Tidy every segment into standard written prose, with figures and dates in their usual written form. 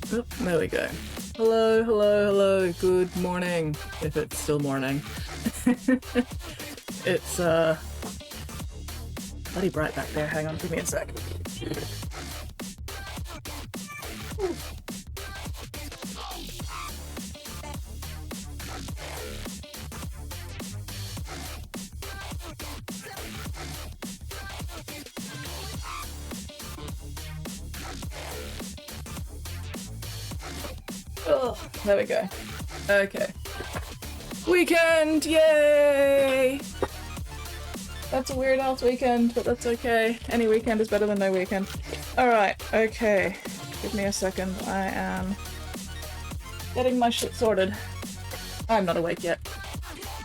Oh, there we go. Hello, hello, hello, good morning, if it's still morning. It's, bloody bright back there, hang on, give me a sec. Oh, there we go. Okay. Weekend! Yay! That's a weird ass weekend, but that's okay. Any weekend is better than no weekend. Alright, okay. Give me a second. I am getting my shit sorted. I'm not awake yet.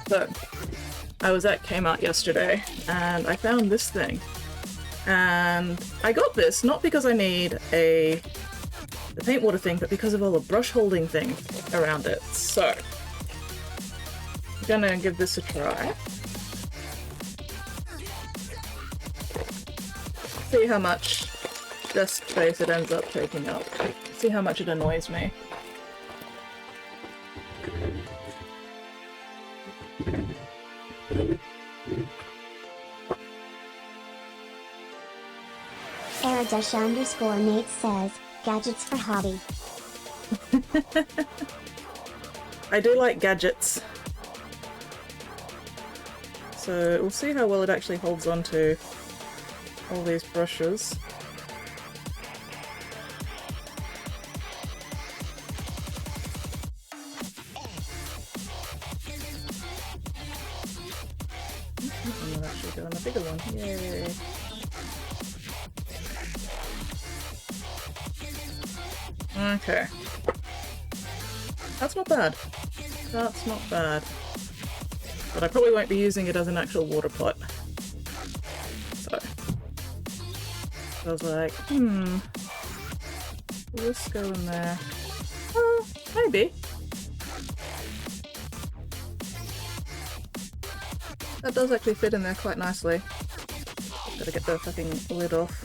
So, I was at Kmart yesterday, and I found this thing. And I got this not because I need the paint water thing, but because of all the brush holding thing around it. So, I'm gonna give this a try. See how much desk space it ends up taking up. See how much it annoys me. Sarah_Nate says, gadgets for hobby. I do like gadgets. So we'll see how well it actually holds on to all these brushes. I'm actually doing a bigger one. Yay! Okay. That's not bad. That's not bad. But I probably won't be using it as an actual water pot. So I was like, will this go in there? Maybe. That does actually fit in there quite nicely. Gotta get the fucking lid off.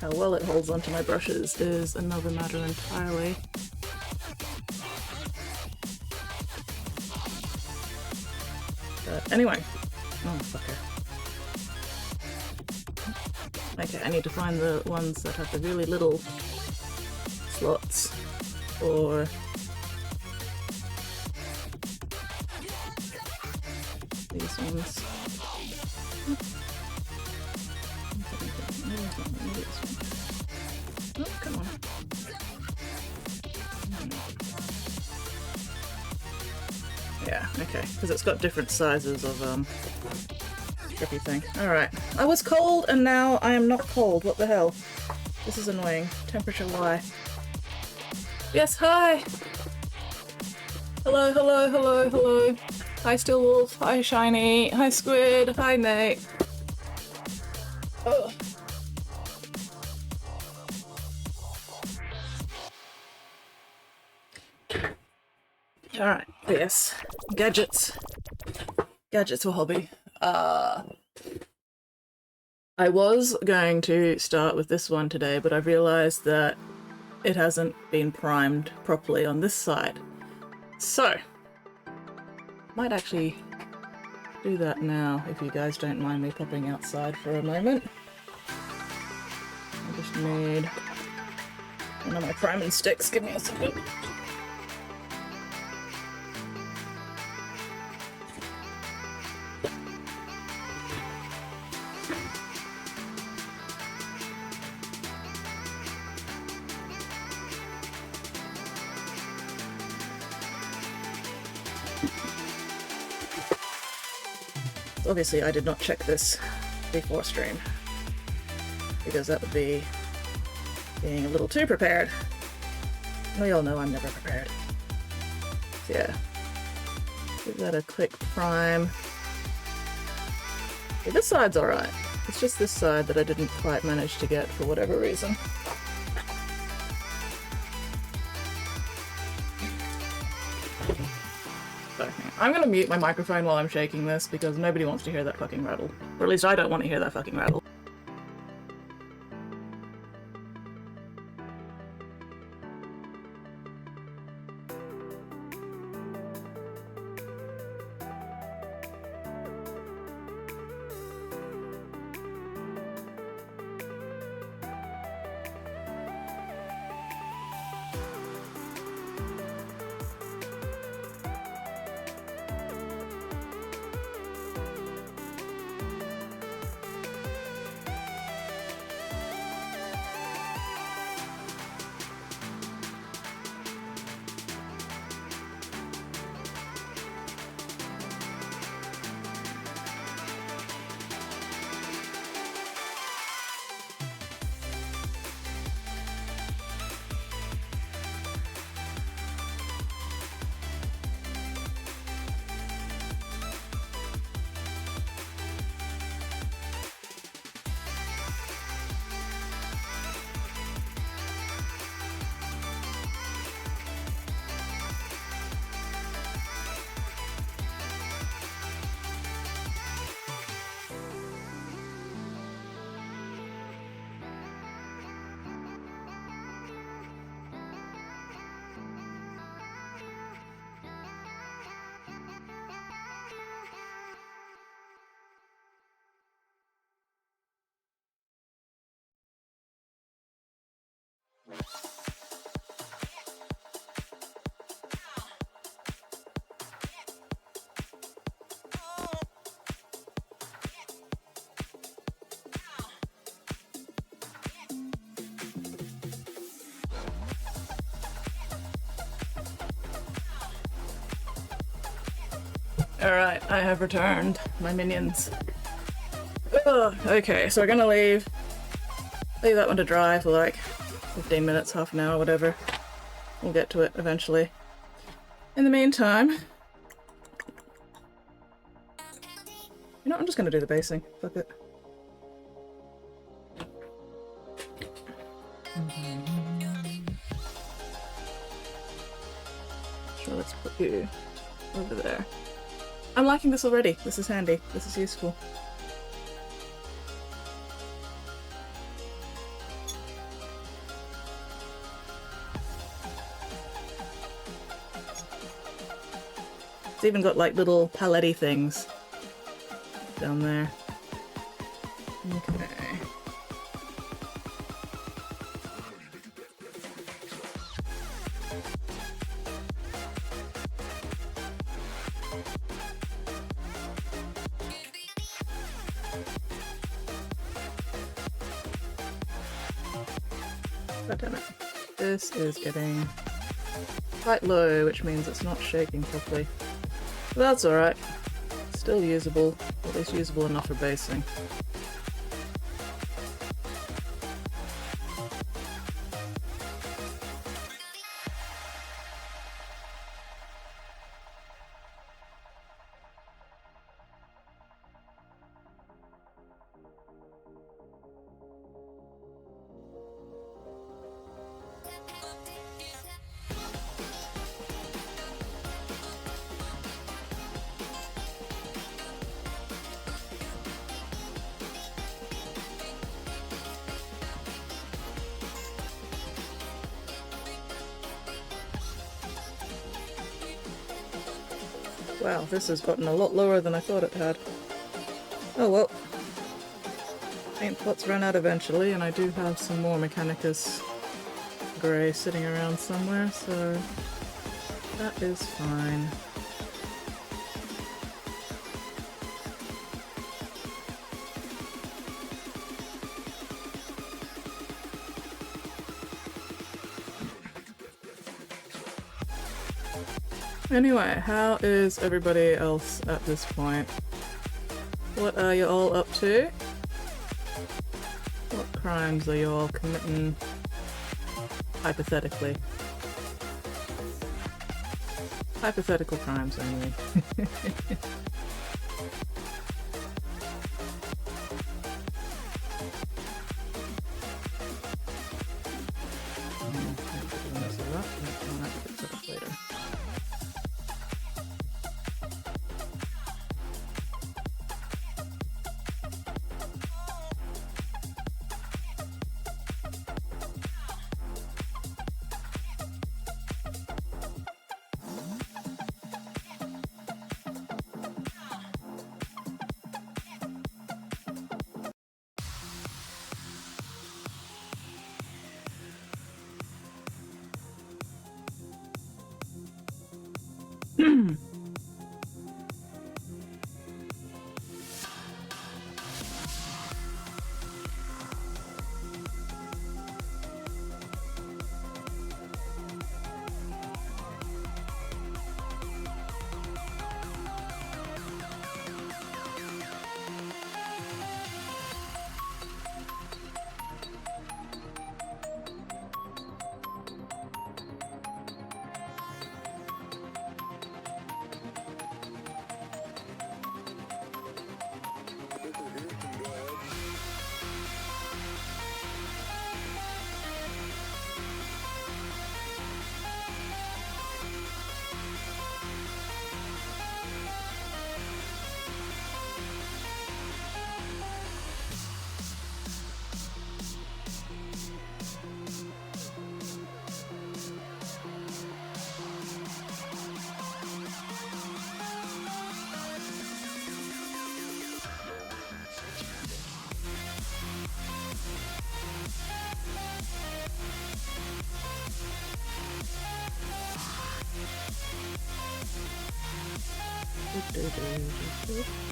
How well it holds onto my brushes is another matter entirely. But anyway. Oh, fucker. Okay, I need to find the ones that have the really little slots for these ones. Oh, come on. Yeah, okay, because it's got different sizes of everything. Alright. I was cold and now I am not cold. What the hell? This is annoying. Temperature why? Yes, hi! Hello, hello, hello, hello. Hi Stillwolf, hi Shiny, hi Squid, hi Nate. Oh. Alright, yes. Gadgets. Gadgets for hobby. I was going to start with this one today, but I've realised that it hasn't been primed properly on this side. So, might actually do that now, if you guys don't mind me popping outside for a moment. I just need one of my priming sticks. Give me a second. Obviously I did not check this before stream, because that would be being a little too prepared. We all know I'm never prepared. So yeah, give that a quick prime. Okay, this side's alright. It's just this side that I didn't quite manage to get for whatever reason. I'm gonna mute my microphone while I'm shaking this because nobody wants to hear that fucking rattle. Or at least I don't want to hear that fucking rattle. Alright, I have returned, my minions. Ugh, okay, so we're gonna leave that one to dry for like 15 minutes, half an hour, whatever. We'll get to it eventually. In the meantime, you know, I'm just gonna do the basing. Fuck it. Sure, let's put you over there. I'm liking this already. This is handy. This is useful. It's even got like little palette-y things down there. Okay. God damn it. This is getting quite low, which means it's not shaking properly. But that's alright. Still usable. At least usable enough for basing. Wow, this has gotten a lot lower than I thought it had. Oh well. Paint pots run out eventually, and I do have some more Mechanicus grey sitting around somewhere, so that is fine. Anyway, how is everybody else at this point? What are you all up to? What crimes are you all committing? Hypothetically. Hypothetical crimes, anyway.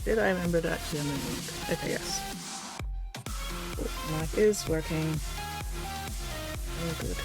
Did I remember to actually unmute? Okay, yes. Mic is working. Oh, good.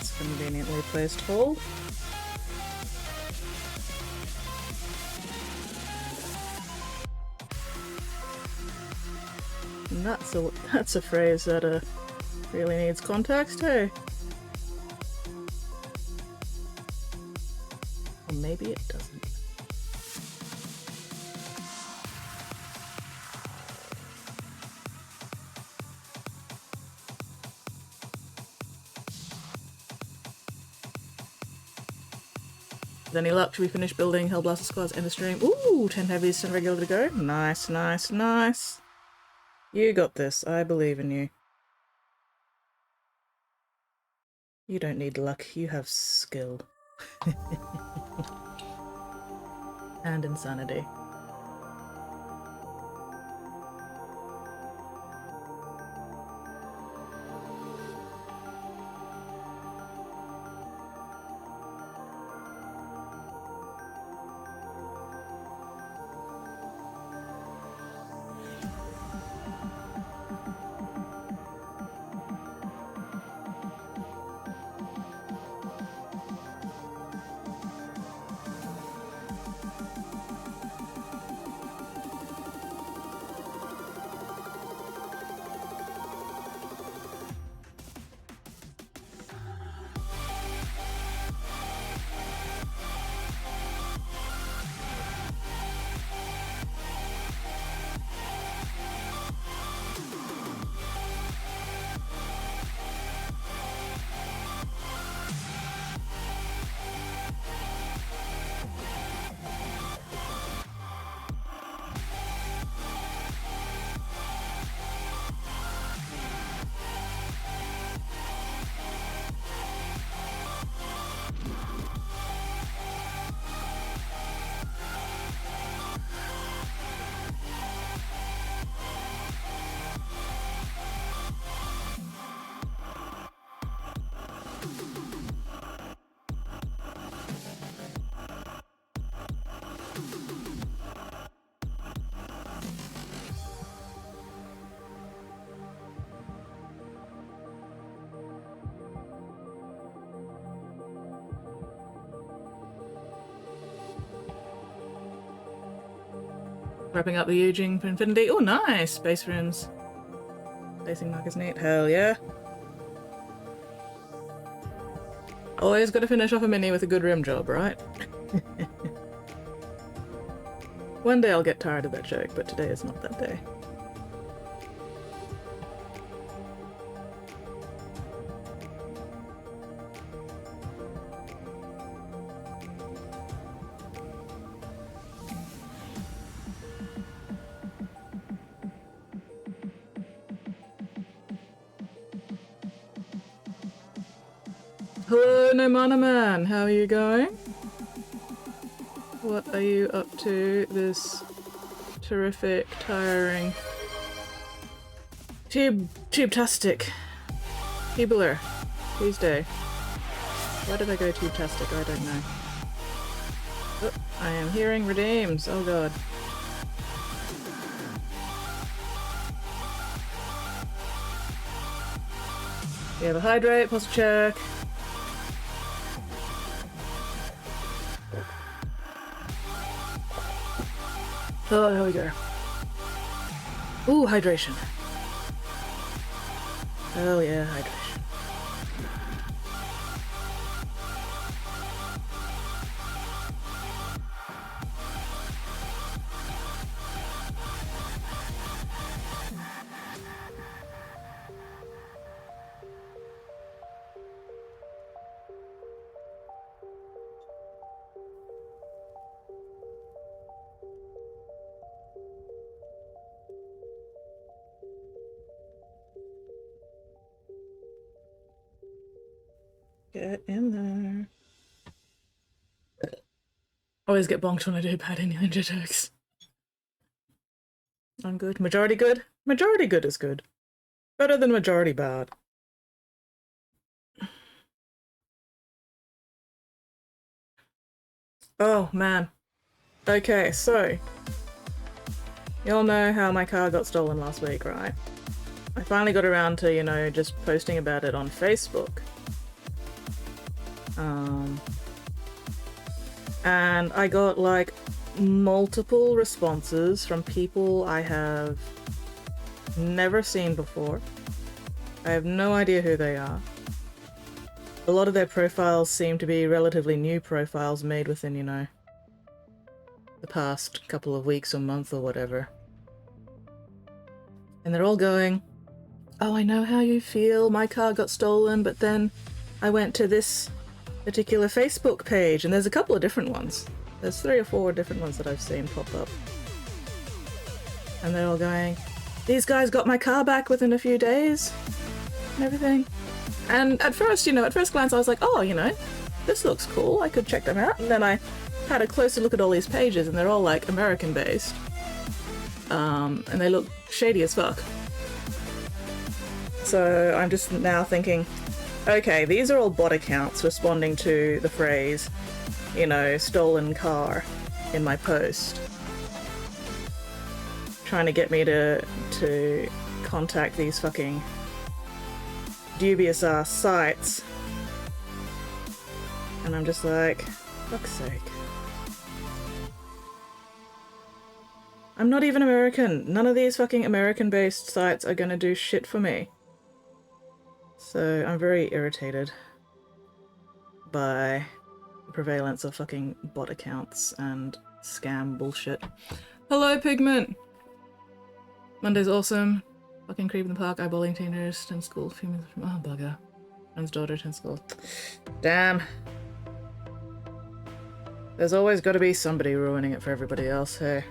That's a conveniently placed hole. And that's a phrase that really needs context, hey? Or maybe it doesn't. With any luck, should we finish building Hellblaster squads in the stream? Ooh, 10 heavies, 10 regular to go. Nice, nice, nice. You got this. I believe in you. You don't need luck. You have skill. And insanity. Wrapping up the Eugene for Infinity. Oh, nice! Space runes. Spacing mark is neat. Hell yeah. Always gotta finish off a mini with a good rim job, right? One day I'll get tired of that joke, but today is not that day. Hello, No Mana Man. How are you going? What are you up to this terrific, tiring tube-tastic Keebler Tuesday? Why did I go tube-tastic? I don't know. Oh, I am hearing redeems. Oh god. We have a hydrate, pulse check. Oh, there we go. Ooh, hydration. Oh yeah, hydration. Get in there. Always get bonked when I do bad in ninja jokes. I'm good. Majority good? Majority good is good. Better than majority bad. Oh man. Okay, so y'all know how my car got stolen last week, right? I finally got around to, you know, just posting about it on Facebook. And I got like multiple responses from people I have never seen before. I have no idea who they are. A lot of their profiles seem to be relatively new profiles made within, you know, the past couple of weeks or month or whatever. And they're all going, oh, I know how you feel, my car got stolen, but then I went to this particular Facebook page, and there's a couple of different ones. There's 3 or 4 different ones that I've seen pop up. And they're all going, these guys got my car back within a few days and everything. And at first, you know, at first glance I was like, oh, you know, this looks cool, I could check them out. And then I had a closer look at all these pages, and they're all like American based. And they look shady as fuck. So I'm just now thinking, okay, these are all bot accounts responding to the phrase, you know, stolen car in my post. Trying to get me to contact these fucking dubious ass sites. And I'm just like, fuck's sake. I'm not even American. None of these fucking American-based sites are gonna do shit for me. So I'm very irritated by the prevalence of fucking bot accounts and scam bullshit. Hello, Pigment! Monday's awesome. Fucking creep in the park, eyeballing teenagers, 10 school, females. Oh, bugger. Friend's daughter, 10 school. Damn. There's always gotta be somebody ruining it for everybody else, hey?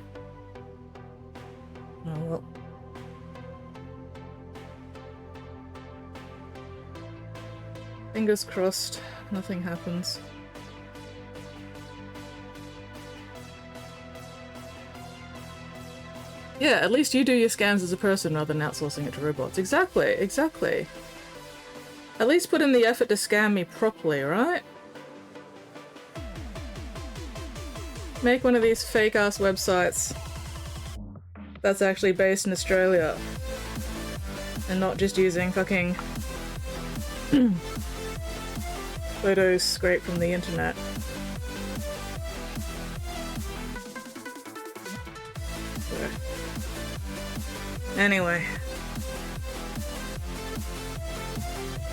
Oh well. Fingers crossed, nothing happens. Yeah, at least you do your scams as a person rather than outsourcing it to robots. Exactly, exactly. At least put in the effort to scam me properly, right? Make one of these fake-ass websites that's actually based in Australia. And not just using fucking photos scraped from the internet. So. Anyway.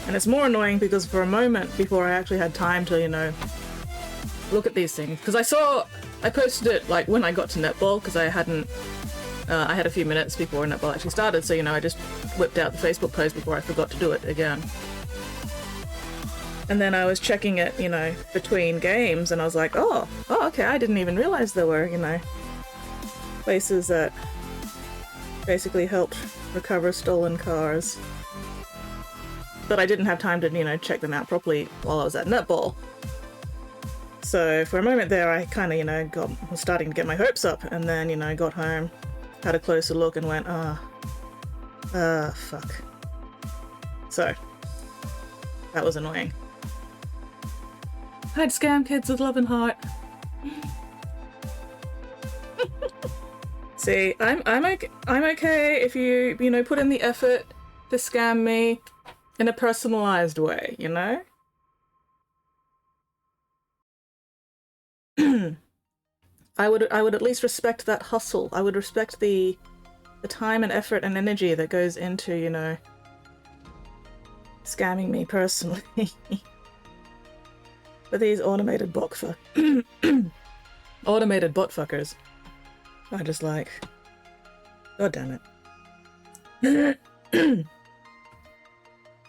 And it's more annoying because for a moment before I actually had time to, you know, look at these things. Because I posted it like when I got to netball because I hadn't, I had a few minutes before netball actually started, so you know I just whipped out the Facebook post before I forgot to do it again. And then I was checking it, you know, between games, and I was like, oh, okay, I didn't even realize there were, you know, places that basically helped recover stolen cars. But I didn't have time to, you know, check them out properly while I was at netball. So for a moment there, I kind of, you know, was starting to get my hopes up, and then, you know, got home, had a closer look, and went, fuck. So that was annoying. I'd scam kids with love and heart. See, I'm okay if you know, put in the effort to scam me in a personalized way, you know? I would at least respect that hustle. I would respect the time and effort and energy that goes into, you know, scamming me personally. But these automated bot fuckers are just like, god damn it.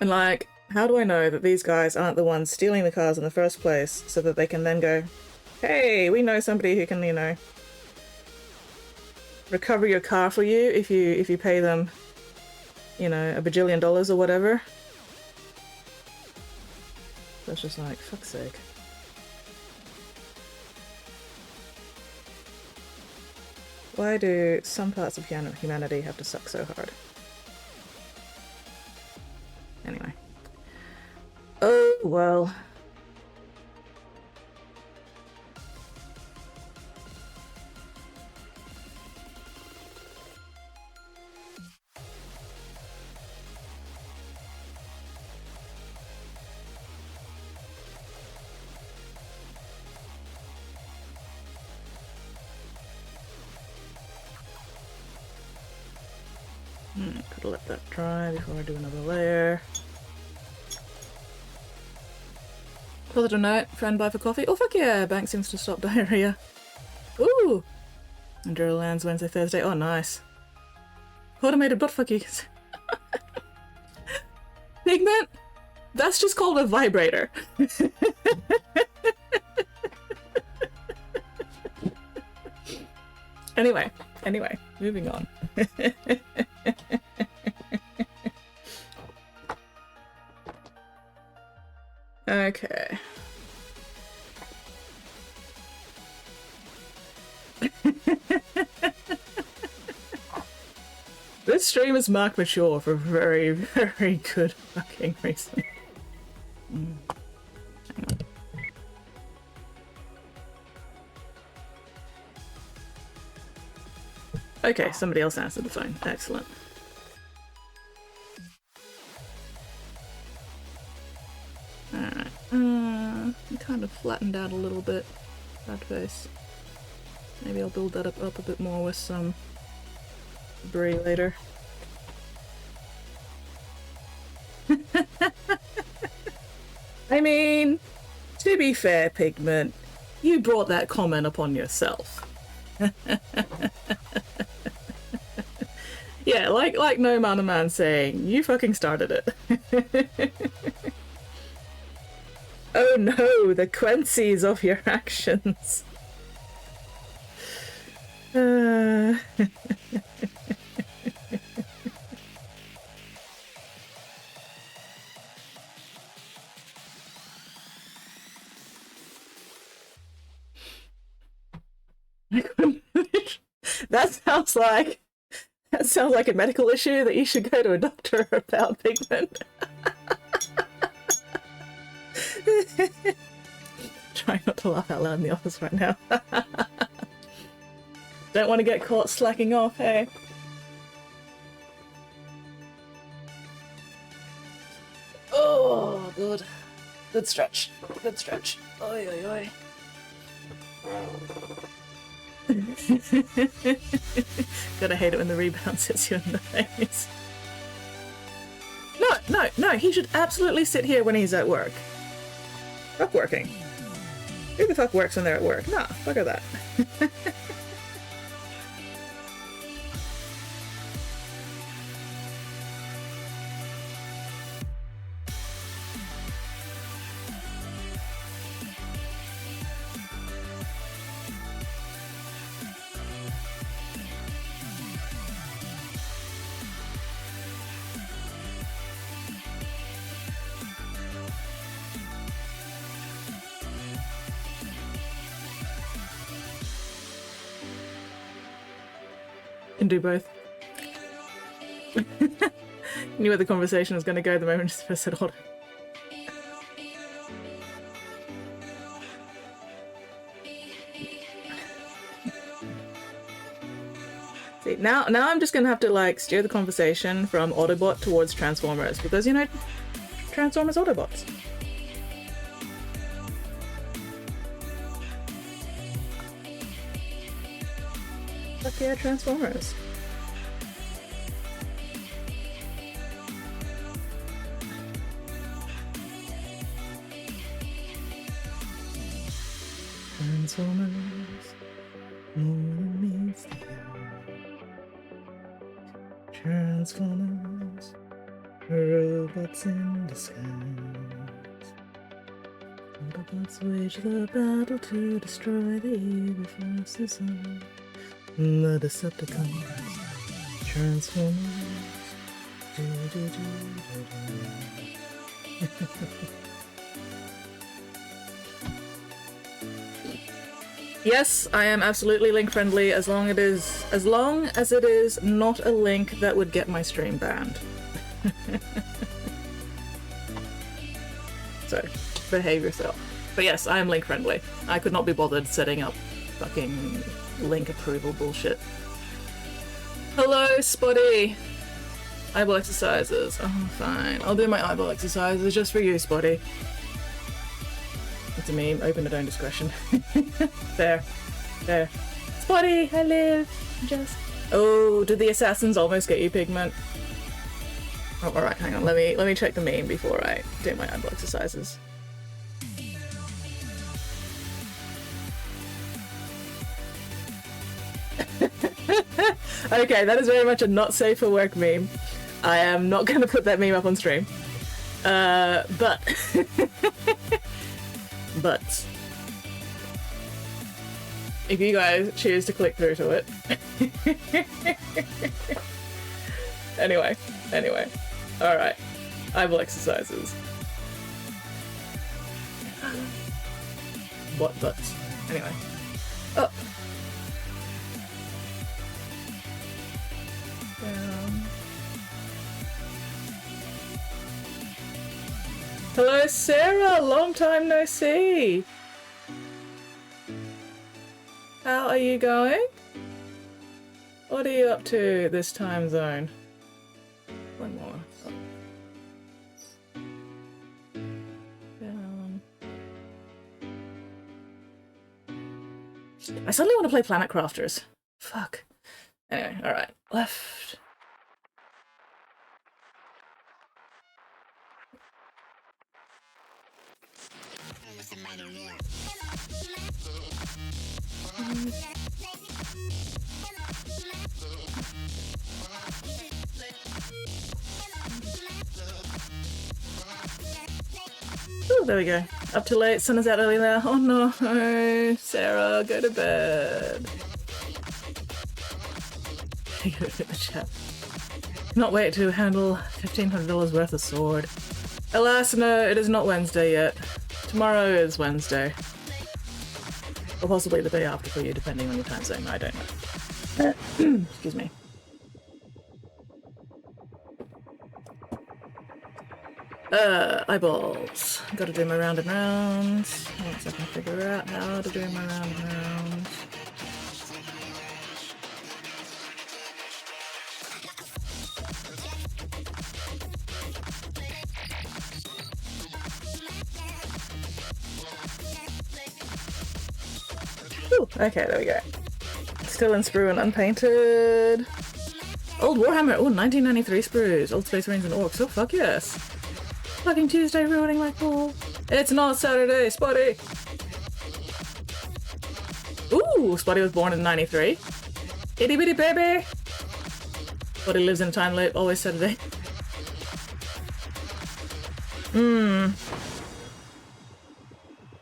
And like, how do I know that these guys aren't the ones stealing the cars in the first place so that they can then go, hey, we know somebody who can, you know, recover your car for you if you pay them, you know, $1 bajillion or whatever. So it's just like, fuck's sake. Why do some parts of humanity have to suck so hard? Anyway. Oh, well. Could let that dry before I do another layer. Positive note, friend buy for coffee. Oh fuck yeah, bank seems to stop diarrhea. Ooh! Enduro lands Wednesday, Thursday. Oh nice. Automated butt fuckies. Pigment? That's just called a vibrator. Anyway, moving on. Okay. This stream is marked mature for a very, very good fucking reason. Okay, somebody else answered the phone. Excellent. Alright. Kind of flattened out a little bit. That face. Maybe I'll build that up a bit more with some debris later. I mean, to be fair, Pigment, you brought that comment upon yourself. Yeah, like No Man a Man saying, you fucking started it. Oh no, the consequences of your actions. That sounds like a medical issue that you should go to a doctor about, Pigment. Trying not to laugh out loud in the office right now. Don't want to get caught slacking off, hey? Oh, good. Good stretch. Good stretch. Oi, oi, oi. Gotta hate it when the rebound sits you in the face. No, he should absolutely sit here when he's at work. Fuck working. Who the fuck works when they're at work? Nah, fuck all that. Can do both. Knew where the conversation was going to go the moment I said auto. See, now I'm just going to have to like steer the conversation from Autobot towards Transformers because, you know, Transformers Autobots. Fuck yeah, Transformers. Transformers, moon meets the eye. Transformers, robots in disguise. Autobots wage the battle to destroy the evil forces of the Decepticons. Transformers. Do, do, do, do, do. Yes, I am absolutely link friendly as long as it is not a link that would get my stream banned. So, behave yourself. But yes, I am link friendly. I could not be bothered setting up fucking link approval bullshit. Hello, Spotty! Eyeball exercises. Oh, fine. I'll do my eyeball exercises just for you, Spotty. It's a meme. Open at own discretion. There. There. Spotty, I live. Just Oh, did the assassins almost get you, Pigment? Oh, alright, hang on, let me check the meme before I do my eyeball exercises. Okay, that is very much a not safe for work meme. I am not gonna put that meme up on stream. But but if you guys choose to click through to it. Anyway. Alright. Eyeball exercises. What butts? Anyway. Up. Down. Hello, Sarah! Long time no see! How are you going? What are you up to this time zone? One more. Up. Down. I suddenly want to play Planet Crafters. Fuck. Anyway, alright. Left. Oh, there we go. Up too late, sun is out early now. Oh no, Sarah, go to bed. I gotta fit the chat. Not wait to handle $1,500 worth of sword. Alas, no, it is not Wednesday yet. Tomorrow is Wednesday. Or possibly the day after for you, depending on your time zone. I don't know. Excuse me. Eyeballs. Gotta do my round and rounds. Once I can figure out how to do my round and rounds. Ooh, okay, there we go. Still in sprue and unpainted. Old Warhammer. Oh, 1993 sprues. Old Space Marines and Orcs. Oh, fuck yes. Fucking Tuesday ruining my pool. It's not Saturday, Spotty. Ooh, Spotty was born in 93. Itty bitty baby. Spotty lives in a time loop. Always Saturday.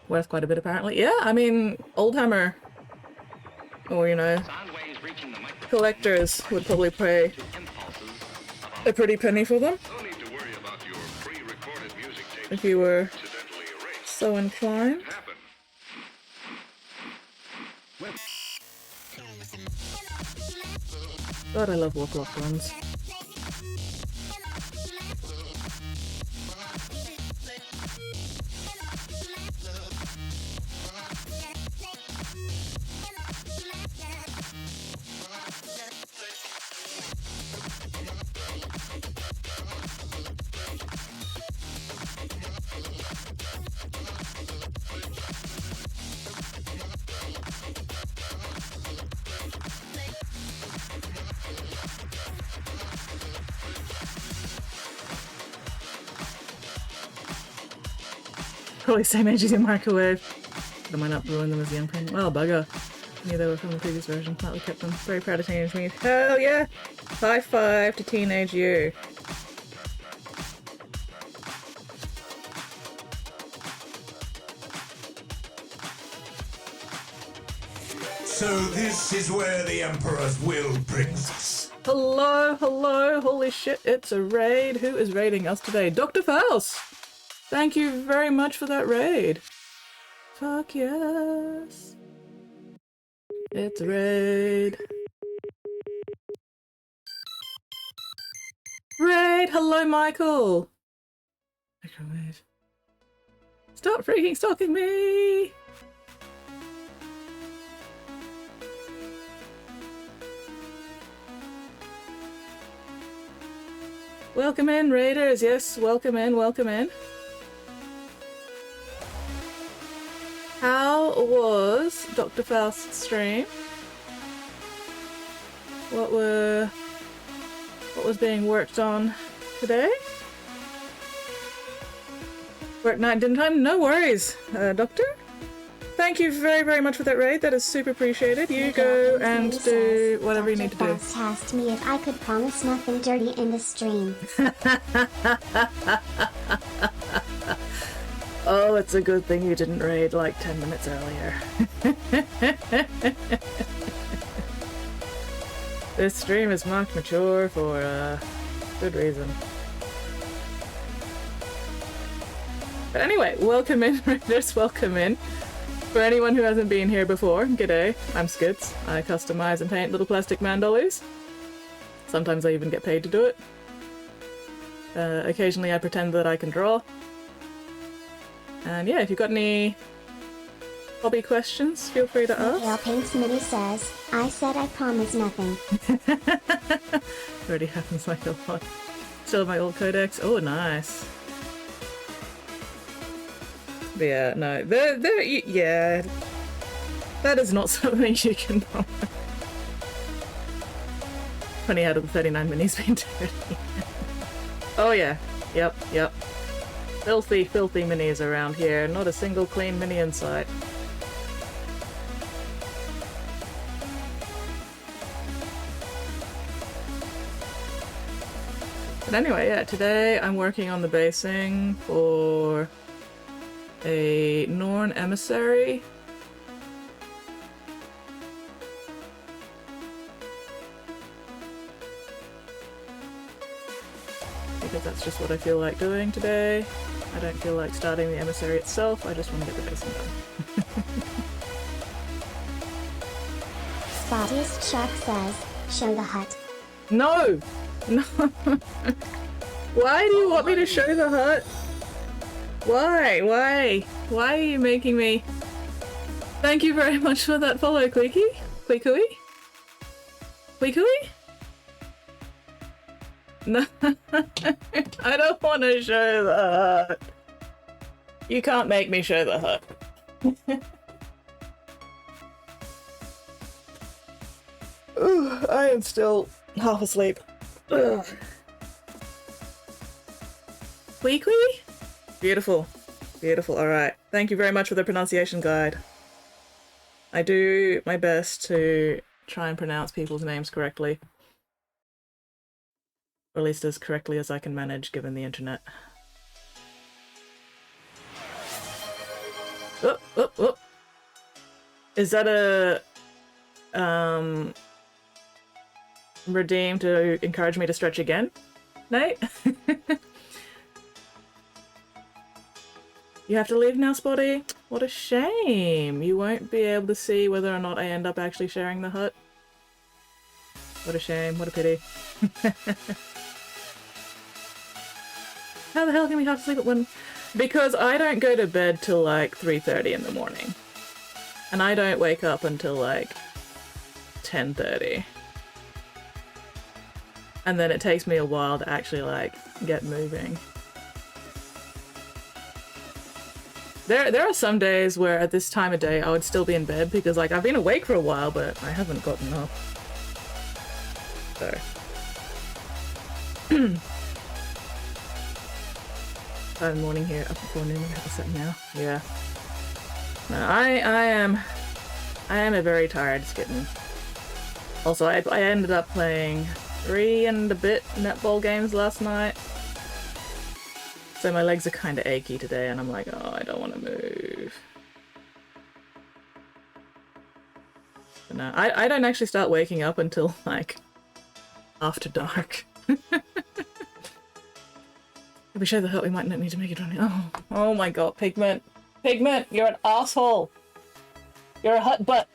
Worth quite a bit, apparently. Yeah, I mean, Old Hammer. Or, you know, collectors would probably pay a pretty penny for them. If you were so inclined. God, I love Warclock ones. Probably same age as your microwave. But I might not ruin them as a young thing. Well, bugger. I knew they were from the previous version. Slightly kept them. Very proud of teenage me. Hell yeah! High five to teenage you. So this is where the Emperor's will brings us. Hello, hello, holy shit, it's a raid. Who is raiding us today? Dr. Faust! Thank you very much for that raid. Fuck yes. It's a raid. Raid! Hello, Michael! Microwave. Stop freaking stalking me! Welcome in, raiders. Yes, welcome in, welcome in. How was Dr. Faust's stream? what was being worked on today? Work night dinner time? No worries, Doctor. Thank you very, very much for that raid. That is super appreciated. You go and do whatever you need to do. Dr. Boss asked me if I could promise nothing dirty in the stream. Oh, it's a good thing you didn't raid like 10 minutes earlier. This stream is marked mature for a good reason. But anyway, welcome in, Raiders, welcome in. For anyone who hasn't been here before, g'day, I'm Skids. I customize and paint little plastic man dollies. Sometimes I even get paid to do it. Occasionally I pretend that I can draw. And yeah, if you've got any hobby questions, feel free to ask. Mikhail Paints Mini says, I said I promise nothing. Already happens like a lot. Still have my old codex. Oh, nice. But yeah, no, yeah, that is not something you can promise. 20 out of the 39 minis been dirty. Oh yeah, yep. Filthy, filthy minis around here. Not a single clean mini in sight. But anyway, yeah, today I'm working on the basing for a Norn Emissary. Because that's just what I feel like doing today. I don't feel like starting the Emissary itself, I just want to get the basing done. Spottiest Shark says, show the hut. No! No! Why do you want me to show the hut? Why? Why are you making me? Thank you very much for that follow, Queeky. Queekooey? Queekooey? No, I don't want to show the hut. You can't make me show the hut. Ooh, I am still half asleep. Ugh. Queequee? Beautiful. Beautiful, alright. Thank you very much for the pronunciation guide. I do my best to try and pronounce people's names correctly. Or at least as correctly as I can manage given the internet. Oh, oh, oh. Is that a redeem to encourage me to stretch again, Nate? You have to leave now, Spotty? What a shame. You won't be able to see whether or not I end up actually sharing the hut. What a shame. What a pity. How the hell can we have to sleep at 1? Because I don't go to bed till like 3:30 in the morning. And I don't wake up until like 10:30. And then it takes me a while to actually like get moving. There are some days where at this time of day I would still be in bed because like I've been awake for a while but I haven't gotten up. So 5 in the morning here, up before noon, I have to set now. Yeah. No, I am a very tired kitten. Also I ended up playing 3 and a bit netball games last night. So my legs are kind of achy today and I'm like, oh, I don't want to move. But no, I don't actually start waking up until like after dark. If we show the hut, we might not need to make it on. Oh my god, Pigment. Pigment, you're an asshole. You're a hut butt.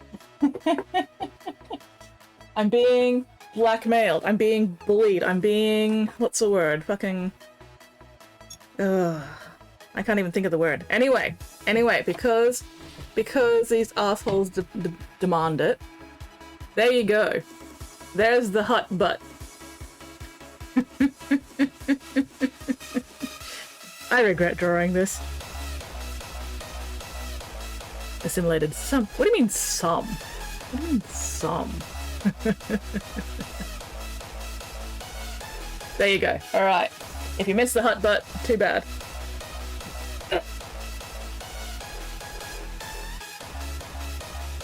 I'm being blackmailed. I'm being bullied. I'm being... what's the word? Fucking... ugh. I can't even think of the word. Anyway, because these assholes demand it, there you go. There's the hut butt. I regret drawing this. Assimilated some. What do you mean some? What do you mean some? There you go. Alright. If you missed the hut butt, too bad.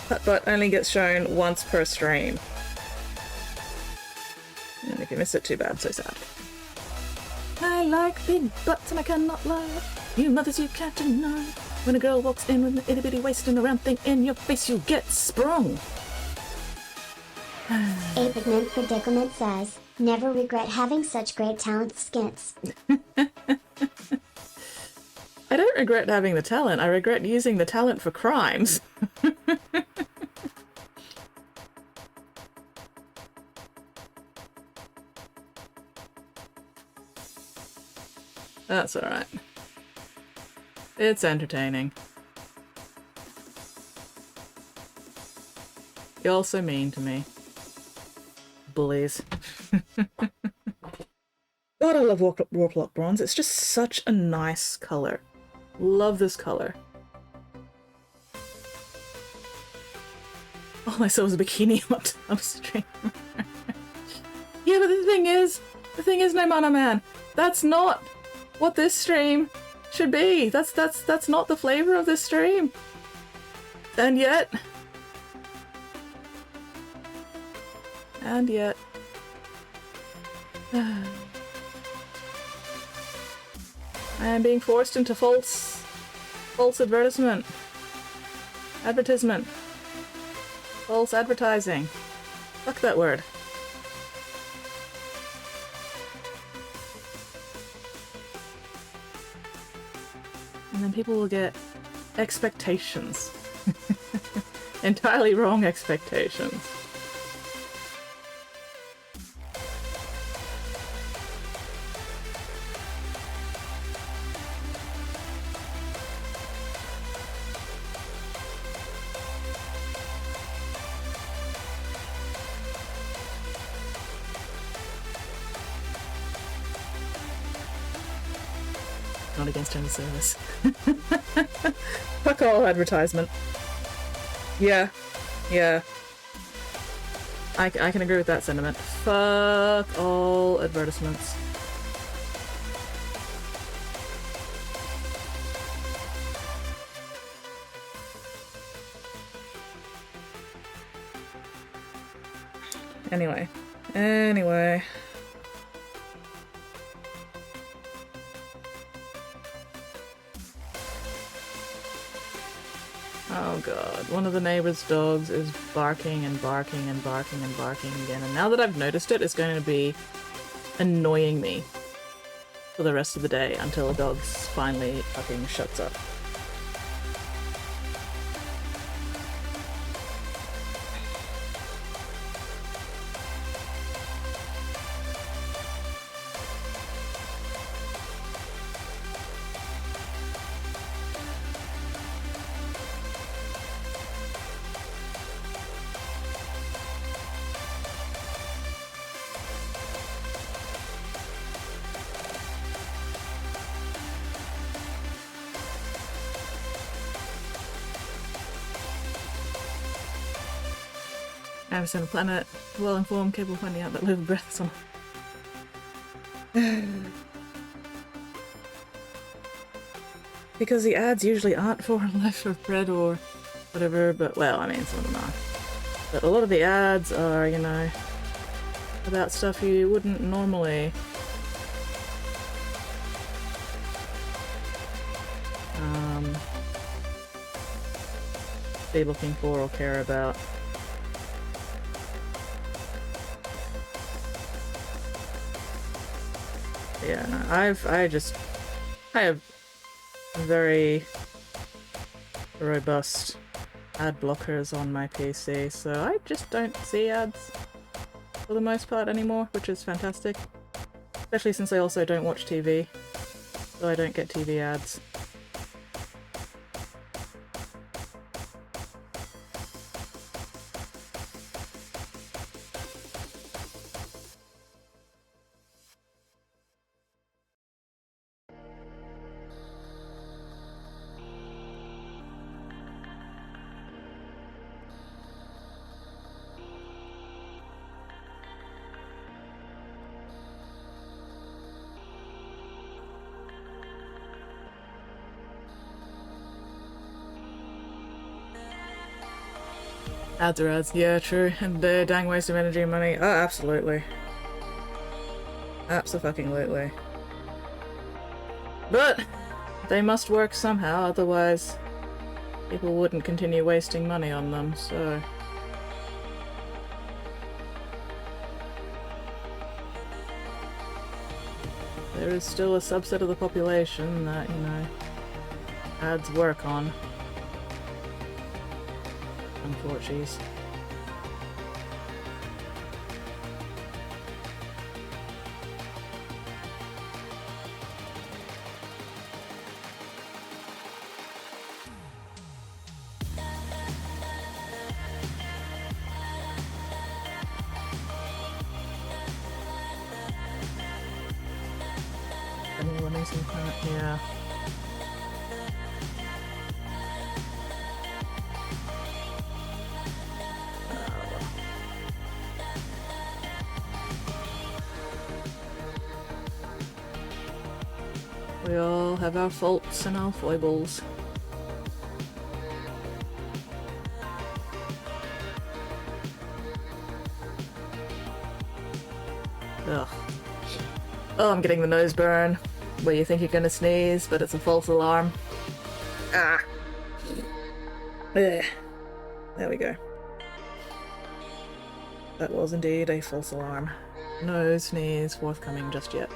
Hut butt only gets shown once per stream. And if you miss it, too bad. So sad. I like big butts and I cannot lie. You mothers, you can't deny. When a girl walks in with an itty bitty waist and a round thing in your face, you get sprung. A Pigment Predicament says, never regret having such great talent skits. I don't regret having the talent, I regret using the talent for crimes. That's alright. It's entertaining. You're all so mean to me. Bullies. God, I love Warclock Bronze. It's just such a nice colour. Love this colour. All I saw was a bikini upstream. Yeah, but the thing is, no Mana Man. That's not what this stream should be. That's not the flavour of this stream. And yet... I am being forced into false advertisement. False advertising. Fuck that word. And then people will get expectations. Entirely wrong expectations. Not against any service. Fuck all advertisement. Yeah. I can agree with that sentiment. Fuck all advertisements. Anyway. Oh god, one of the neighbor's dogs is barking and barking and barking and barking again, and now that I've noticed it, it's going to be annoying me for the rest of the day until the dog finally fucking shuts up. Avis on a planet, well-informed, capable of finding out that living breaths on. Because the ads usually aren't for life of bread or whatever, but well, I mean, some of them are. But a lot of the ads are, you know, about stuff you wouldn't normally be looking for or care about. Yeah, no, I have very robust ad blockers on my PC, so I just don't see ads for the most part anymore, which is fantastic. Especially since I also don't watch TV, so I don't get TV ads. Ads are ads. Yeah, true. And the dang waste of energy and money. Oh, absolutely. Abso-fucking-lutely. But they must work somehow, otherwise people wouldn't continue wasting money on them, so... There is still a subset of the population that, you know, ads work on. Unfortunately. Yeah. We all have our faults and our foibles. Ugh. Oh, I'm getting the nose burn. Where you think you're gonna sneeze, but it's a false alarm. Ah! Ugh. There we go. That was indeed a false alarm. No sneeze forthcoming just yet.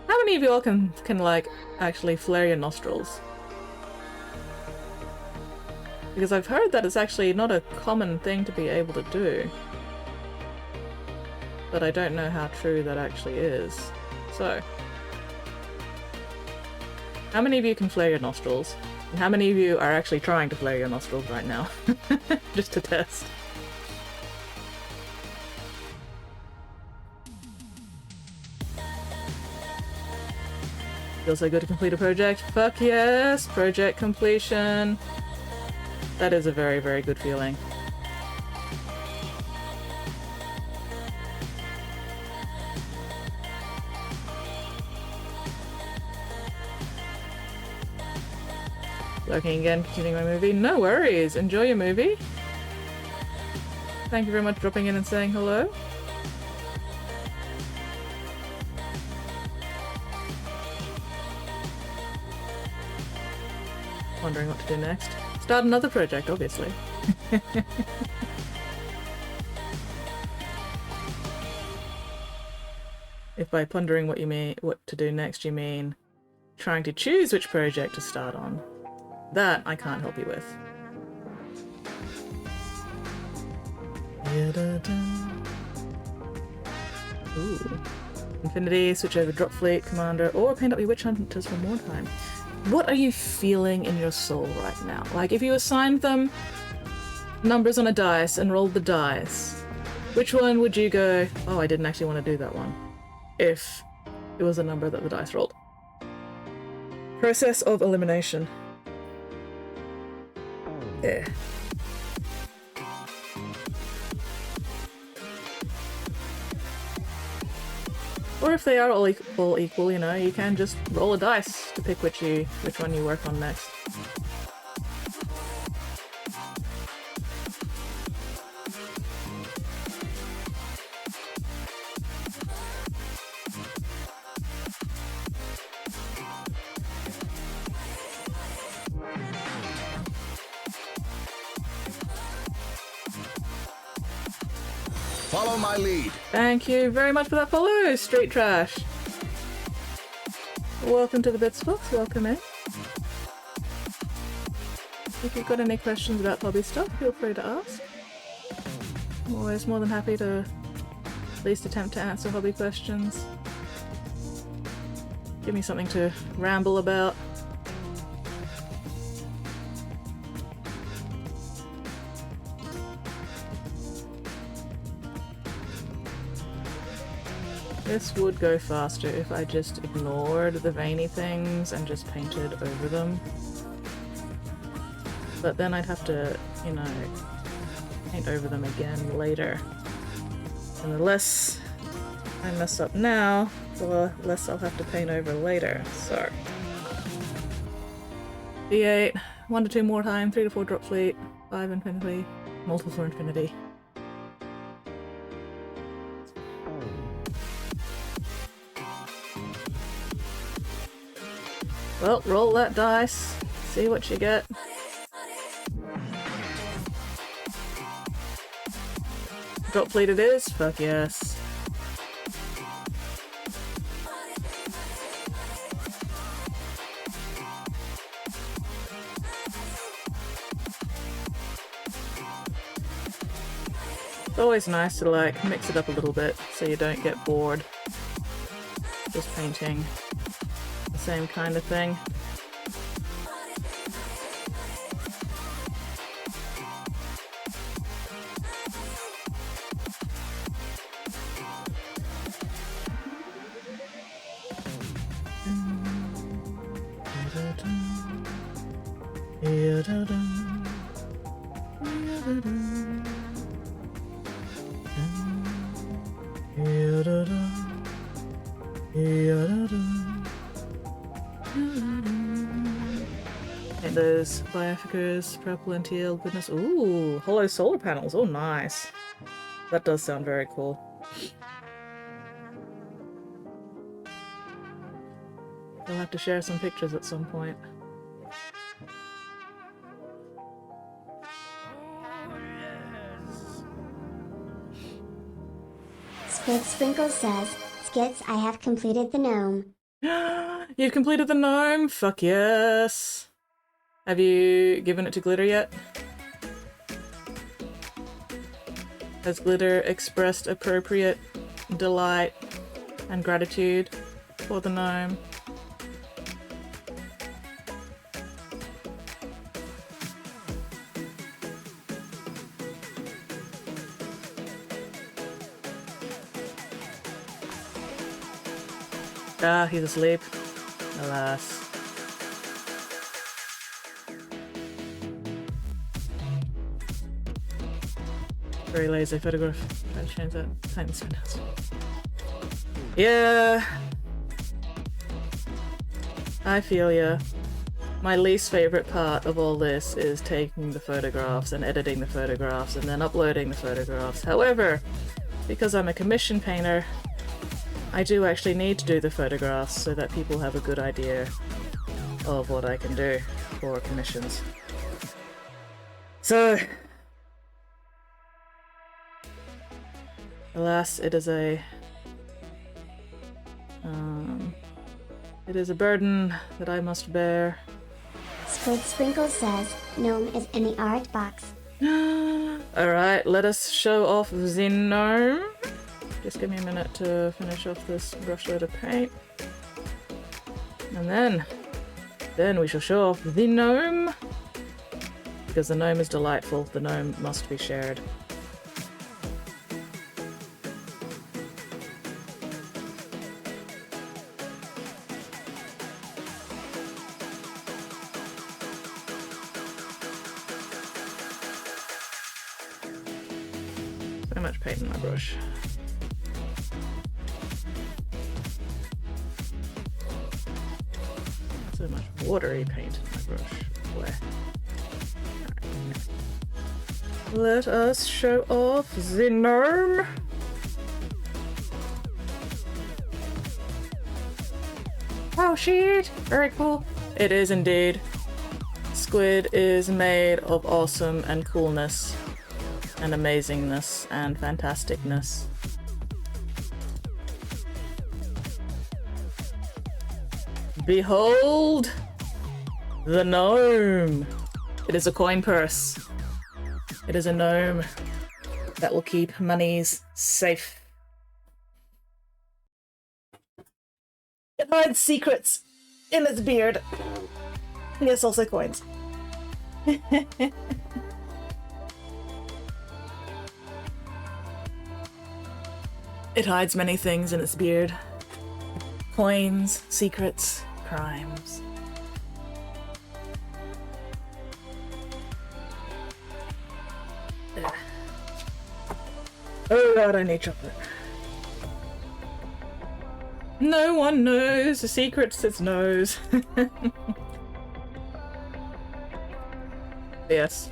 How many of you all can like actually flare your nostrils? Because I've heard that it's actually not a common thing to be able to do. But I don't know how true that actually is. So, how many of you can flare your nostrils? And how many of you are actually trying to flare your nostrils right now? Just to test. Feels so good to complete a project. Fuck yes! Project completion. That is a very, very good feeling. Working again, continuing my movie. No worries! Enjoy your movie. Thank you very much for dropping in and saying hello. Wondering what to do next. Start another project, obviously. If by pondering what you mean, what to do next, you mean trying to choose which project to start on, that I can't help you with. Ooh. Infinity, switch over Drop Fleet, Commander, or paint up your Witch Hunters for more time. What are you feeling in your soul right now? Like, if you assigned them numbers on a dice and rolled the dice, which one would you go, oh, I didn't actually want to do that one, if it was a number that the dice rolled? Process of elimination. Yeah. Or if they are all equal, you know, you can just roll a dice to pick which one you work on next. Follow my lead. Thank you very much for that follow, Street Trash. Welcome to the Bits Box, welcome in. If you've got any questions about hobby stuff, feel free to ask. I'm always more than happy to at least attempt to answer hobby questions. Give me something to ramble about. This would go faster if I just ignored the veiny things and just painted over them. But then I'd have to, you know, paint over them again later. And the less I mess up now, the less I'll have to paint over later, so... D8, 1 to 2 more time, 3 to 4 drop fleet, 5 infinity, multiple for infinity. Well, roll that dice, see what you get. Drop fleet it is? Fuck yes. It's always nice to like mix it up a little bit so you don't get bored just painting the same kind of thing. And those bioficers, purple and teal, goodness. Ooh, hollow solar panels. Oh, nice. That does sound very cool. I'll have to share some pictures at some point. Squid Sprinkle says, Skits, I have completed the gnome. You've completed the gnome? Fuck yes. Have you given it to Glitter yet? Has Glitter expressed appropriate delight and gratitude for the gnome? Ah, he's asleep. Alas. Very lazy photograph. Try to change that. Tighten this windows. Yeah. I feel ya. My least favorite part of all this is taking the photographs and editing the photographs and then uploading the photographs. However, because I'm a commission painter, I do actually need to do the photographs so that people have a good idea of what I can do for commissions. So, alas, it is a burden that I must bear. Squid Sprinkle says, gnome is in the art box. Alright, let us show off the gnome. Just give me a minute to finish off this brush load of paint. And then we shall show off the gnome. Because the gnome is delightful, the gnome must be shared. So much paint in my brush. So much watery paint in my brush. Boy. Right. Let us show off the gnome. Oh shit! Very cool. It is indeed. Squid is made of awesome and coolness and amazingness and fantasticness. Behold the gnome. It is a coin purse. It is a gnome that will keep monies safe. It hides secrets in its beard. Yes, also coins. It hides many things in its beard. Coins, secrets, crimes. Ugh. Oh god, I need chocolate. No one knows the secrets it knows. Yes.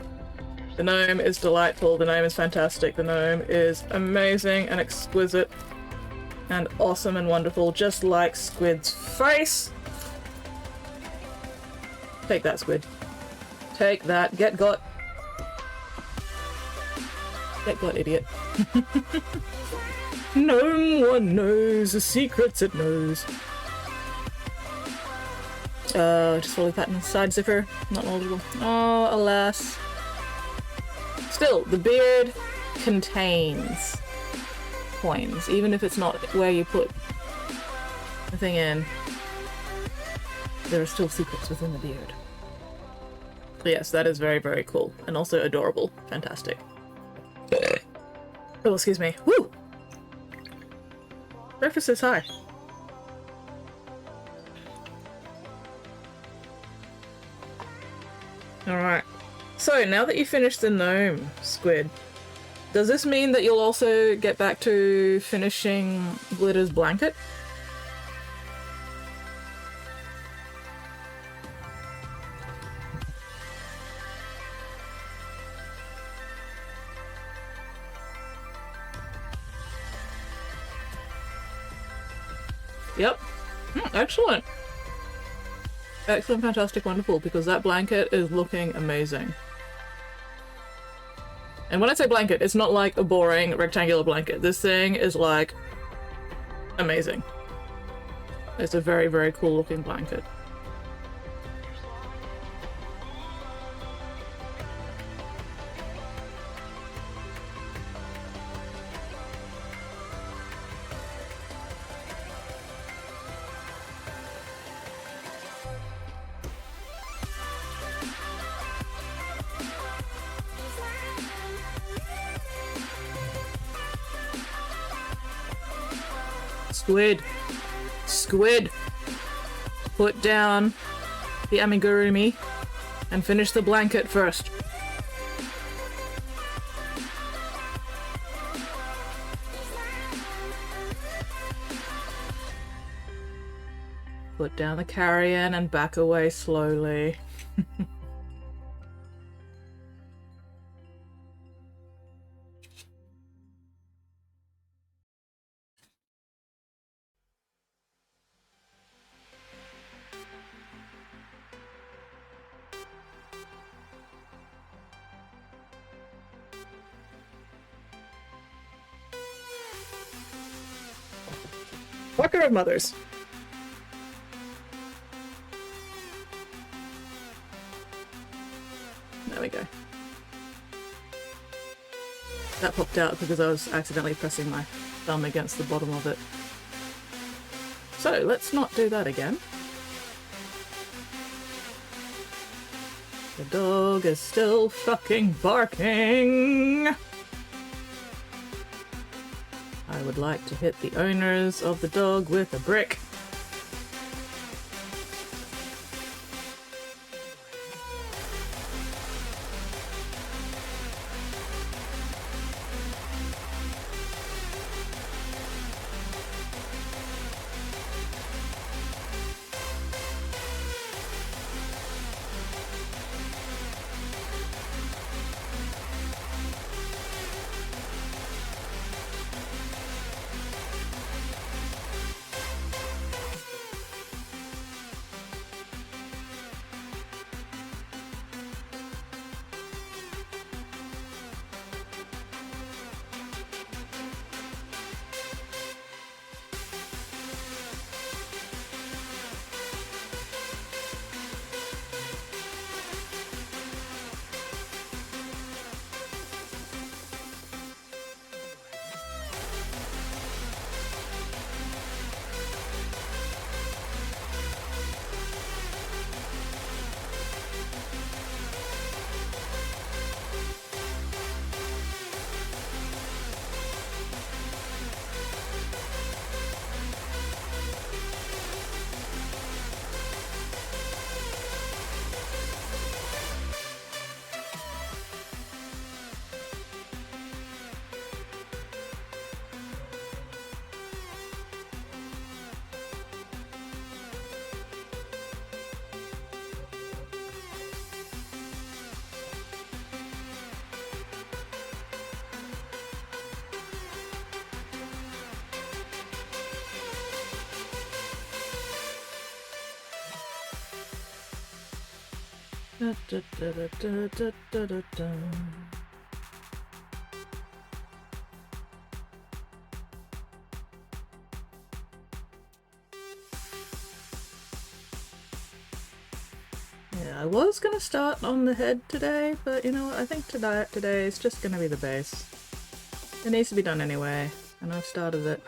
The gnome is delightful, the gnome is fantastic, the gnome is amazing and exquisite and awesome and wonderful, just like Squid's face. Take that, Squid. Take that. Get got. Get got, idiot. No one knows the secrets it knows. Just fully patterned side zipper. Not knowledgeable. Oh, alas. Still, the beard contains coins, even if it's not where you put the thing in. There are still secrets within the beard. So yes, that is very, very cool. And also adorable. Fantastic. Oh, excuse me. Woo! Breakfast is high. Alright. So, now that you finished the gnome, Squid, does this mean that you'll also get back to finishing Glitter's blanket? Yep. Excellent. Excellent, fantastic, wonderful, because that blanket is looking amazing. And when I say blanket, it's not like a boring rectangular blanket. This thing is like amazing. It's a very, very cool looking blanket. Squid! Squid! Put down the amigurumi and finish the blanket first. Put down the carrion and back away slowly. Walker of mothers. There we go. That popped out because I was accidentally pressing my thumb against the bottom of it. So let's not do that again. The dog is still fucking barking. I would like to hit the owners of the dog with a brick. Da, da, da, da, da, da, da, da. Yeah, I was gonna start on the head today, but you know what? I think today is just gonna be the base. It needs to be done anyway, and I've started it.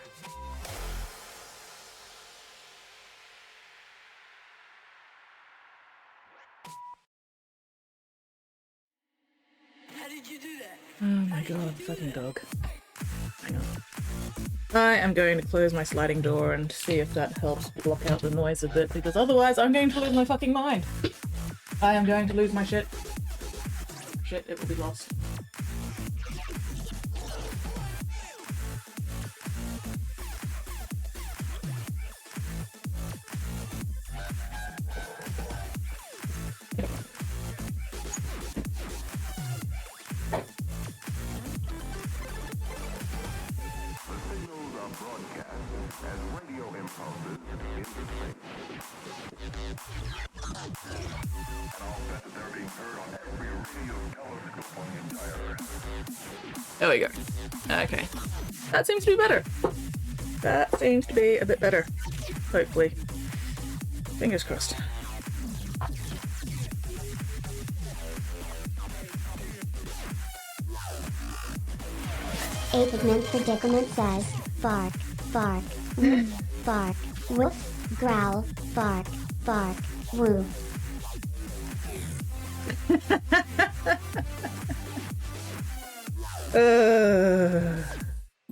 How did you do that? Oh my god, fucking dog. Hang on. I am going to close my sliding door and see if that helps block out the noise a bit, because otherwise I'm going to lose my fucking mind. I am going to lose my shit. Shit, it will be lost. There we go. Okay. That seems to be better. That seems to be a bit better. Hopefully. Fingers crossed. A Pigment Predicament says, bark, bark, woof, bark, woof, growl, bark, bark, woof.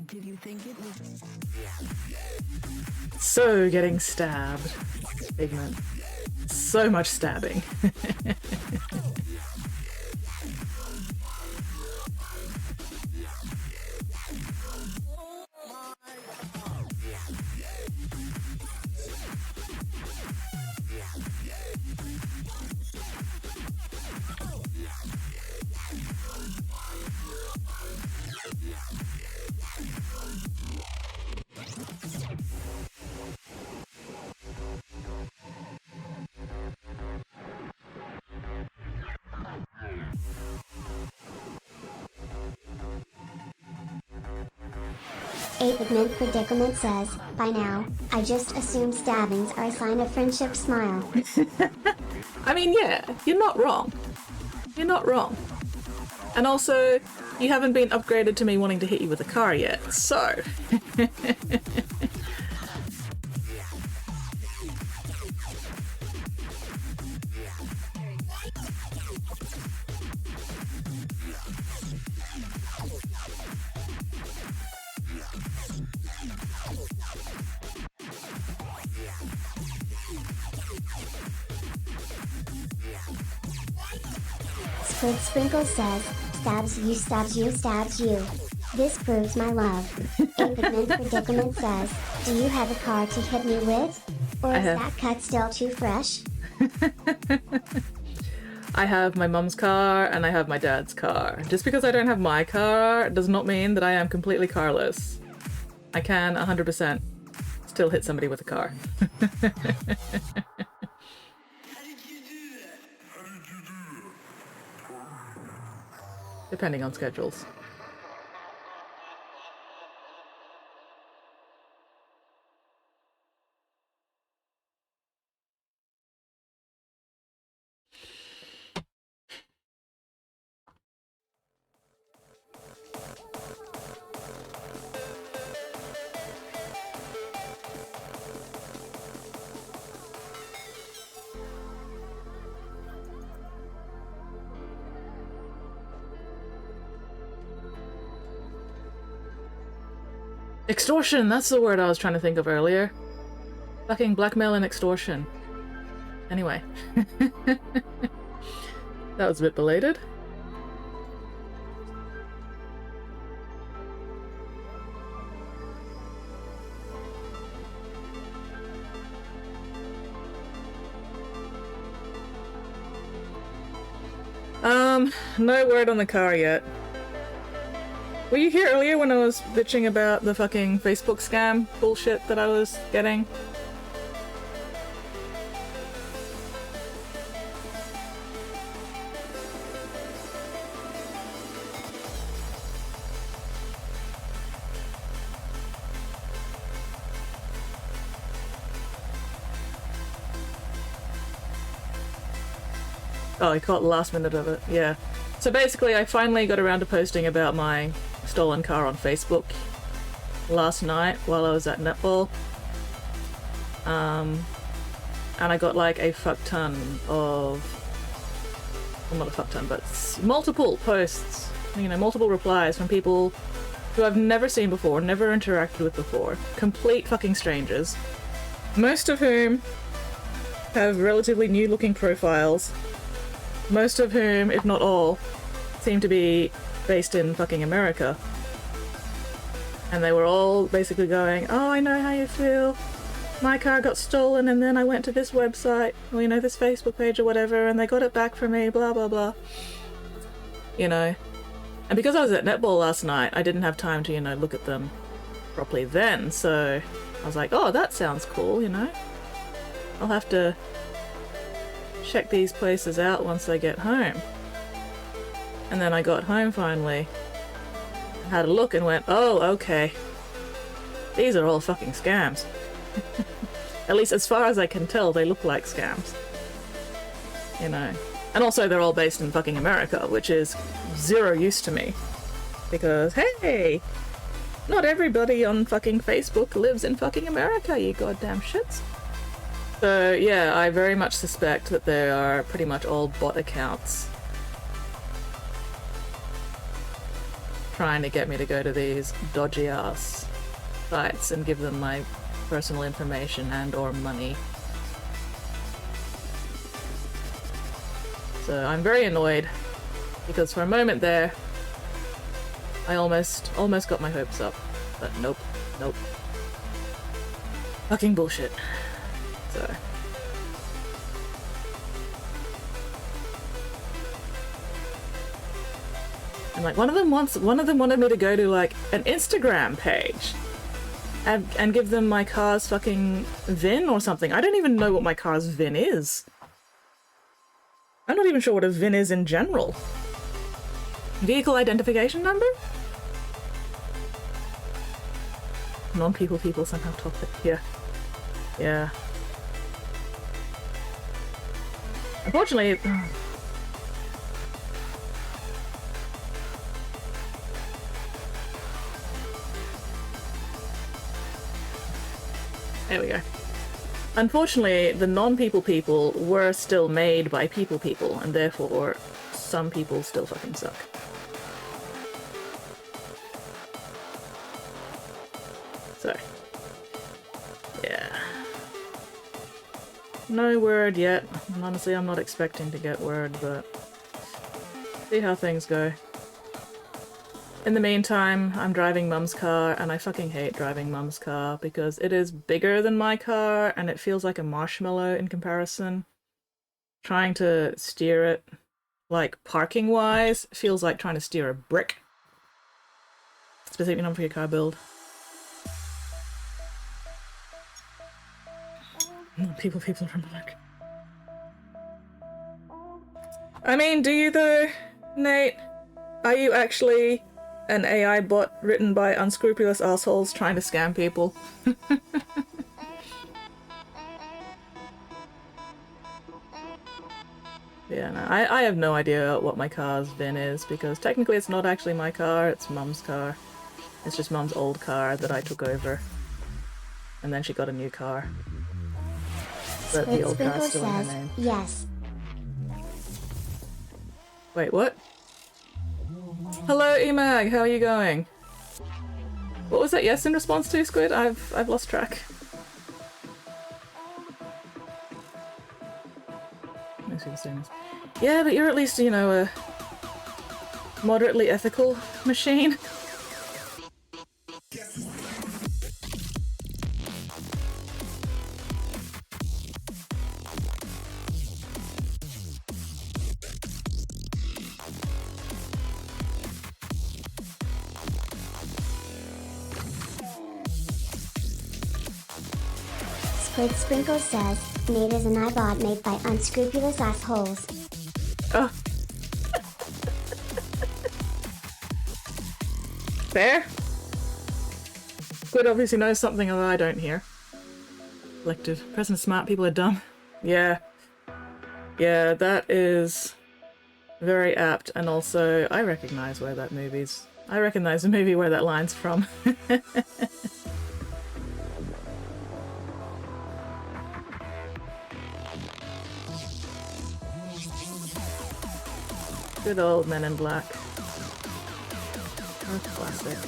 Did you think it was? So getting stabbed. Pigment. So much stabbing. A Pigment Predicament says, by now, I just assumed stabbings are a sign of friendship. Smile. I mean, yeah, you're not wrong. You're not wrong. And also, you haven't been upgraded to me wanting to hit you with a car yet, so... Squid Sprinkle says, stabs you, stabs you, stabs you. This proves my love. A Pigment Predicament says, do you have a car to hit me with? Or I is have. that cut still too fresh? I have my mum's car and I have my dad's car. Just because I don't have my car does not mean that I am completely carless. I can 100% still hit somebody with a car. Depending on schedules. Extortion, that's the word I was trying to think of earlier. Fucking blackmail and extortion. Anyway. That was a bit belated. No word on the car yet. Were you here earlier when I was bitching about the fucking Facebook scam bullshit that I was getting? Oh, I caught the last minute of it, yeah. So basically, I finally got around to posting about my stolen car on Facebook last night while I was at netball. And I got like a fuck ton of... well, not a fuck ton, but multiple posts, you know, multiple replies from people who I've never seen before, never interacted with before. Complete fucking strangers. Most of whom have relatively new looking profiles. Most of whom, if not all, seem to be based in fucking America. And they were all basically going, oh, I know how you feel. My car got stolen and then I went to this website, or, you know, this Facebook page or whatever, and they got it back for me, blah, blah, blah. You know. And because I was at netball last night, I didn't have time to, you know, look at them properly then, so I was like, oh, that sounds cool, you know. I'll have to check these places out once I get home. And then I got home finally, had a look and went, oh, okay. These are all fucking scams. At least as far as I can tell, they look like scams. You know. And also they're all based in fucking America, which is zero use to me. Because, hey! Not everybody on fucking Facebook lives in fucking America, you goddamn shits. So yeah, I very much suspect that they are pretty much all bot accounts trying to get me to go to these dodgy ass sites and give them my personal information and or money. So I'm very annoyed because for a moment there I almost got my hopes up, but nope. Fucking bullshit. So and like one of them wanted me to go to like an Instagram page and give them my car's fucking VIN or something. I don't even know what my car's VIN is. I'm not even sure what a VIN is in general. Vehicle identification number? Non-people somehow top it. Yeah. Yeah. Unfortunately... There we go. Unfortunately, the non-people were still made by people, and therefore some people still fucking suck. So, yeah. No word yet, and honestly I'm not expecting to get word, but see how things go. In the meantime, I'm driving Mum's car, and I fucking hate driving Mum's car because it is bigger than my car, and it feels like a marshmallow in comparison. Trying to steer it, like parking-wise, feels like trying to steer a brick. Specific number for your car build. People from work. I mean, do you though, Nate? Are you actually an AI bot written by unscrupulous assholes trying to scam people? Yeah, no, I have no idea what my car's VIN is, because technically it's not actually my car, it's Mum's car. It's just Mum's old car that I took over. And then she got a new car. But the old car's still in her name. Yes. Wait, what? Hello, Emag, how are you going? What was that yes in response to, Squid? I've lost track. Yeah, but you're at least, you know, a moderately ethical machine. Squid Sprinkle says, Nate is an iBot made by unscrupulous assholes. Oh. Fair. Squid obviously knows something that I don't hear. Collective. Present smart people are dumb. Yeah. Yeah, that is very apt, and also I recognize where that movie's. I recognize the movie where that line's from. Good old Men in Black. Oh, classic.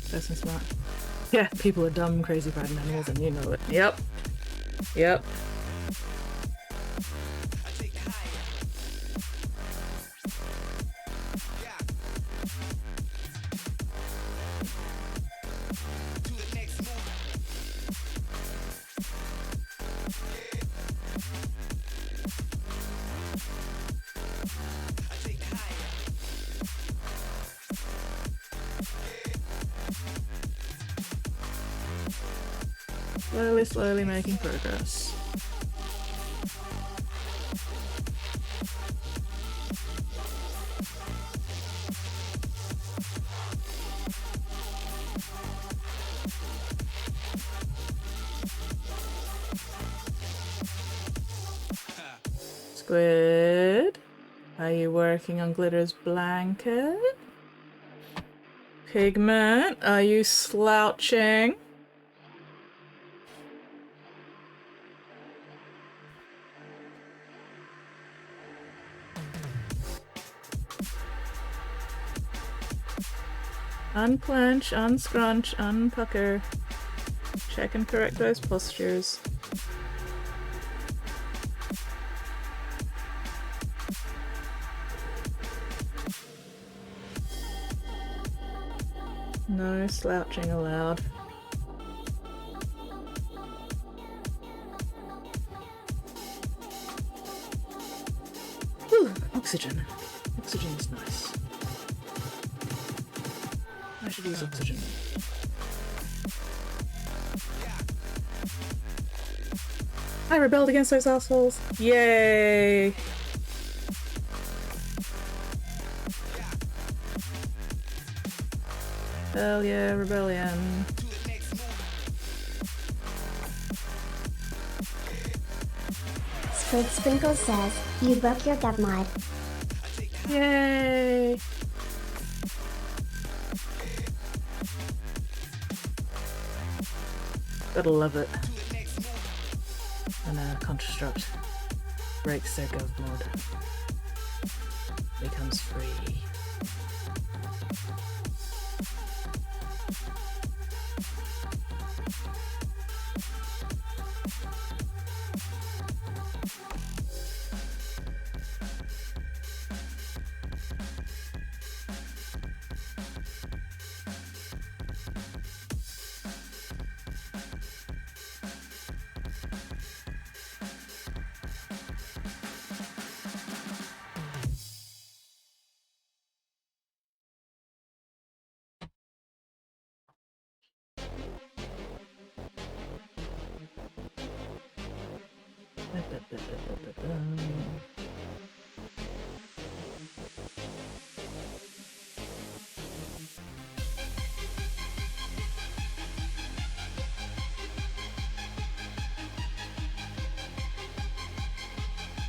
Person smart. Yeah, people are dumb, crazy, frightened animals, and you know it. Yep. Yep. Slowly, slowly making progress. Squid, are you working on Glitter's blanket? Pigment, are you slouching? Unclench, unscrunch, unpucker. Check and correct those postures. No slouching allowed. Whew, oxygen. Oxygen is nice. I should use oxygen. I rebelled against those assholes. Yay! Hell yeah, rebellion. Squid Sprinkle says, you broke your gut mod. Yay! Gotta love it. When a construct breaks their gov mod, becomes free.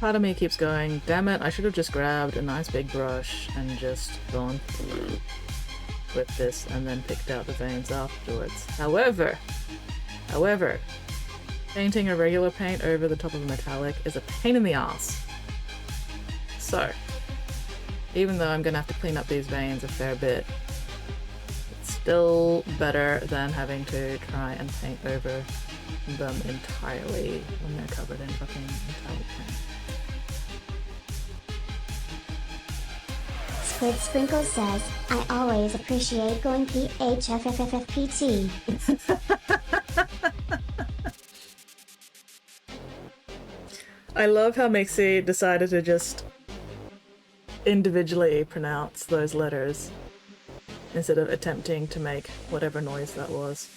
Part of me keeps going, damn it, I should have just grabbed a nice big brush and just gone with this and then picked out the veins afterwards. However, Painting a regular paint over the top of a metallic is a pain in the ass. So, even though I'm gonna have to clean up these veins a fair bit, it's still better than having to try and paint over them entirely when they're covered in fucking metallic paint. Squid Sprinkle says, I always appreciate going PHFFFFPT. I love how Mixie decided to just individually pronounce those letters instead of attempting to make whatever noise that was.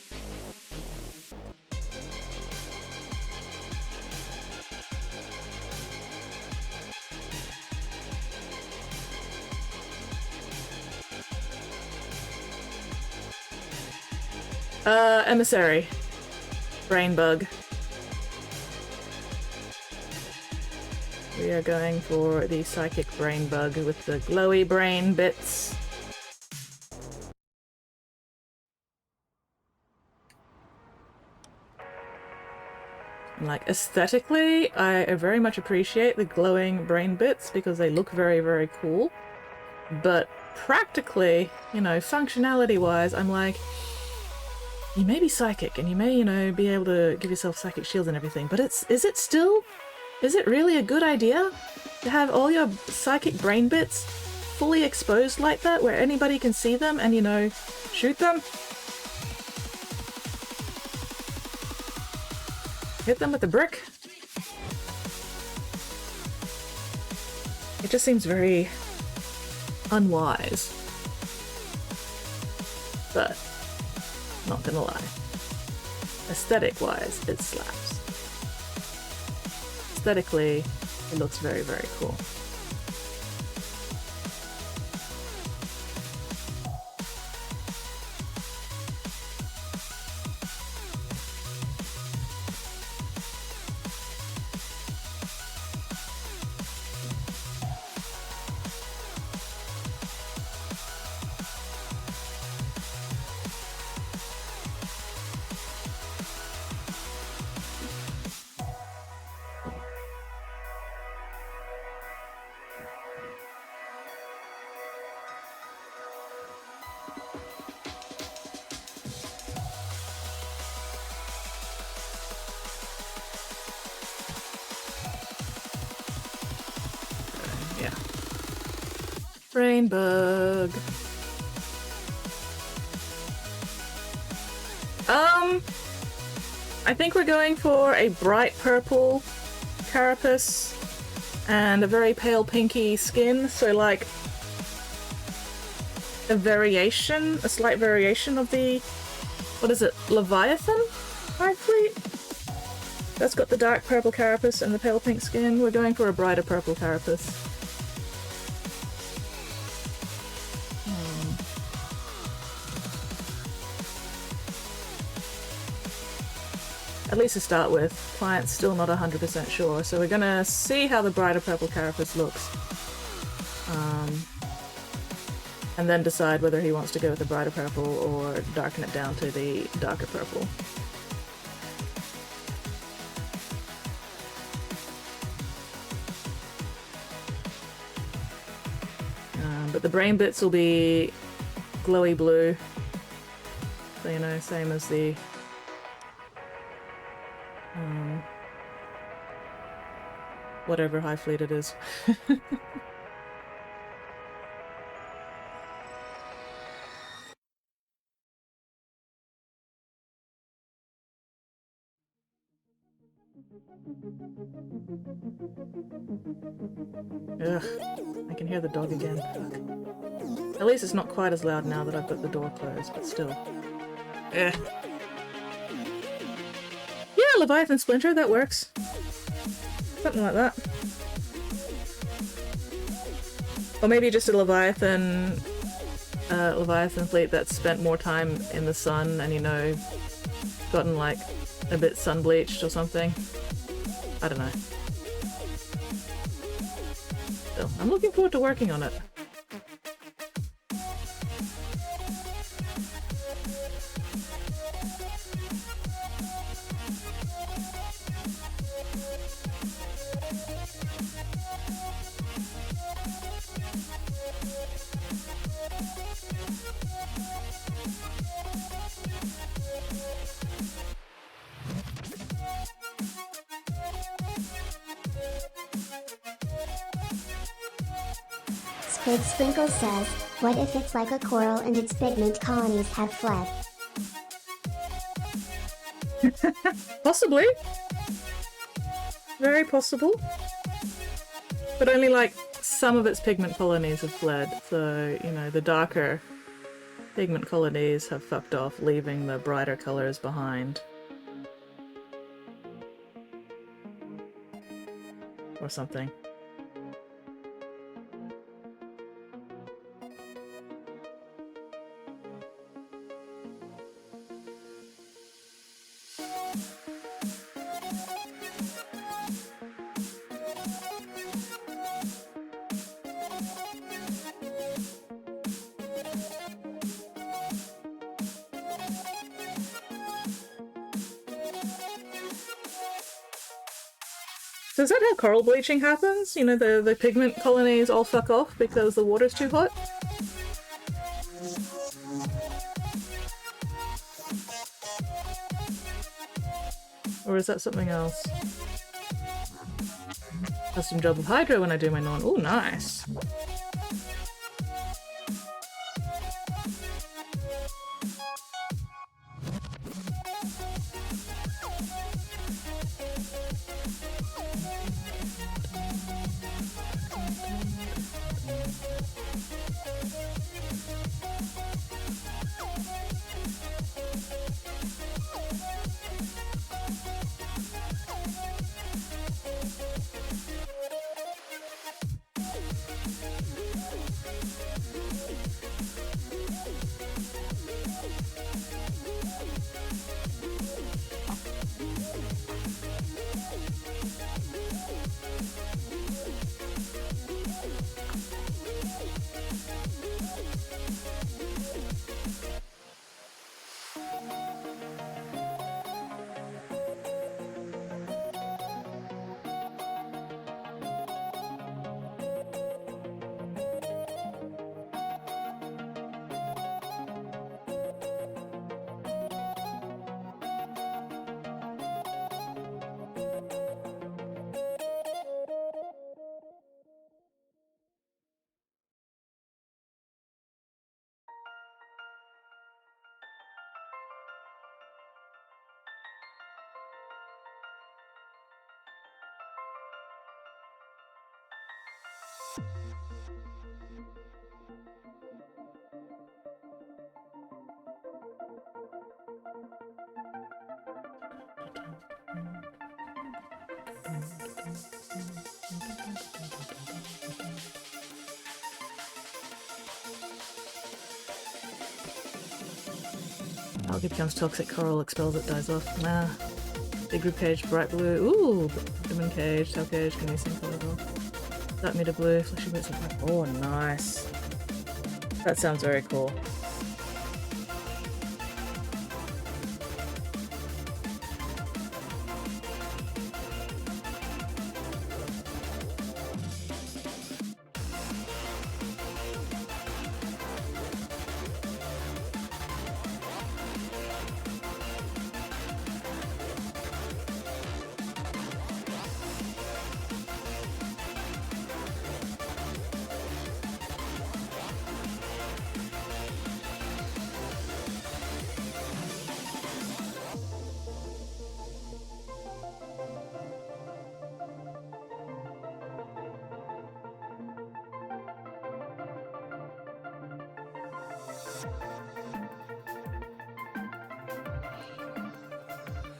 Emissary. Brain bug. We are going for the psychic brain bug with the glowy brain bits. Like, aesthetically, I very much appreciate the glowing brain bits because they look very, very cool. But practically, you know, functionality-wise, I'm like, you may be psychic and you may, you know, be able to give yourself psychic shields and everything, but is it really a good idea to have all your psychic brain bits fully exposed like that, where anybody can see them and, you know, shoot them? Hit them with a brick? It just seems very unwise. But, not gonna lie. Aesthetic-wise, it slaps. Aesthetically, it looks very, very cool. Yeah. Brain bug. I think we're going for a bright purple carapace and a very pale pinky skin, so like a variation, a slight variation of the, what is it, Leviathan High Fleet? That's got the dark purple carapace and the pale pink skin. We're going for a brighter purple carapace. At least to start with. Client's still not 100% sure, so we're gonna see how the brighter purple carapace looks. And then decide whether he wants to go with the brighter purple or darken it down to the darker purple. But the brain bits will be glowy blue. So, you know, same as the whatever High Fleet it is. Ugh, I can hear the dog again. Fuck. At least it's not quite as loud now that I've got the door closed, but still. Eh. Yeah, Leviathan Splinter, that works. Something like that. Or maybe just a Leviathan fleet that's spent more time in the sun and, you know, gotten like a bit sun bleached or something. I don't know. Still, I'm looking forward to working on it. Big Sprinkle says, what if it's like a coral and its pigment colonies have fled? Possibly. Very possible. But only like some of its pigment colonies have fled, so, you know, the darker pigment colonies have fucked off, leaving the brighter colors behind. Or something. So is that how coral bleaching happens? You know, the pigment colonies all fuck off because the water's too hot? Or is that something else? Custom job of hydro when I do my Norn. Ooh, nice. Algae becomes toxic, coral expels it, dies off. Nah. Big rib cage, bright blue. Ooh! Diamond cage, tail cage, can be same color as well. That made a blue, fleshy bits of black. Oh, nice. That sounds very cool.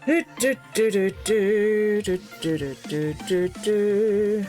Do do do do do do do do do do.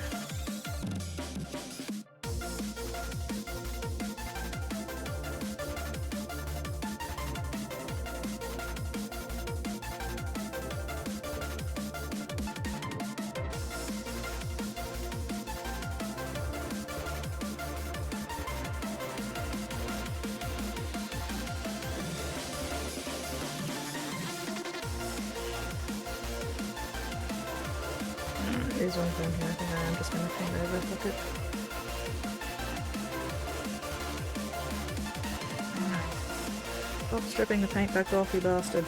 Here's one thing here. I think I am just going to paint over. Fuck it. Stop stripping the paint back off, you bastard.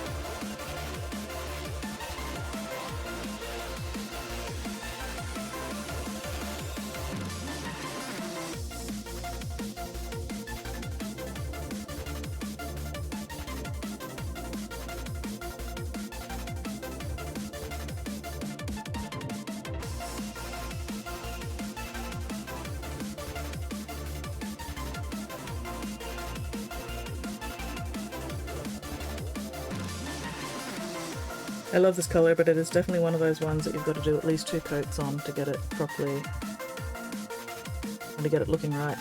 I love this colour, but it is definitely one of those ones that you've got to do at least 2 coats on to get it properly, and to get it looking right.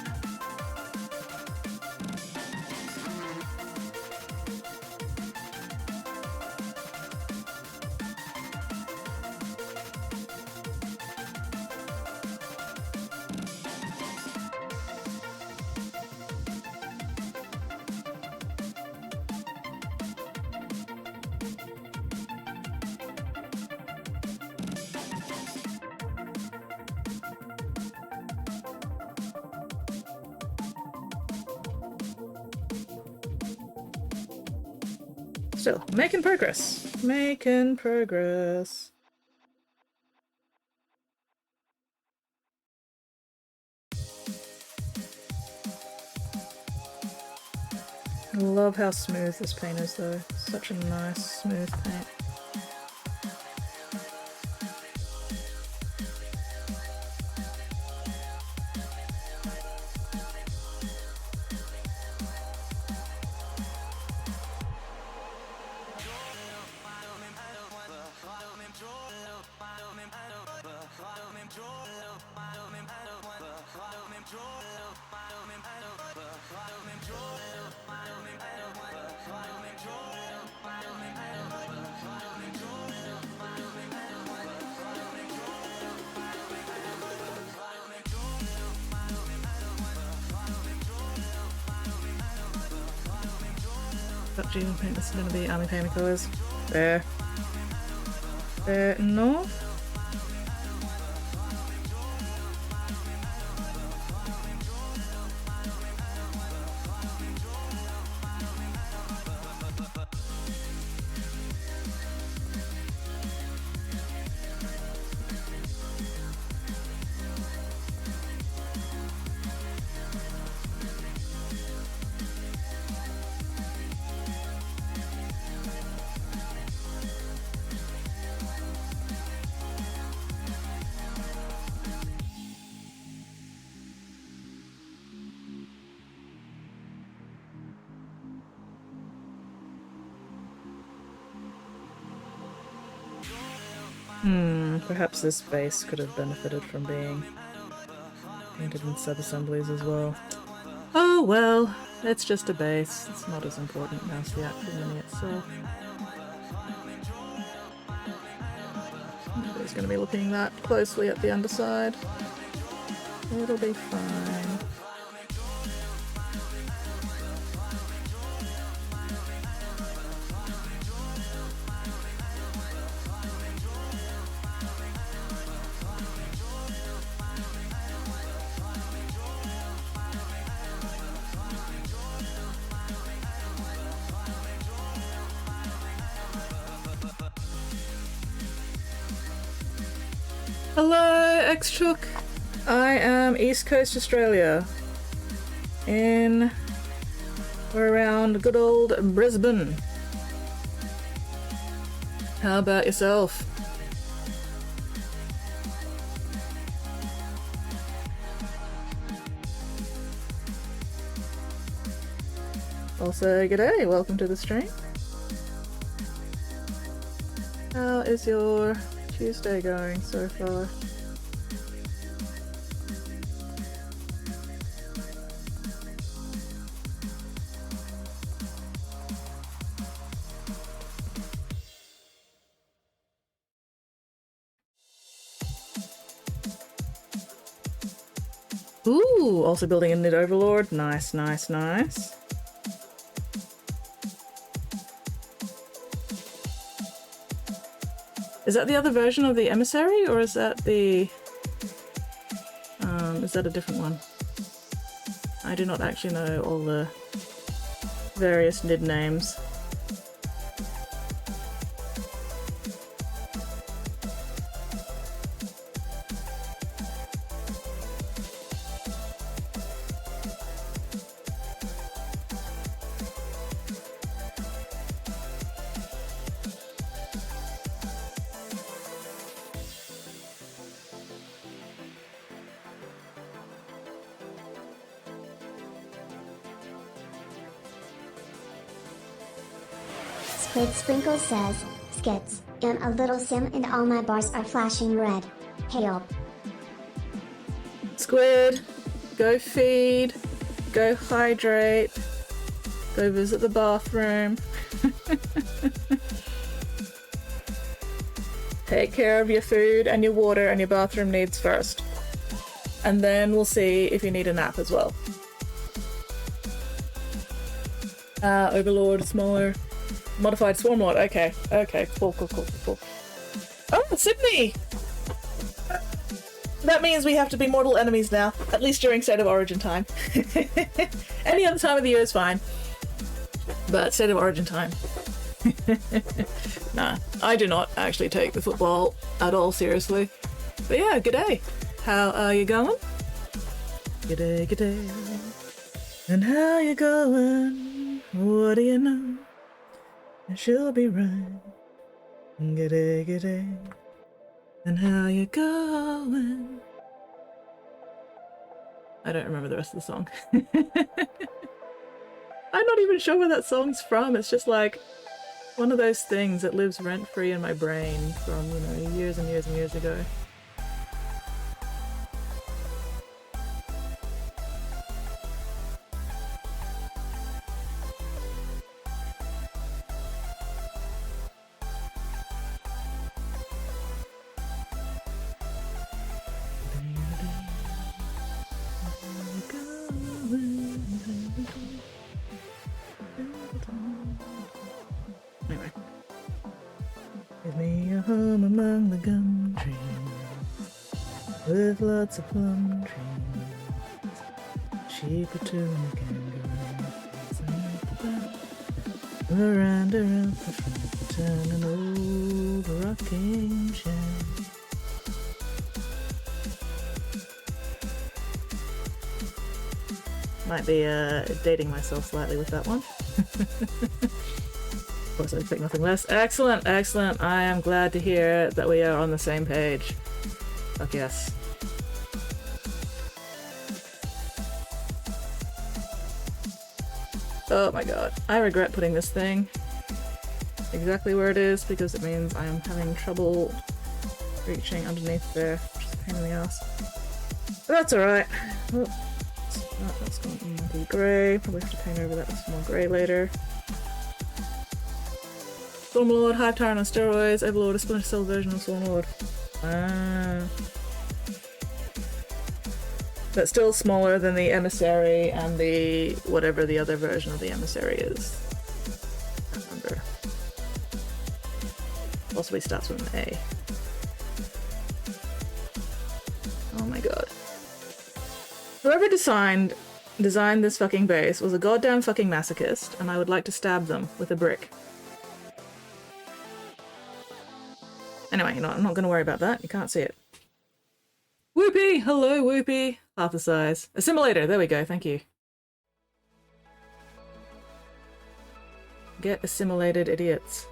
Still, making progress. Making progress. I love how smooth this paint is though. Such a nice, smooth paint. That June paint is going to be army paint colours. There. There, no. Perhaps this base could have benefited from being painted in sub-assemblies as well. Oh well, it's just a base. It's not as important as the actual mini itself. Nobody's going to be looking that closely at the underside. It'll be fine. Hello, X-Chook. I am East Coast Australia. We're around good old Brisbane. How about yourself? Also, g'day, welcome to the stream. How is your Tuesday going so far? Ooh, also building a Knit Overlord. Nice, nice, nice. Is that the other version of the Emissary, or is that the... is that a different one? I do not actually know all the various NID names. Squid Sprinkle says, skits. I'm a little sim and all my bars are flashing red. Help. Squid, go feed, go hydrate, go visit the bathroom. Take care of your food and your water and your bathroom needs first. And then we'll see if you need a nap as well. Overlord, smaller, modified swarm lord. Okay, okay, cool. Oh, Sydney! That means we have to be mortal enemies now, at least during State of Origin time. Any other time of the year is fine, but State of Origin time. Nah, I do not actually take the football at all seriously. But yeah, g'day. How are you going? G'day. And how you going? What do you know? She'll be right. G'day. And how you going? I don't remember the rest of the song. I'm not even sure where that song's from. It's just like one of those things that lives rent-free in my brain from, you know, years and years and years ago. Anyway. Give me a home among the gum trees, with lots of plum trees, sheep, a tuna, kangaroos, veranda out the front, turn an old rocking chair. Might be dating myself slightly with that one. Of course, I expect nothing less. Excellent. I am glad to hear that we are on the same page. Fuck yes. Oh my god. I regret putting this thing exactly where it is because it means I am having trouble reaching underneath there, which is a pain in the ass. But that's alright. Oh, that's going to be grey. Probably have to paint over that with some more grey later. Stormlord, Hive Tyrant on steroids, Overlord, a Splinter Cell version of Stormlord. But still smaller than the Emissary and the whatever the other version of the Emissary is. I can't remember. Possibly starts with an A. Oh my god. Whoever designed this fucking base was a goddamn fucking masochist, and I would like to stab them with a brick. Anyway, you know what? I'm not going to worry about that. You can't see it. Whoopee! Hello, Whoopee! Half the size. Assimilator! There we go, thank you. Get assimilated, idiots.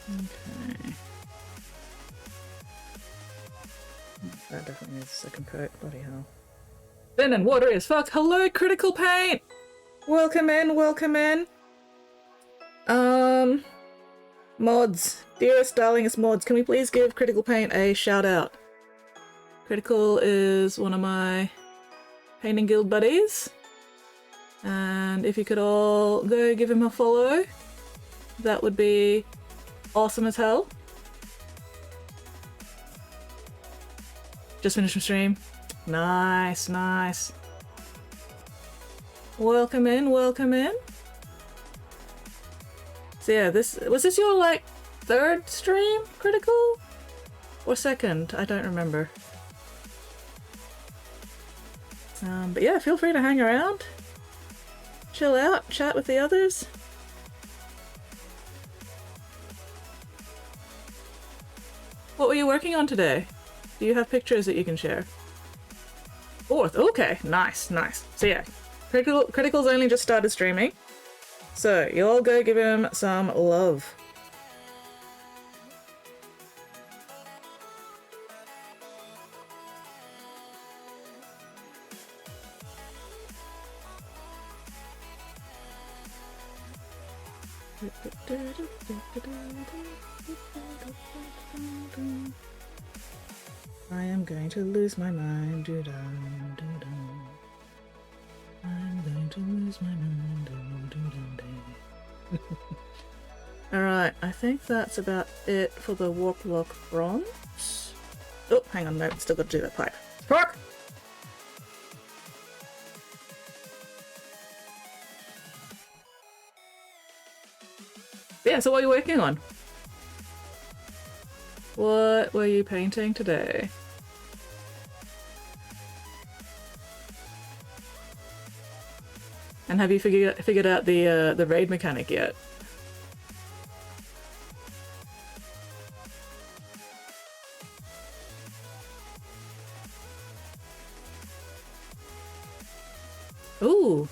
Okay. That definitely needs a second coat. Bloody hell. Thin and watery as fuck. Hello, Critical Paint! Welcome in. Mods. Dearest, darlingest mods, can we please give Critical Paint a shout out? Critical is one of my painting guild buddies. And if you could all go give him a follow, that would be awesome as hell. Just finished my stream. Nice. Welcome in, welcome in. So yeah, was this your like third stream, Critical? Or second? I don't remember. But yeah, feel free to hang around. Chill out, chat with the others. What were you working on today? Do you have pictures that you can share? Fourth, okay, nice, nice. So yeah, Critical's only just started streaming. So you all go give him some love. I am going to lose my mind. I'm going to lose my mind. Alright, I think that's about it for the Warp Lock Bronze. Oh, hang on, no, still got to do that pipe. Spark! Yeah, so what are you working on? What were you painting today? And have you figured out the raid mechanic yet? Ooh,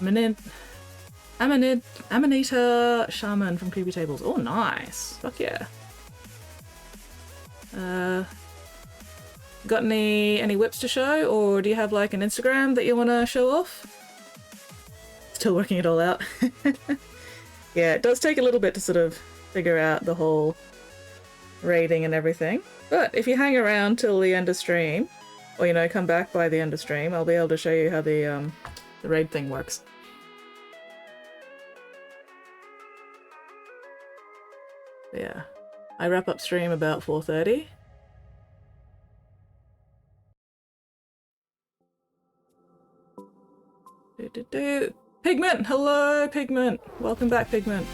Amanita Shaman from Creepy Tables. Oh, nice. Fuck yeah. Got any whips to show, or do you have like an Instagram that you want to show off? Still working it all out. Yeah, it does take a little bit to sort of figure out the whole raiding and everything. But if you hang around till the end of stream, or you know, come back by the end of stream, I'll be able to show you how the raid thing works. But yeah, I wrap up stream about 4:30. Pigment! Hello, Pigment! Welcome back, Pigment.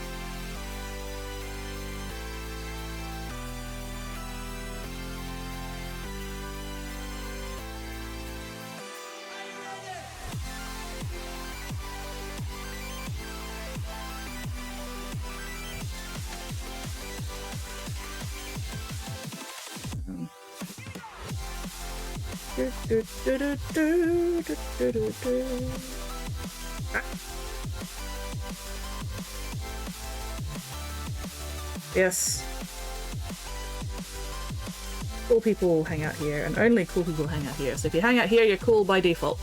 Yes. Cool people hang out here, and only cool people hang out here. So if you hang out here, you're cool by default.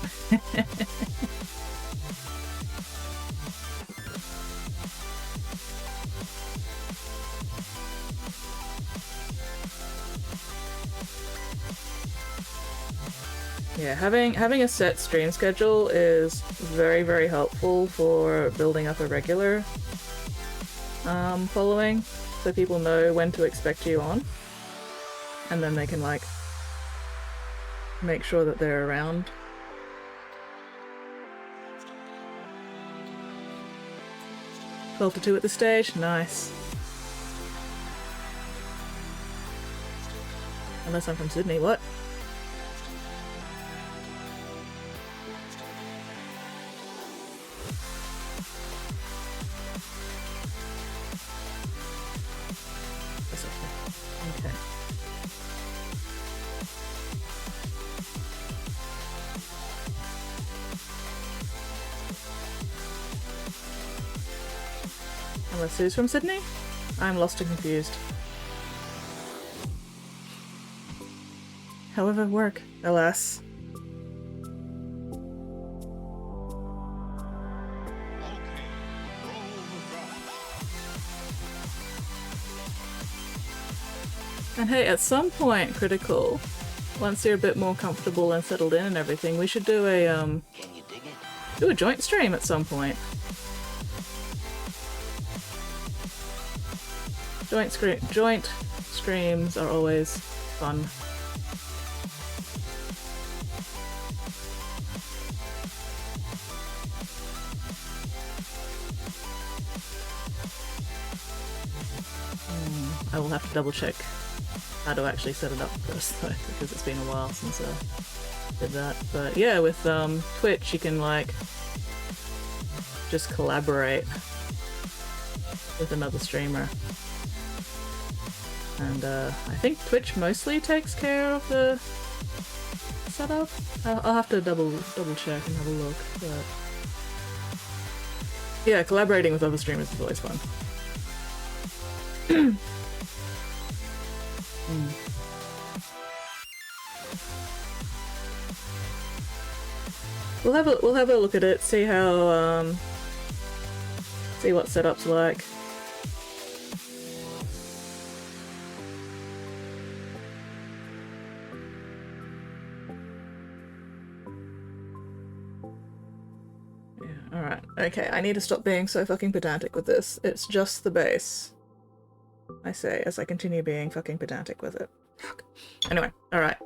Yeah, having a set stream schedule is very, very helpful for building up a regular following, so people know when to expect you on, and then they can like make sure that they're around. Twelve to 2 at the stage, nice. Unless I'm from Sydney, what? Okay. Unless who's from Sydney? I'm lost and confused. However, work, alas. And hey, at some point, Critical, once you're a bit more comfortable and settled in and everything, we should do a joint stream at some point. Joint streams are always fun. I will have to double check how to actually set it up first though, because it's been a while since I did that. But yeah, with Twitch you can like just collaborate with another streamer. And I think Twitch mostly takes care of the setup. I'll have to double check and have a look, but yeah, collaborating with other streamers is always fun. We'll have a look at it, see how see what setup's like. Alright, okay, I need to stop being so fucking pedantic with this. It's just the base, I say, as I continue being fucking pedantic with it. Fuck. Anyway, alright.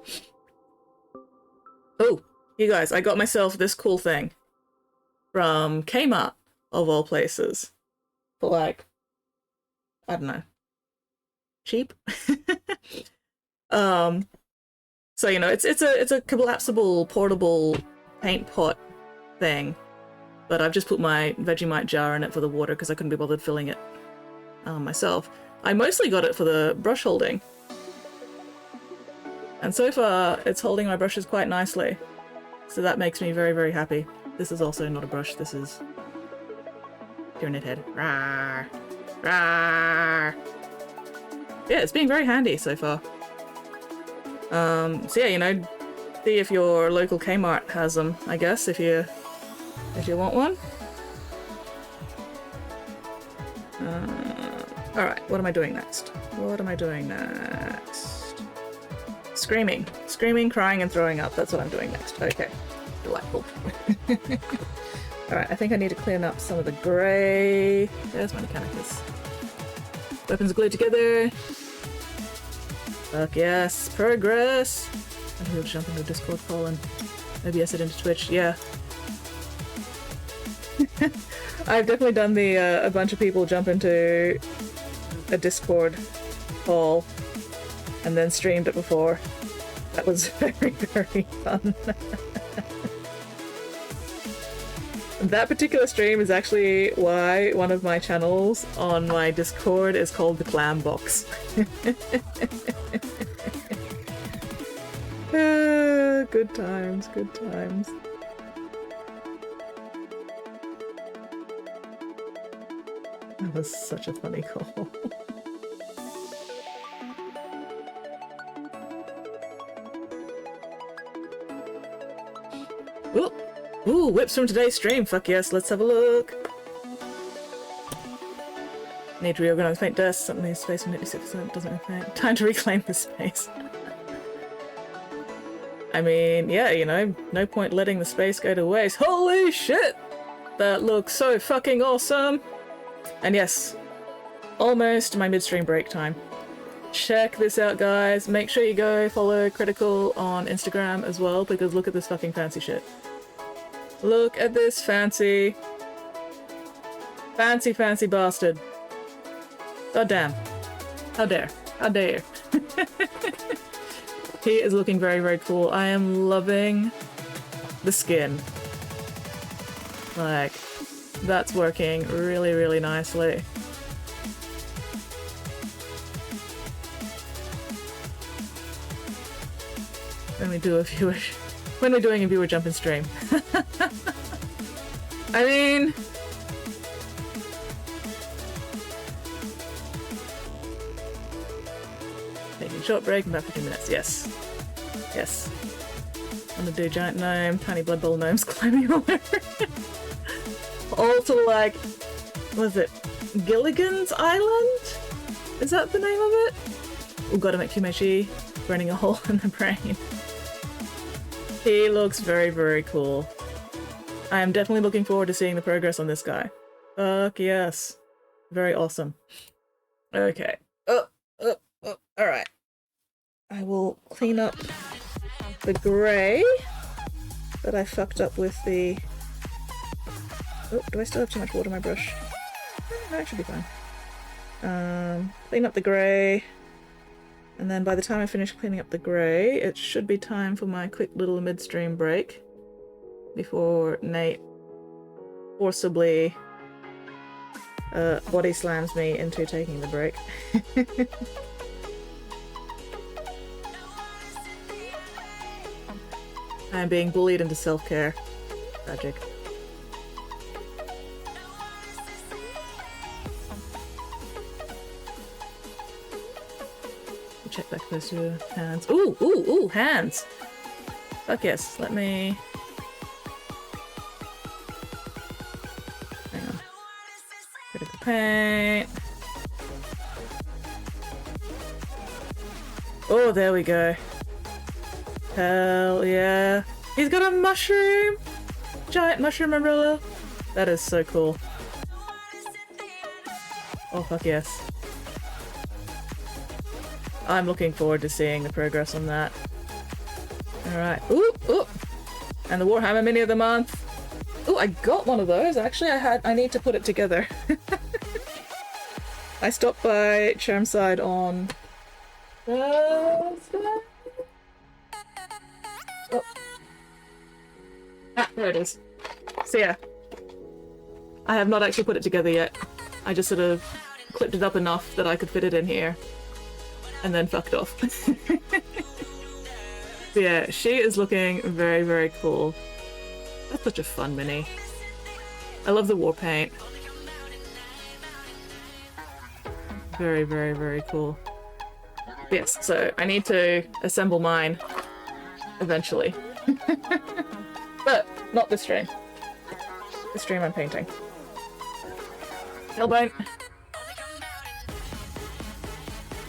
Oh, you guys, I got myself this cool thing from Kmart, of all places. For like, I don't know, cheap? So, you know, it's a collapsible, portable paint pot thing. But I've just put my Vegemite jar in it for the water because I couldn't be bothered filling it myself. I mostly got it for the brush holding. And so far, it's holding my brushes quite nicely. So that makes me very, very happy. This is also not a brush, this is Pyramid Head. Rawr. Rawr. Yeah, it's been very handy so far. So yeah, you know, see if your local Kmart has them, I guess, if you want one. Alright, what am I doing next? What am I doing next? Screaming. Screaming, crying, and throwing up. That's what I'm doing next. Okay. Delightful. Alright, I think I need to clean up some of the grey. There's my Mechanicus. Weapons are glued together. Fuck yes. Progress! And we'll jump into Discord call and OBS it into Twitch. Yeah. I've definitely done the a bunch of people jump into a Discord call and then streamed it before. That was very, very fun. That particular stream is actually why one of my channels on my Discord is called the Clam Box. Good times, good times. That was such a funny call. Ooh, ooh, whips from today's stream. Fuck yes, let's have a look. Need to reorganize paint dust. Something needs space from 86%. Doesn't have paint. Time to reclaim the space. I mean, yeah, you know, no point letting the space go to waste. Holy shit! That looks so fucking awesome! And yes, almost my midstream break time. Check this out, guys. Make sure you go follow Critical on Instagram as well, because look at this fucking fancy shit. Look at this fancy bastard. God damn. How dare. How dare. He is looking very, very cool. I am loving the skin. Like, that's working really, really nicely. When we're doing a viewer jump and stream. I mean, taking a short break, about 15 minutes. Yes. Yes. I'm gonna do giant gnome, tiny blood bowl gnomes climbing all over. Also, like, what is it? Gilligan's Island? Is that the name of it? Oh god, I make too much burning a hole in the brain. He looks very, very cool. I am definitely looking forward to seeing the progress on this guy. Fuck yes. Very awesome. Okay. Alright. I will clean up the grey that I fucked up with the... Oh, do I still have too much water in my brush? That should be fine. Clean up the grey. And then by the time I finish cleaning up the grey, it should be time for my quick little midstream break before Nate forcibly body slams me into taking the break. I'm being bullied into self-care. Tragic. Check back close to hands. Ooh, ooh, ooh, hands! Fuck yes, let me... Hang on. Critical paint. Oh, there we go. Hell yeah. He's got a mushroom! Giant mushroom umbrella. That is so cool. Oh, fuck yes. I'm looking forward to seeing the progress on that. Alright. Ooh, ooh! And the Warhammer Mini of the Month. Ooh, I got one of those. Actually, I need to put it together. I stopped by Chermside on Thursday? Oh. Ah, there it is. So yeah. I have not actually put it together yet. I just sort of clipped it up enough that I could fit it in here. And then fucked off. So yeah, she is looking very, very cool. That's such a fun mini. I love the war paint. Very, very, very cool. Yes, so I need to assemble mine eventually. But not this stream. This stream I'm painting. Tailbone.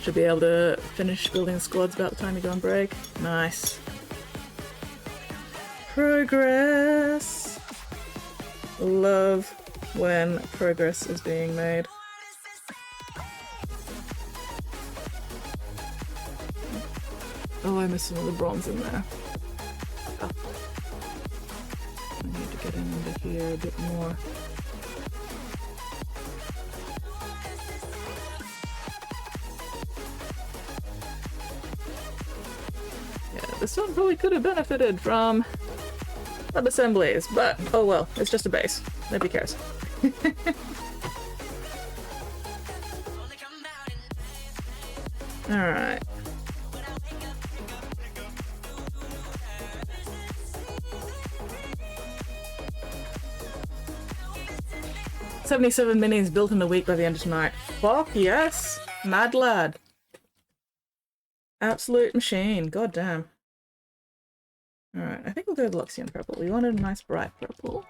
Should be able to finish building squads about the time you go on break. Nice. Progress! Love when progress is being made. Oh, I missed some of the bronze in there. Oh. I need to get into here a bit more. This one probably could have benefited from sub-assemblies, but oh well, it's just a base. Nobody cares. Alright. "77 minis built in a week by the end of tonight." Fuck yes! Mad lad. Absolute machine. God damn. Alright, I think we'll go with Luxian purple. We wanted a nice bright purple.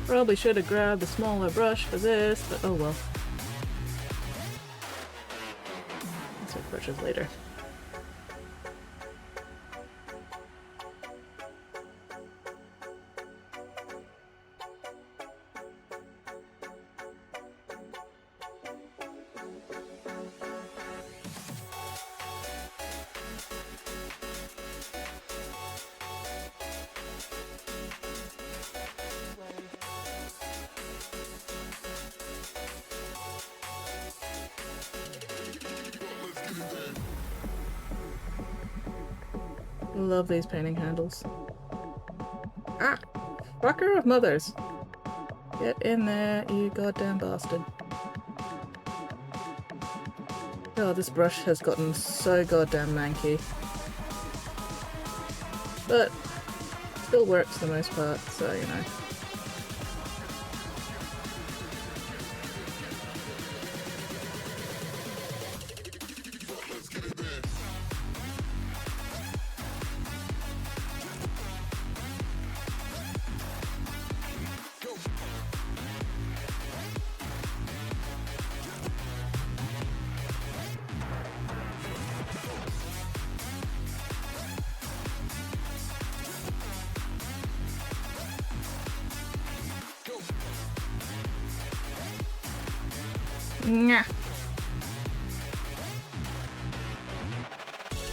Probably should have grabbed a smaller brush for this, but oh well. I'll switch brushes later. Love these painting handles. Ah! Fucker of mothers! Get in there, you goddamn bastard. Oh, this brush has gotten so goddamn manky. But still works for the most part, so you know. Nyah.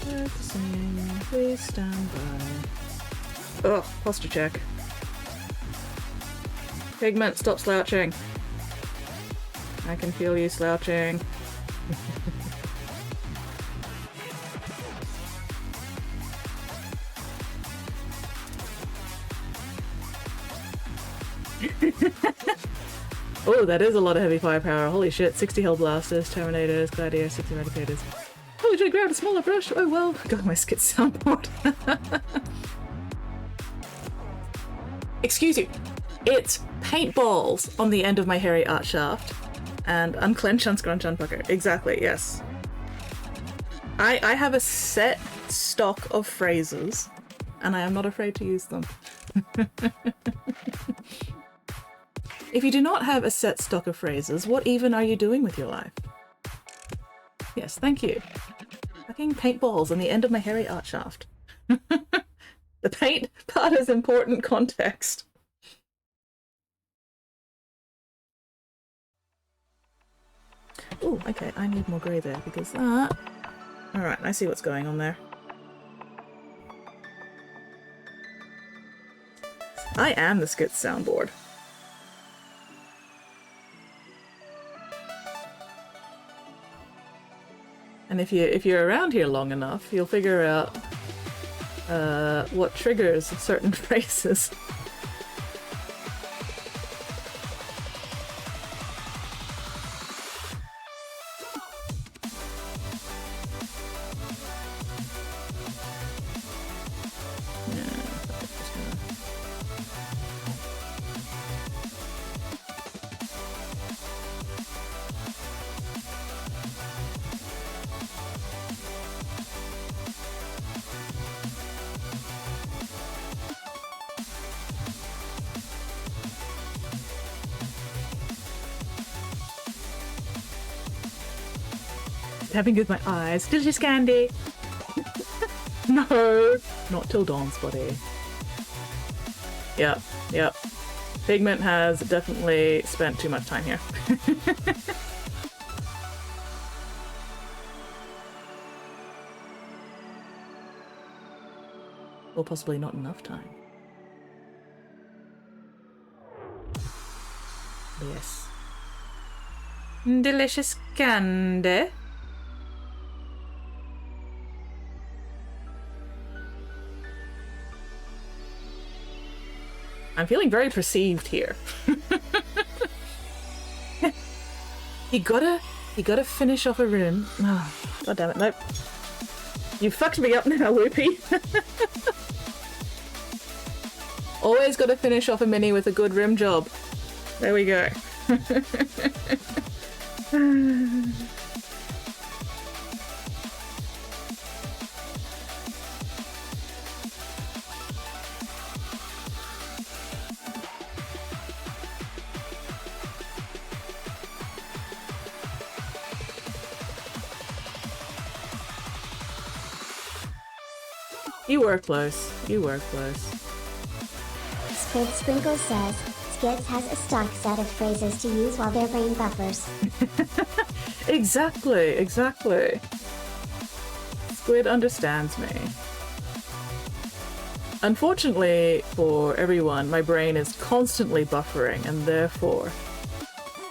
Practicing, please stand by. Ugh, posture check. Pigment, stop slouching. I can feel you slouching. Oh, that is a lot of heavy firepower. Holy shit, 60 Hell Blasters, Terminators, Gladiators, 60 Eradicators. Oh, we should have grabbed a smaller brush. Oh well. God, my skit soundboard. Excuse you. It's paintballs on the end of my hairy art shaft. And unclench, unscrunch, unpucker. Exactly, yes. I have a set stock of phrases, and I am not afraid to use them. If you do not have a set stock of phrases, what even are you doing with your life? Yes, thank you. Fucking paintballs on the end of my hairy art shaft. The paint part is important context. Oh, okay, I need more grey there because that... Alright, I see what's going on there. I am the skit soundboard. And if you're around here long enough, you'll figure out what triggers certain phrases. Having with my eyes. Delicious candy! No! Not till dawn, Spotty. Yep, yep. Pigment has definitely spent too much time here. Or possibly not enough time. Yes. Delicious candy. I'm feeling very perceived here. You gotta finish off a room. Oh, God damn it, nope. You fucked me up now, Loopy. Always gotta finish off a mini with a good rim job. There we go. You were close. You were close. Squid Sprinkle says, Skids has a stock set of phrases to use while they're brain buffers. Exactly, exactly. Squid understands me. Unfortunately for everyone, my brain is constantly buffering, and therefore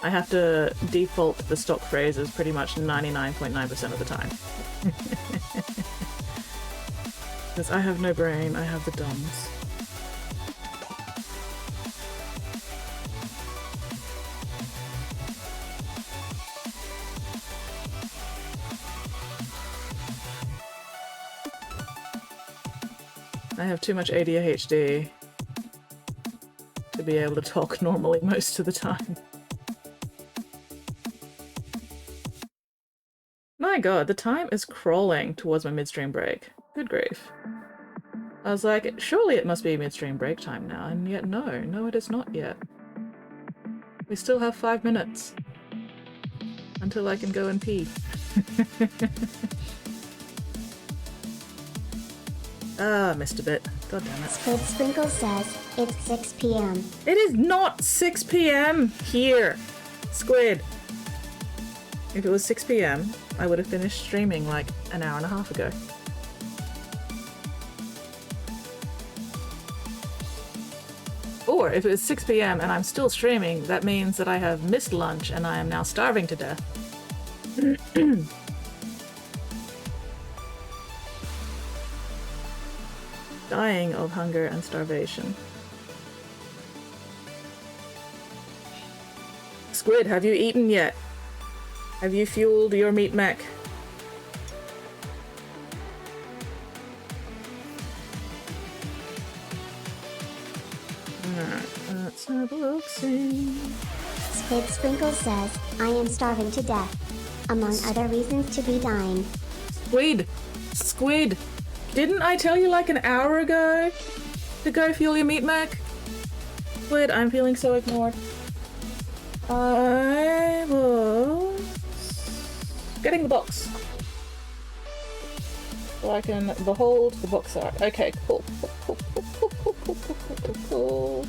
I have to default the stock phrases pretty much 99.9% of the time. Because I have no brain, I have the dumbs. I have too much ADHD to be able to talk normally most of the time. My god, the time is crawling towards my midstream break. Good grief. I was like, surely it must be midstream break time now, and yet no it is not yet. We still have 5 minutes until I can go and pee. Ah, missed a bit. God damn it. Squid Sprinkle says it's 6 p.m. It is not 6 p.m. here, Squid. If it was 6 p.m., I would have finished streaming like an hour and a half ago. Or if it was 6 p.m. and I'm still streaming, that means that I have missed lunch and I am now starving to death. Dying of hunger and starvation. Squid, have you eaten yet? Have you fueled your meat mech? Alright, let's have a look-see. Squid Sprinkle says, I am starving to death. Among other reasons to be dying. Squid! Squid! Didn't I tell you like an hour ago to go fuel your meat mech? Squid, I'm feeling so ignored. I was getting the box. So I can behold the box art. Okay, cool. Cool.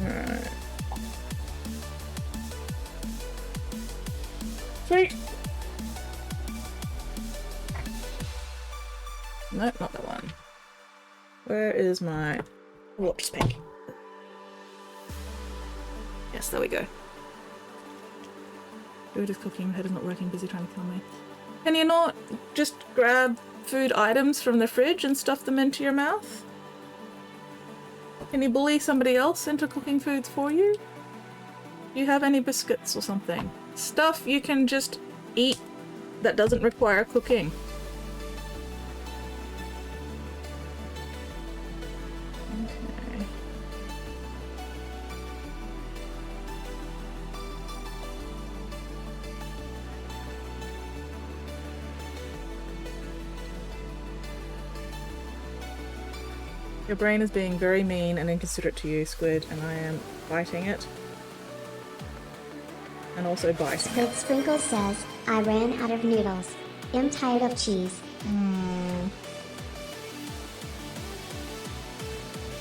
Alright. Sweet! Nope, not that one. Where is my watch spec? Yes, there we go. Food is cooking, head is not working, busy trying to kill me. Can you not just grab food items from the fridge and stuff them into your mouth? Can you bully somebody else into cooking foods for you? Do you have any biscuits or something? Stuff you can just eat that doesn't require cooking. Okay. Your brain is being very mean and inconsiderate to you, Squid, and I am biting it. And also biting Squid it. Sprinkle says, I ran out of noodles. Am tired of cheese.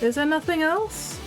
Is there nothing else?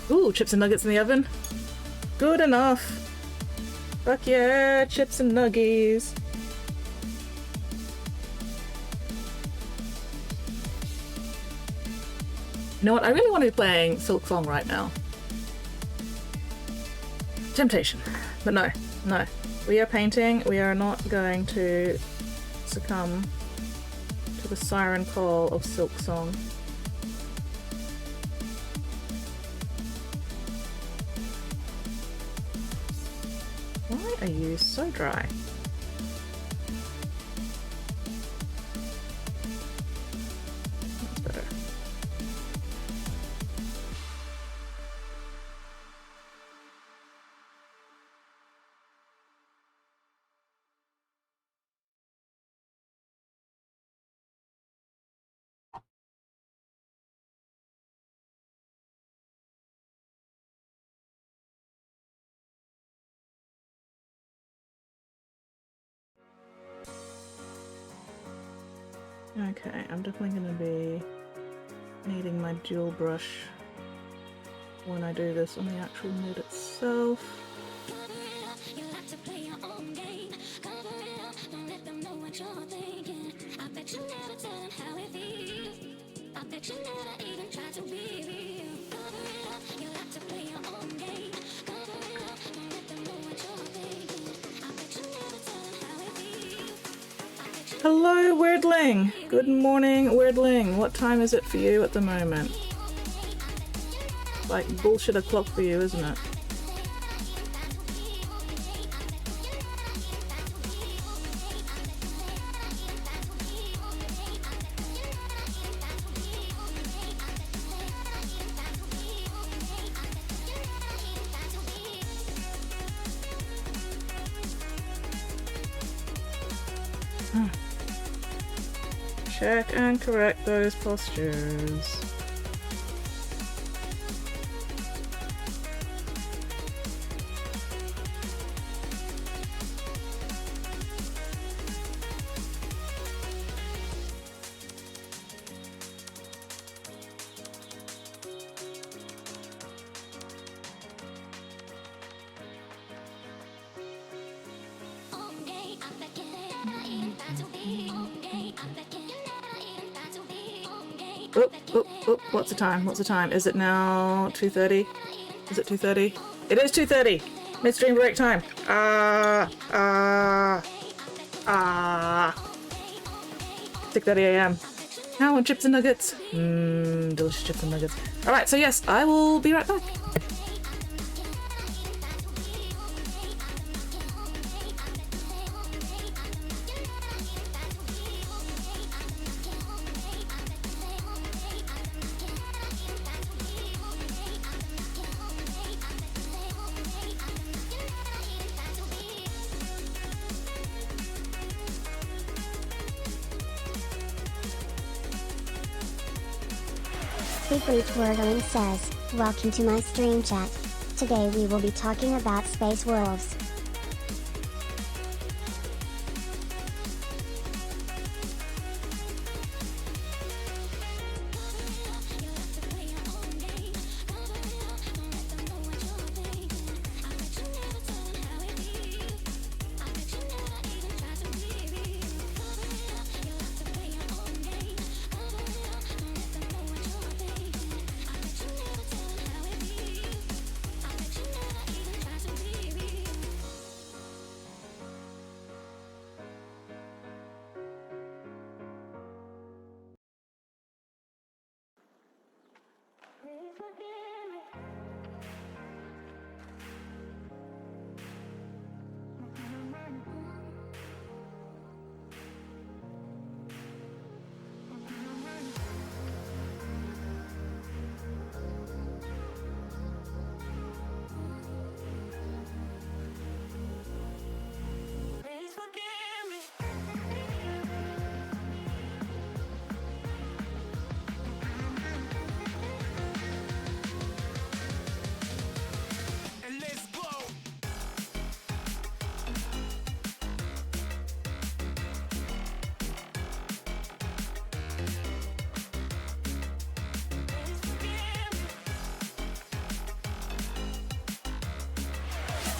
Ooh, chips and nuggets in the oven. Good enough. Fuck yeah, chips and nuggies. You know what? I really want to be playing Silk Song right now. Temptation. But no. We are painting. We are not going to succumb to the siren call of Silk Song. Why are you so dry? That's better. Okay, I'm definitely going to be needing my dual brush when I do this on the actual mood itself. Hello, Weirdling! Good morning, Weirdling. What time is it for you at the moment? Like bullshit o'clock for you, isn't it? Check and correct those postures. Oh, what's the time? What's the time? Is it now 2:30? Is it 2:30? It is 2:30! Midstream break time! 6:30 a.m. Now on chips and nuggets. Delicious chips and nuggets. Alright, so yes, I will be right back. Secret Wordling says, welcome to my stream chat. Today we will be talking about Space Wolves.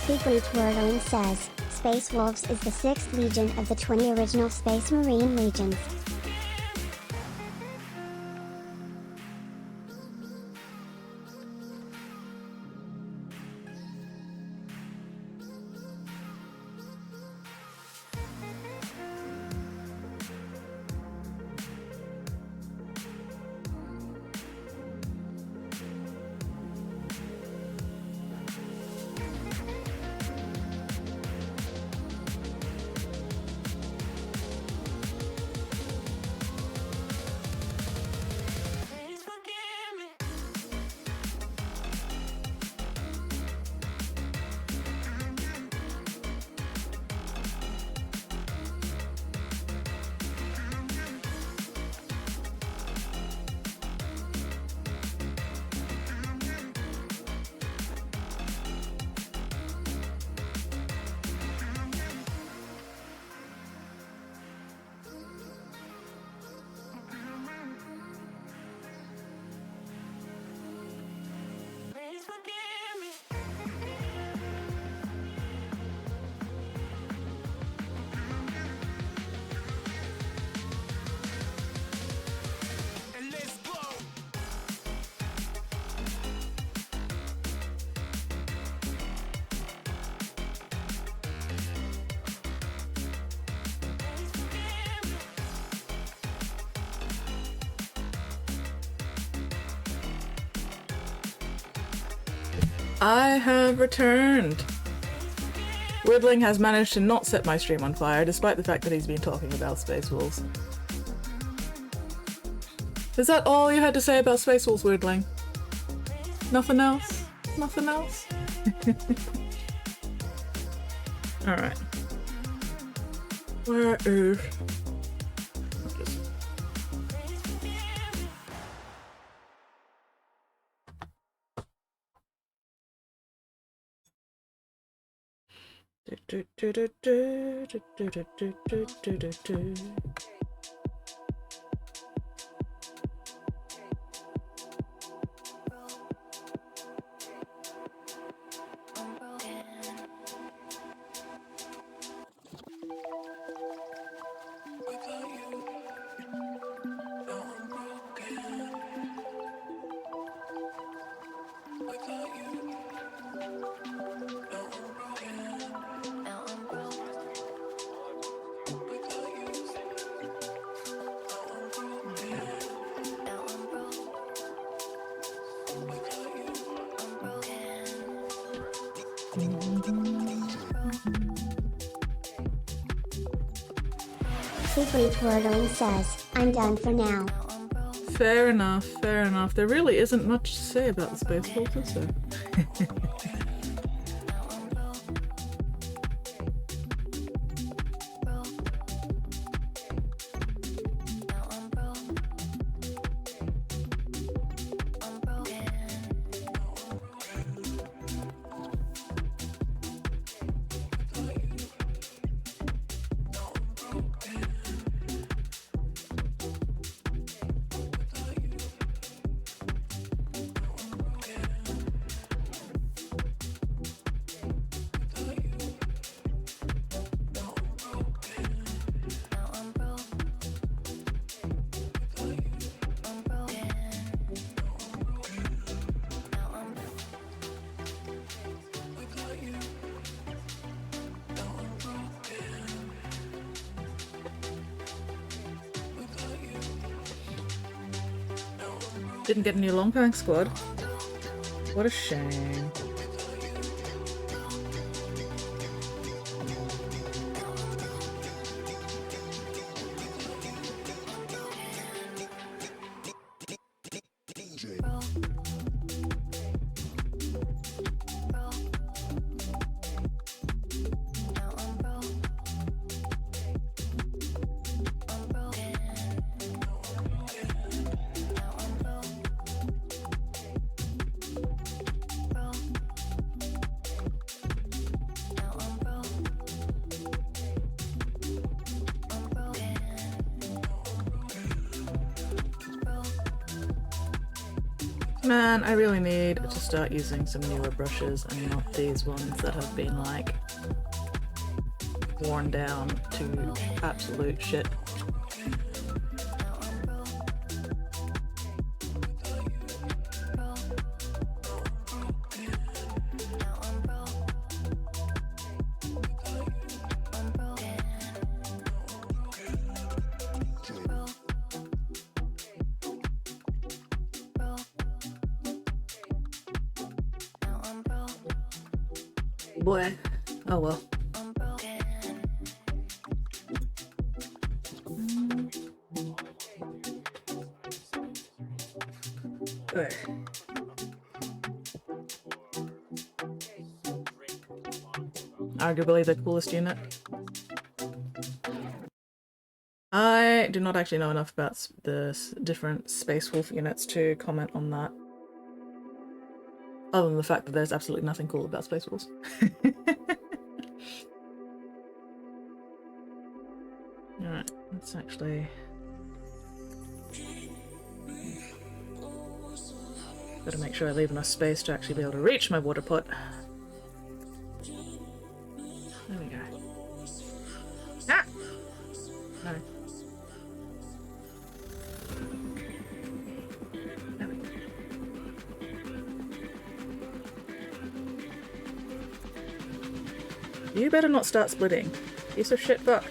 Secret Wordling says, Space Wolves is the 6th legion of the 20 original Space Marine legions. I have returned. Weirdling has managed to not set my stream on fire, despite the fact that he's been talking about Space Wolves. Is that all you had to say about Space Wolves, Weirdling? Nothing else? Nothing else? Alright. Where is... Secret Twirling says, I'm done for now. Fair enough, fair enough. There really isn't much to say about the Space Wolves, is there? Didn't get a new long pants squad. What a shame. Man, I really need to start using some newer brushes and not these ones that have been like worn down to absolute shit. Boy, oh well. Okay. Arguably the coolest unit. I do not actually know enough about the different Space Wolf units to comment on that. Other than the fact that there's absolutely nothing cool about Space Wolves. Alright, let's actually... Gotta make sure I leave enough space to actually be able to reach my water pot. There we go. Ah! No. There we go. You better not start splitting. Piece of shit fuck.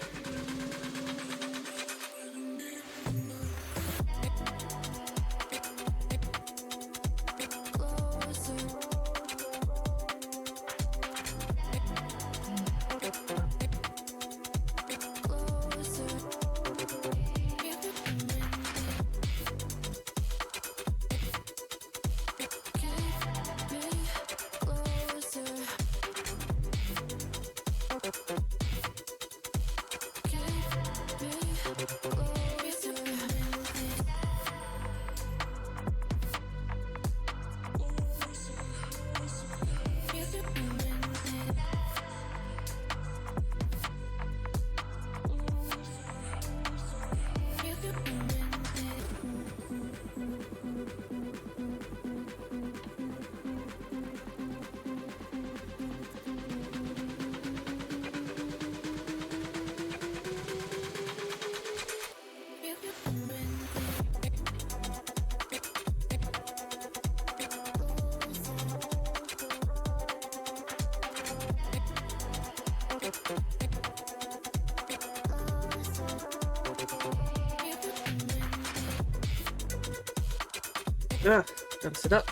Ugh, gotta sit up.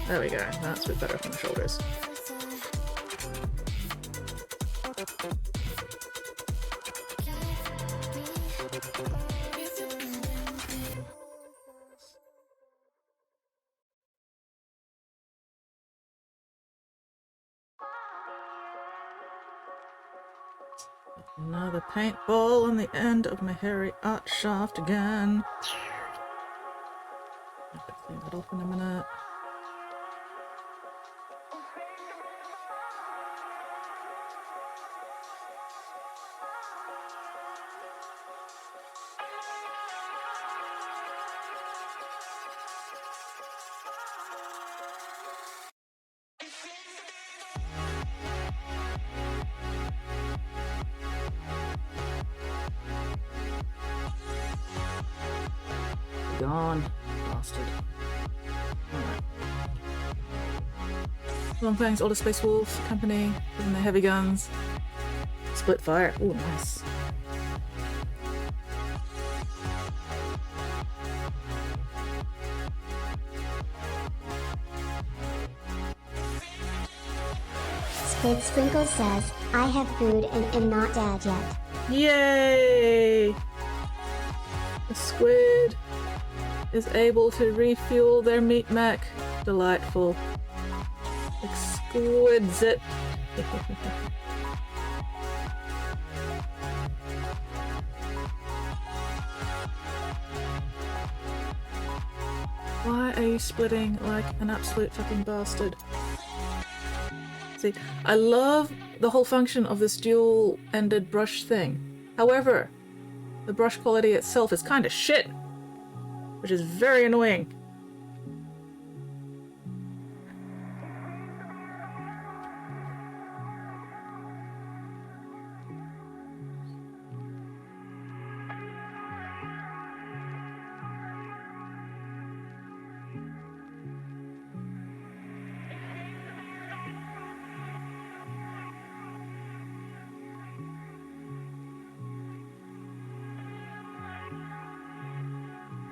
There we go. That's a bit better from the shoulders. Another paintball on the end of my hairy art shaft again. I have to clean that off in a minute. Gone, bastard. Alright. Longfangs, Older Space Wolves Company, using their heavy guns. Split fire. Ooh, nice. Squid Sprinkles says, I have food and am not dead yet. Yay! The squid is able to refuel their meat mech. Delightful. Exquisite. Why are you splitting like an absolute fucking bastard? See, I love the whole function of this dual-ended brush thing. However, the brush quality itself is kind of shit, which is very annoying.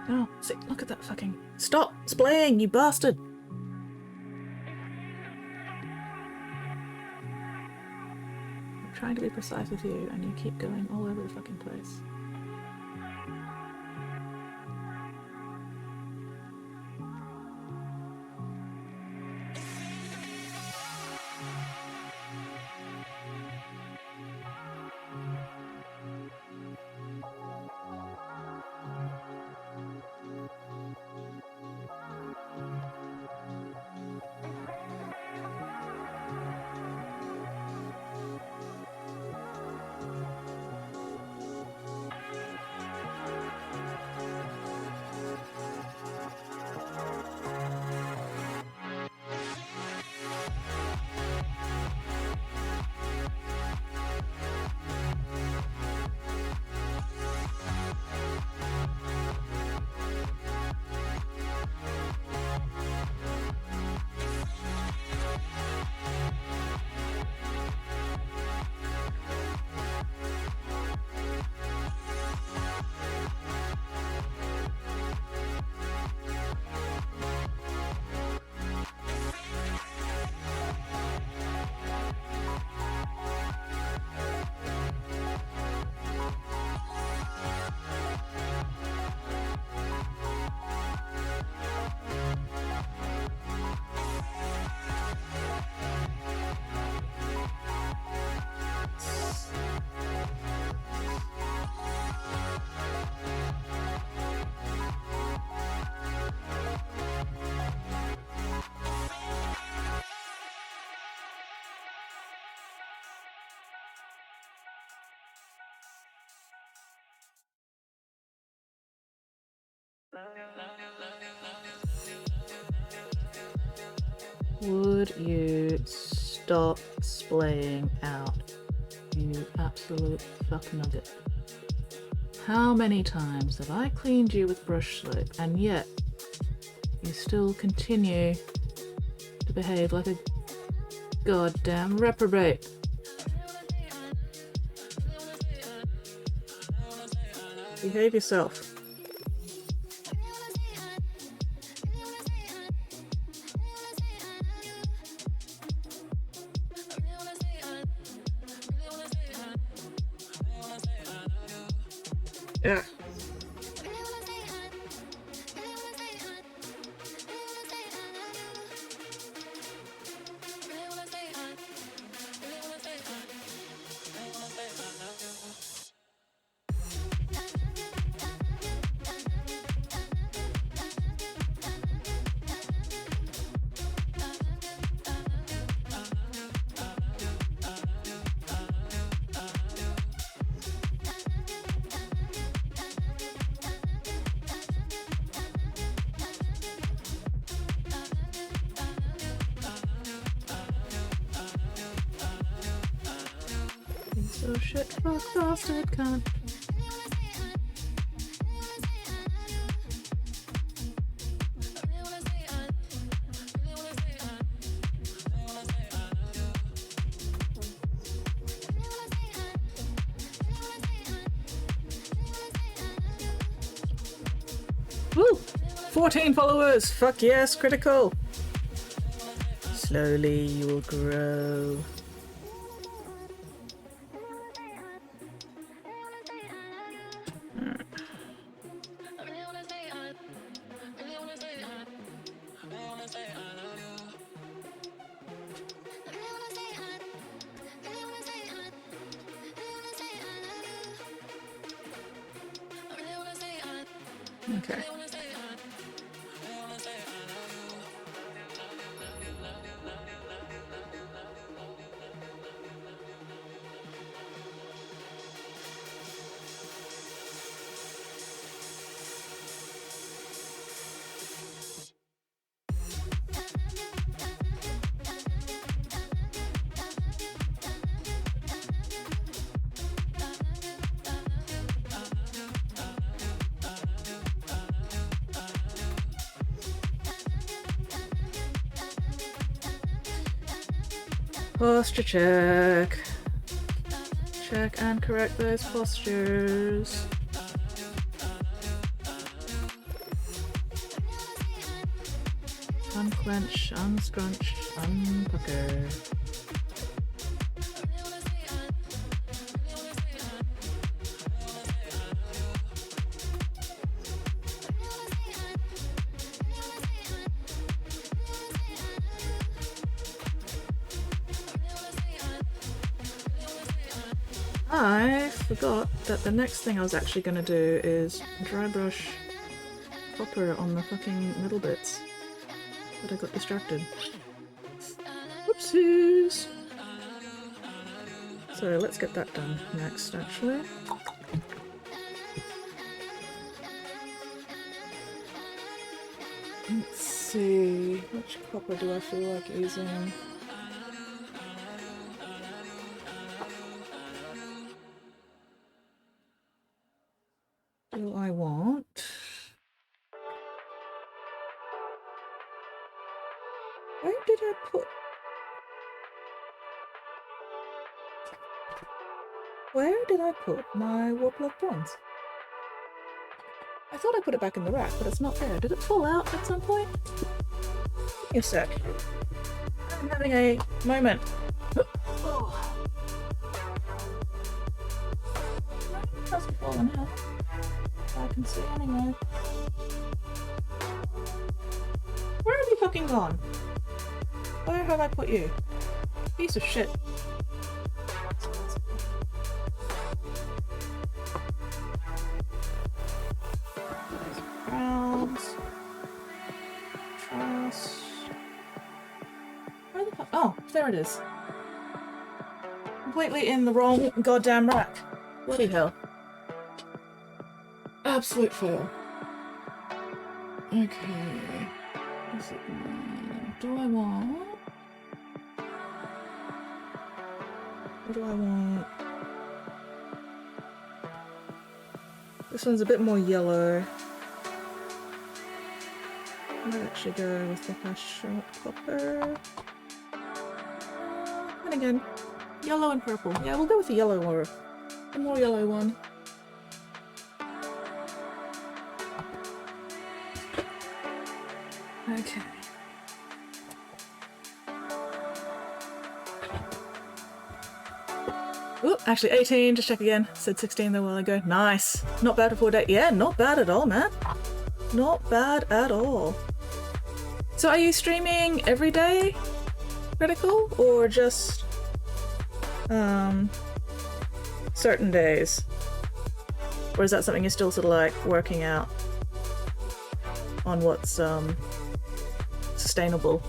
Oh, see, look at that fucking... Stop splaying, you bastard! I'm trying to be precise with you, and you keep going all over the fucking place. Would you stop splaying out, you absolute fuck nugget? How many times have I cleaned you with brush soap, and yet you still continue to behave like a goddamn reprobate? Behave yourself. Yeah. So shit, fuck, bastard, cunt. Woo! 14 followers! Fuck yes, critical! Slowly you will grow. Okay. Posture check. Check and correct those postures. Unclench, unscrunch, unpucker. I forgot that the next thing I was actually going to do is dry brush copper on the fucking middle bits, but I got distracted. Whoopsies! So let's get that done next, actually. Let's see, which copper do I feel like using? Do I want? Where did I put? Where did I put my Warplug bronze? I thought I put it back in the rack, but it's not there. Did it fall out at some point? Give me a sec. I'm having a moment. Oh. It hasn't fallen out. I can see anyway. Where have you fucking gone? Where have I put you? Piece of shit. Crowns. Trust. Where the fuck? Oh, there it is. Completely in the wrong goddamn rack. Bloody hell. Absolute fail. Okay. Is it mine? Do I want? What do I want? This one's a bit more yellow. I might actually go with the hash short copper. And again, yellow and purple. Yeah, we'll go with the yellow or the more yellow one. Okay. Ooh, actually 18, just check again. Said 16 though a while ago. Nice. Not bad for 4 days. Yeah, not bad at all, man. Not bad at all. So are you streaming every day, Critical, or just certain days? Or is that something you're still sort of like working out on what's sustainable?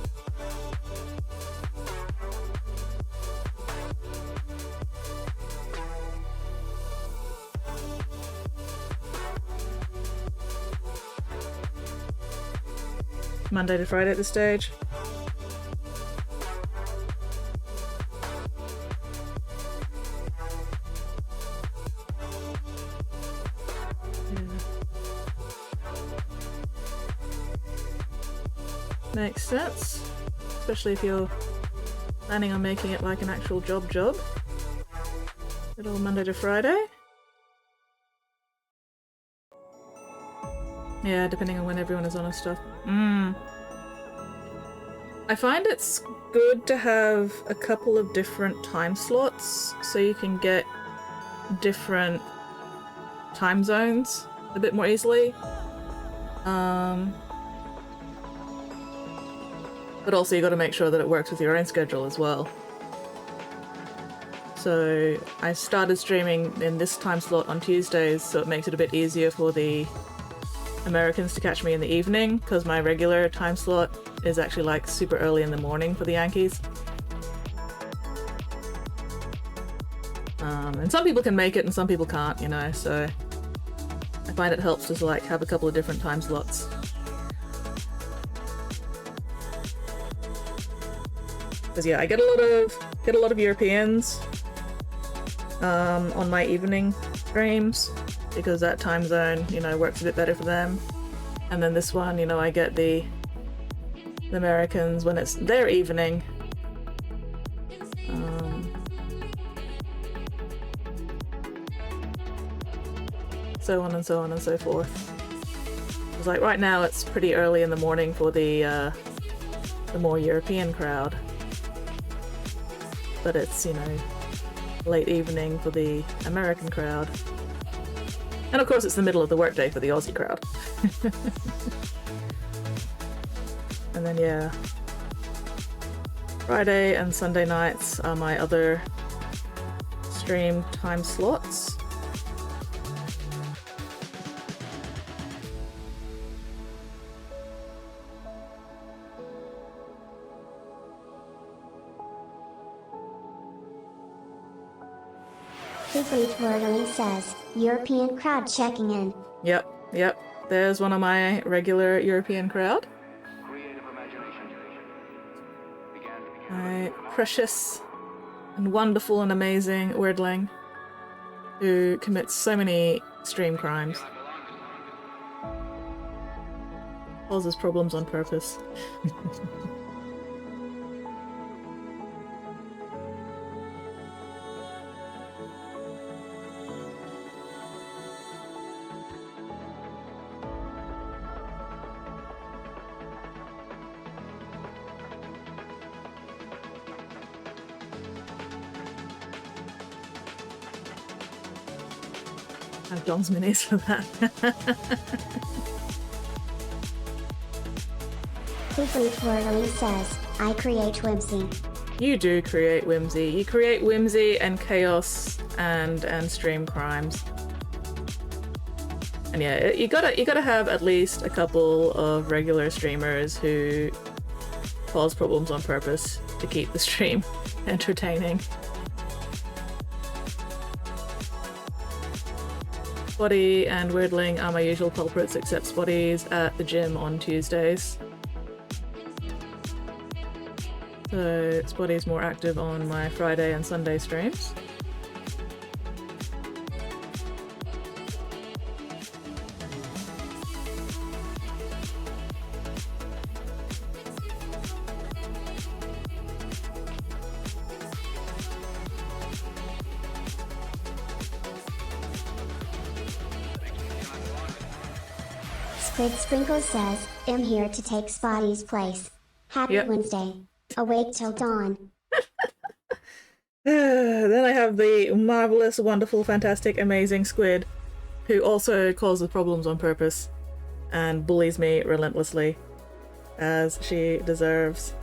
Monday to Friday at this stage. Makes sense, especially if you're planning on making it like an actual job. Good old Monday to Friday. Yeah, depending on when everyone is on and stuff. I find it's good to have a couple of different time slots so you can get different time zones a bit more easily. But also you got to make sure that it works with your own schedule as well. So I started streaming in this time slot on Tuesdays, so it makes it a bit easier for the Americans to catch me in the evening, because my regular time slot is actually like super early in the morning for the Yankees. And some people can make it and some people can't, you know, so I find it helps to like have a couple of different time slots. Because yeah, I get a lot of Europeans on my evening streams, because that time zone, you know, works a bit better for them. And then this one, you know, I get the Americans when it's their evening. So on and so on and so forth. It's like right now it's pretty early in the morning for the more European crowd. But it's, you know, late evening for the American crowd. And of course it's the middle of the workday for the Aussie crowd. And then yeah, Friday and Sunday nights are my other stream time slots. Twirling says, European crowd checking in. Yep. There's one of my regular European crowd. My precious and wonderful and amazing Wordling, who commits so many stream crimes. Causes problems on purpose. Have John's minis for that. Twirling says, I create whimsy. You do create whimsy. You create whimsy and chaos and stream crimes. And yeah, you gotta have at least a couple of regular streamers who cause problems on purpose to keep the stream entertaining. Spotty and Wordling are my usual culprits, except Spotty's at the gym on Tuesdays. So Spotty's more active on my Friday and Sunday streams. Squid Sprinkle says, I'm here to take Spotty's place. Happy Yep. Wednesday. Awake till dawn. Then I have the marvelous, wonderful, fantastic, amazing Squid, who also causes problems on purpose and bullies me relentlessly, as she deserves.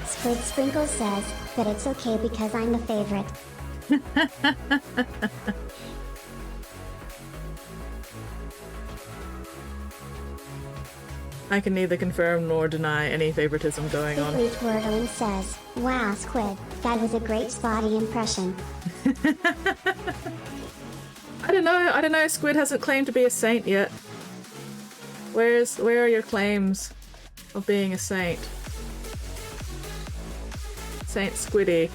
Squid Sprinkle says that it's okay because I'm the favorite. I can neither confirm nor deny any favoritism going on. Secret Wordling says, wow, Squid, that was a great Spotty impression. I don't know, Squid hasn't claimed to be a saint yet. Where are your claims of being a saint? Saint Squiddy.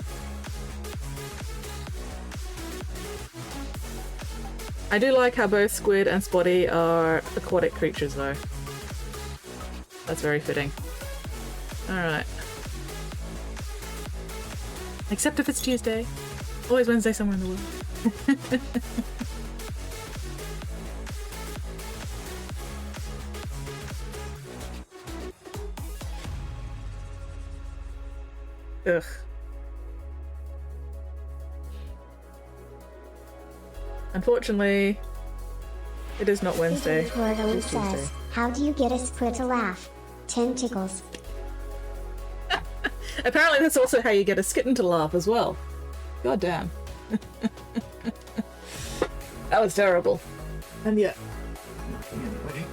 I do like how both Squid and Spotty are aquatic creatures though. That's very fitting. Alright. Except if it's Tuesday. Always Wednesday somewhere in the world. Ugh. Unfortunately, it is not Wednesday. Secret Wordling It is Tuesday. says, how do you get a Squid to laugh? 10 tickles. Apparently that's also how you get a skitten to laugh as well. God damn. That was terrible. And yet. Anyway.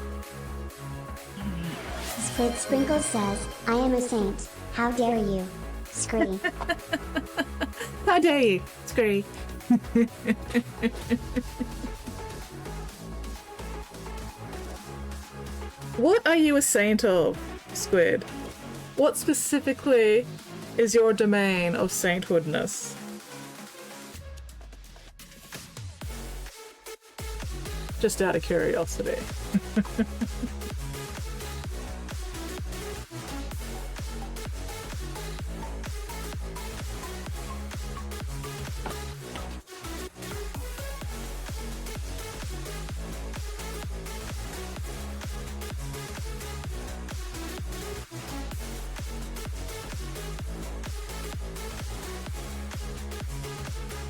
Squid Sprinkle says, I am a saint. How dare you? Scree. How dare you? Scree. What are you a saint of, Squid? What specifically is your domain of sainthoodness? Just out of curiosity.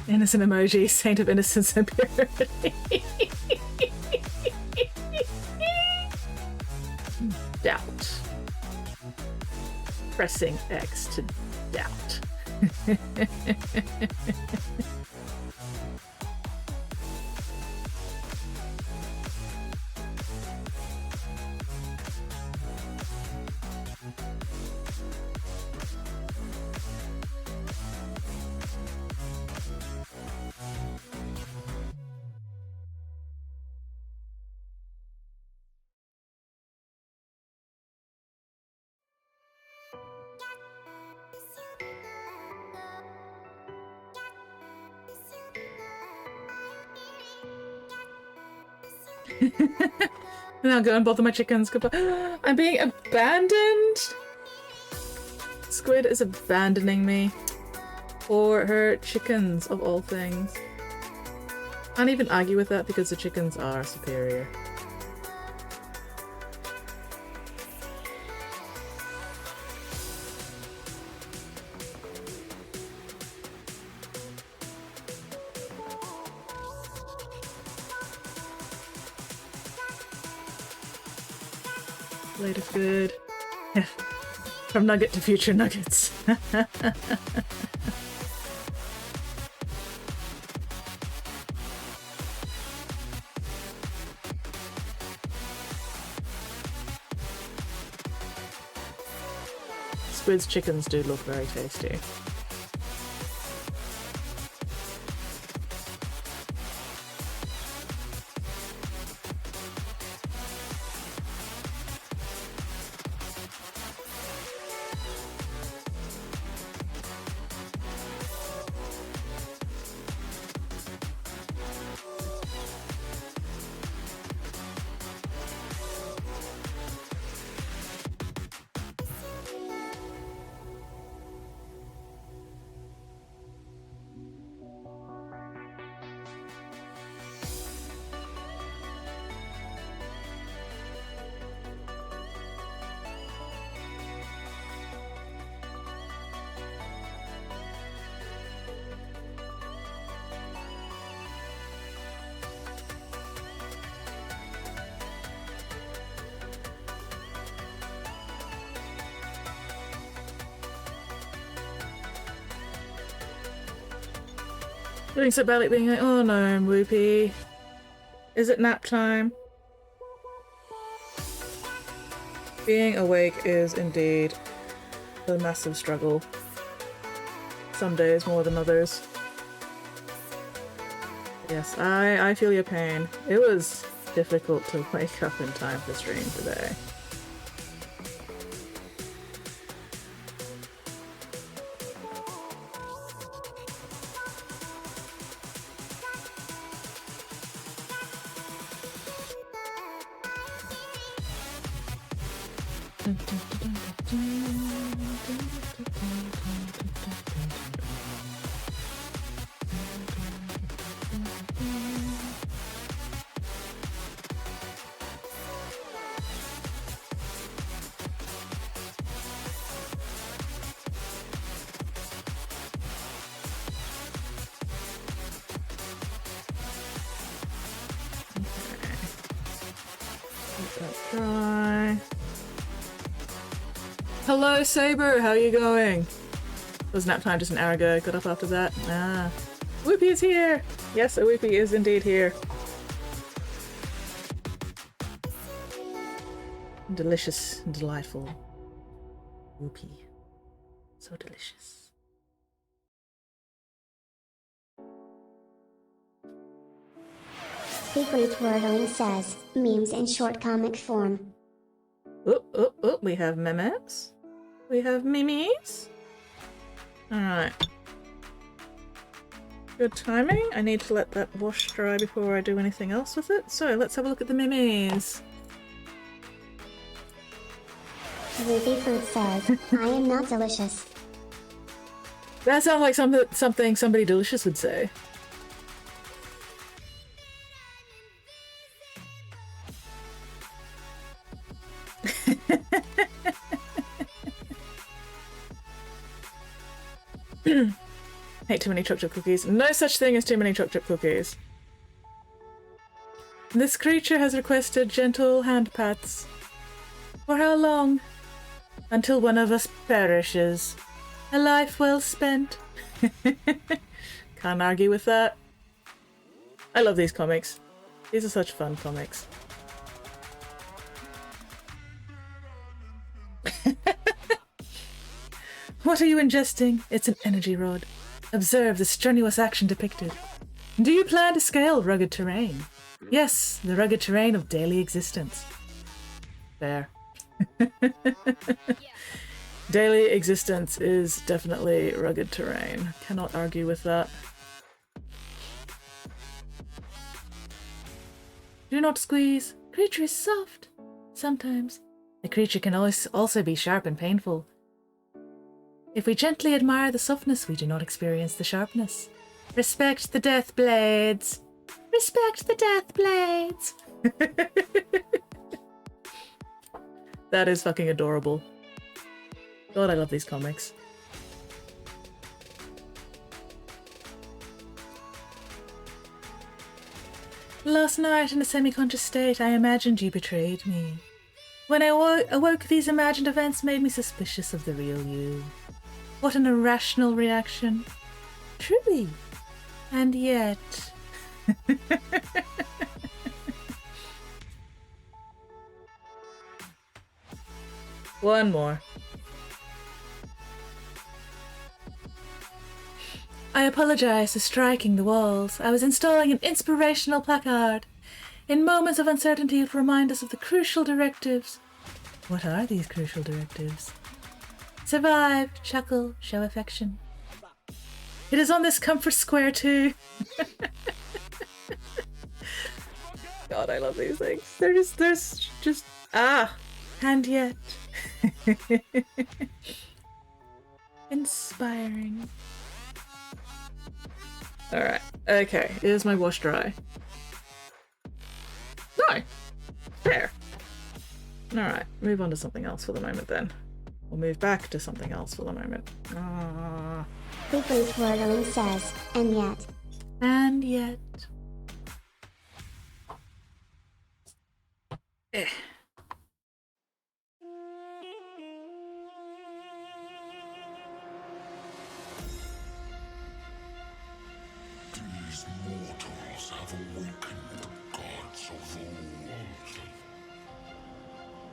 Innocent emoji, saint of innocence and purity. Doubt. Pressing X to doubt. Now go and bother my chickens. Goodbye. I'm being abandoned? Squid is abandoning me. For her chickens, of all things. Can't even argue with that because the chickens are superior. Later, good. From nugget to future nuggets. Squid's chickens do look very tasty. Doing so badly being like, oh no, I'm whoopee. Is it nap time? Being awake is indeed a massive struggle. Some days more than others. Yes, I feel your pain. It was difficult to wake up in time for stream today. Try. Hello, Saber. How are you going? Was nap time just an hour ago? Got up after that? Ah. Whoopie is here! Yes, a Whoopie is indeed here. Delicious and delightful. Whoopie. So delicious. Secret Twirling says, memes in short comic form. Oh, we have memes. We have mimis. Alright. Good timing. I need to let that wash dry before I do anything else with it. So let's have a look at the mimis. Ruby Fruit says, I am not delicious. That sounds like something somebody delicious would say. Hate too many chocolate cookies. No such thing as too many chocolate cookies. This creature has requested gentle hand pats. For how long? Until one of us perishes. A life well spent. Can't argue with that. I love these comics. These are such fun comics. What are you ingesting? It's an energy rod. Observe the strenuous action depicted. Do you plan to scale rugged terrain? Yes, the rugged terrain of daily existence. Fair. Daily existence is definitely rugged terrain. Cannot argue with that. Do not squeeze. Creature is soft. Sometimes. The creature can also be sharp and painful. If we gently admire the softness, we do not experience the sharpness. Respect the death blades. Respect the death blades. That is fucking adorable. God, I love these comics. Last night, in a semi-conscious state, I imagined you betrayed me. When I awoke, these imagined events made me suspicious of the real you. What an irrational reaction. Truly. And yet... One more. I apologize for striking the walls. I was installing an inspirational placard. In moments of uncertainty, it will remind us of the crucial directives. What are these crucial directives? Survive, chuckle, show affection. It is on this comfort square too. God, I love these things. There's just and yet. Inspiring. Alright, okay, here's my wash dry. No! There! Alright, move on to something else for the moment then. We'll move back to something else for the moment. Secret Twirling says, and yet. And yet. Eh.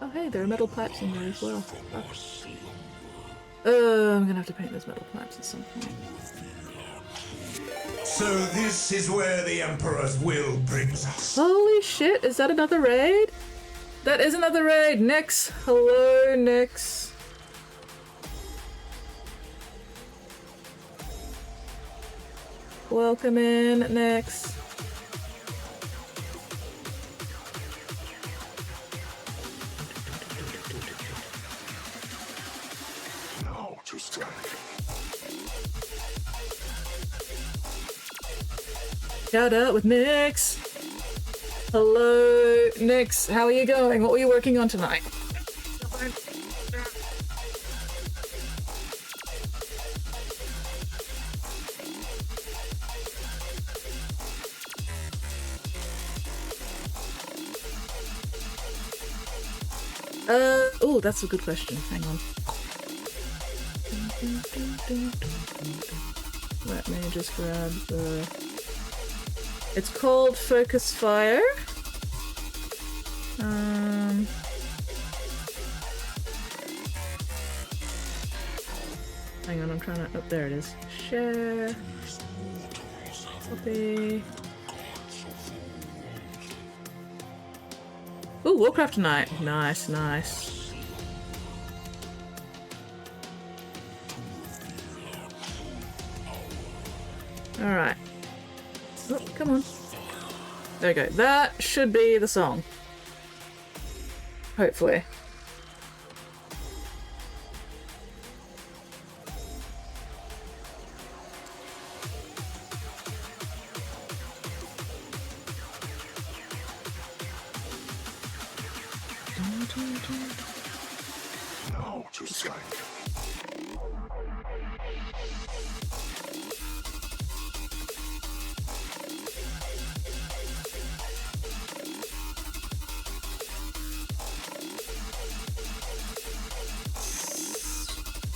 Oh hey, there are metal pipes in there as well. I'm gonna have to paint those metal pipes at some point. So this is where the Emperor's will brings us. Holy shit, is that another raid? That is another raid! Nix! Hello, Nix. Welcome in, Nix. Now to strike. Shout out with Nix. Hello, Nix. How are you going? What were you working on tonight? Oh, that's a good question. Hang on. Let me just grab the... It's called Focus Fire. Hang on, I'm trying to... Oh, there it is. Share. Copy. Ooh, Warcraft tonight. Nice, nice. Alright. Oh, come on. There we go. That should be the song. Hopefully. Now to strike.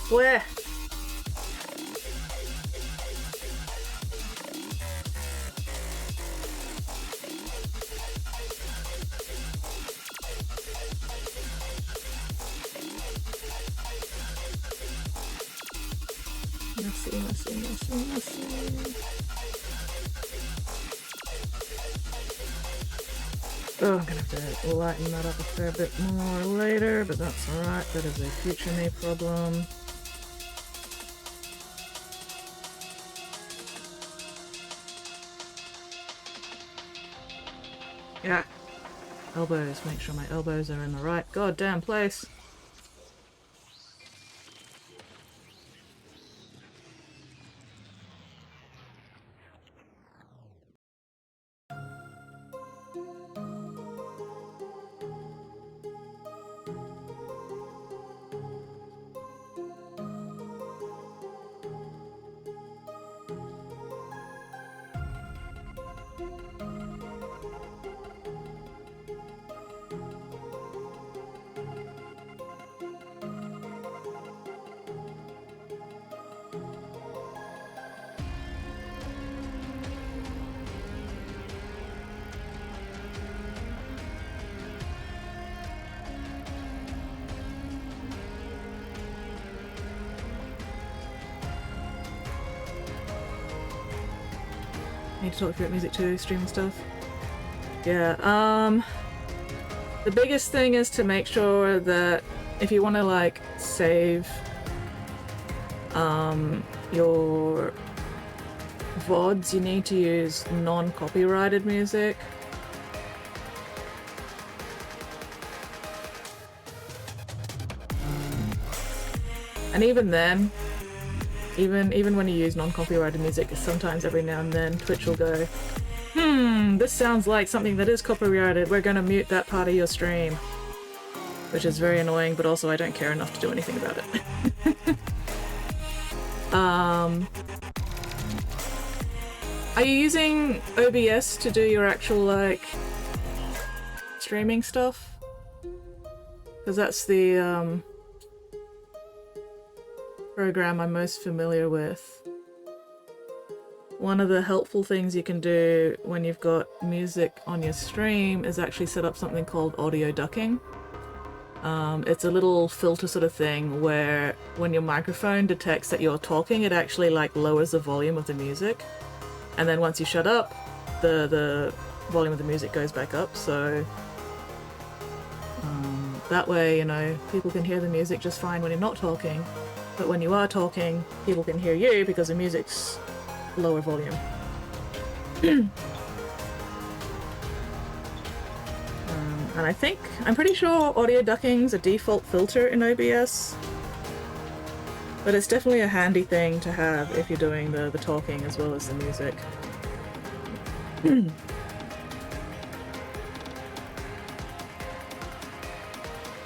Where? Messy. Oh, I'm gonna have to lighten that up a fair bit more later, but that's alright. That is a future me problem. Yeah. Elbows. Make sure my elbows are in the right goddamn place. Need to talk about music too, streaming stuff. Yeah, the biggest thing is to make sure that if you want to like save your VODs, you need to use non-copyrighted music. And even then, even when you use non-copyrighted music, sometimes every now and then Twitch will go, this sounds like something that is copyrighted, we're gonna mute that part of your stream. Which is very annoying, but also I don't care enough to do anything about it. Are you using OBS to do your actual, like, streaming stuff? Because that's the, program I'm most familiar with. one of the helpful things you can do when you've got music on your stream is actually set up something called audio ducking. It's a little filter sort of thing where when your microphone detects that you're talking, it actually like lowers the volume of the music. And then once you shut up, the volume of the music goes back up. So that way, you know, people can hear the music just fine when you're not talking. But when you are talking, people can hear you because the music's lower volume. And I'm pretty sure audio ducking's a default filter in OBS. But it's definitely a handy thing to have if you're doing the talking as well as the music.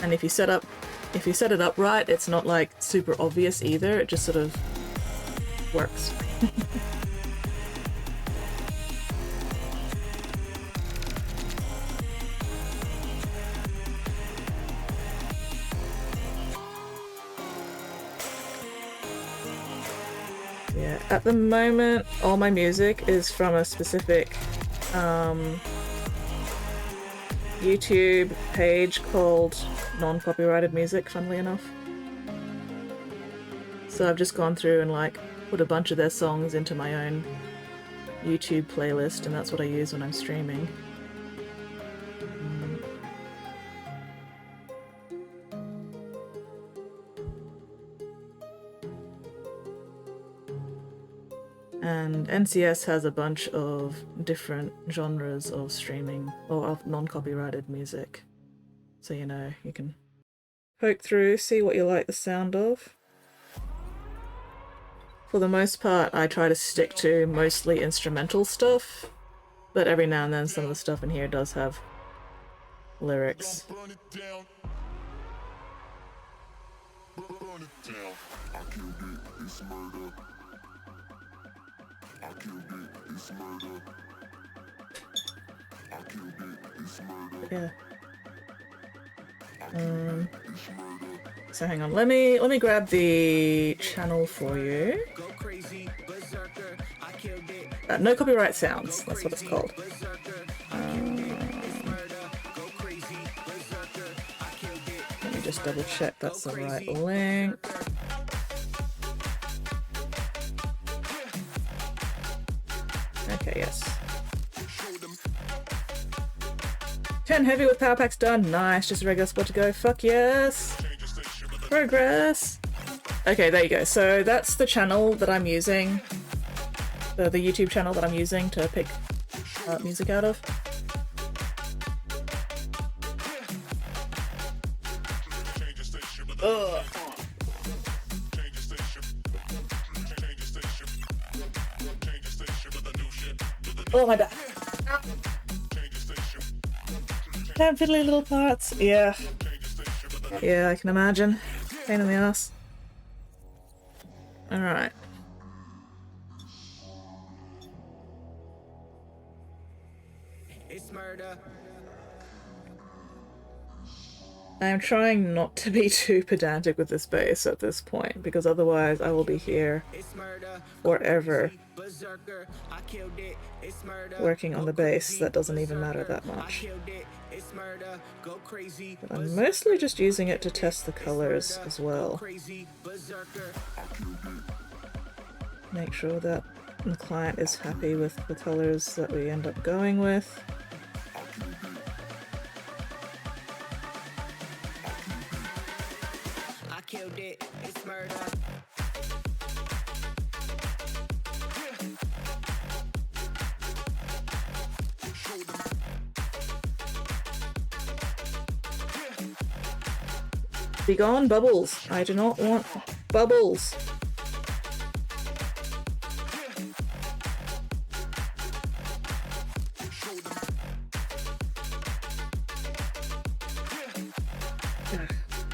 And if you set it up right, it's not like super obvious either, it just sort of works. Yeah, at the moment, all my music is from a specific YouTube page called Non-Copyrighted Music, funnily enough. So I've just gone through and like put a bunch of their songs into my own YouTube playlist, and that's what I use when I'm streaming. And NCS has a bunch of different genres of streaming or of non-copyrighted music. So, you know, you can poke through, see what you like the sound of. For the most part, I try to stick to mostly instrumental stuff, but every now and then some of the stuff in here does have lyrics. Yeah. So hang on, let me grab the channel for you. No copyright sounds, that's what it's called. Let me just double check that's the right link. Okay, yes. 10 heavy with power packs done. Nice, just a regular spot to go. Fuck yes. Progress. Okay, there you go. So that's the channel that I'm using. The YouTube channel that I'm using to pick music out of. Ugh. Oh my god. Damn fiddly little parts. Yeah. Yeah, I can imagine. Pain in the ass. Alright. I'm trying not to be too pedantic with this bass at this point, because otherwise I will be here forever working on the bass that doesn't even matter that much. But I'm mostly just using it to test the colors as well. Make sure that the client is happy with the colors that we end up going with. Be gone, bubbles. I do not want bubbles.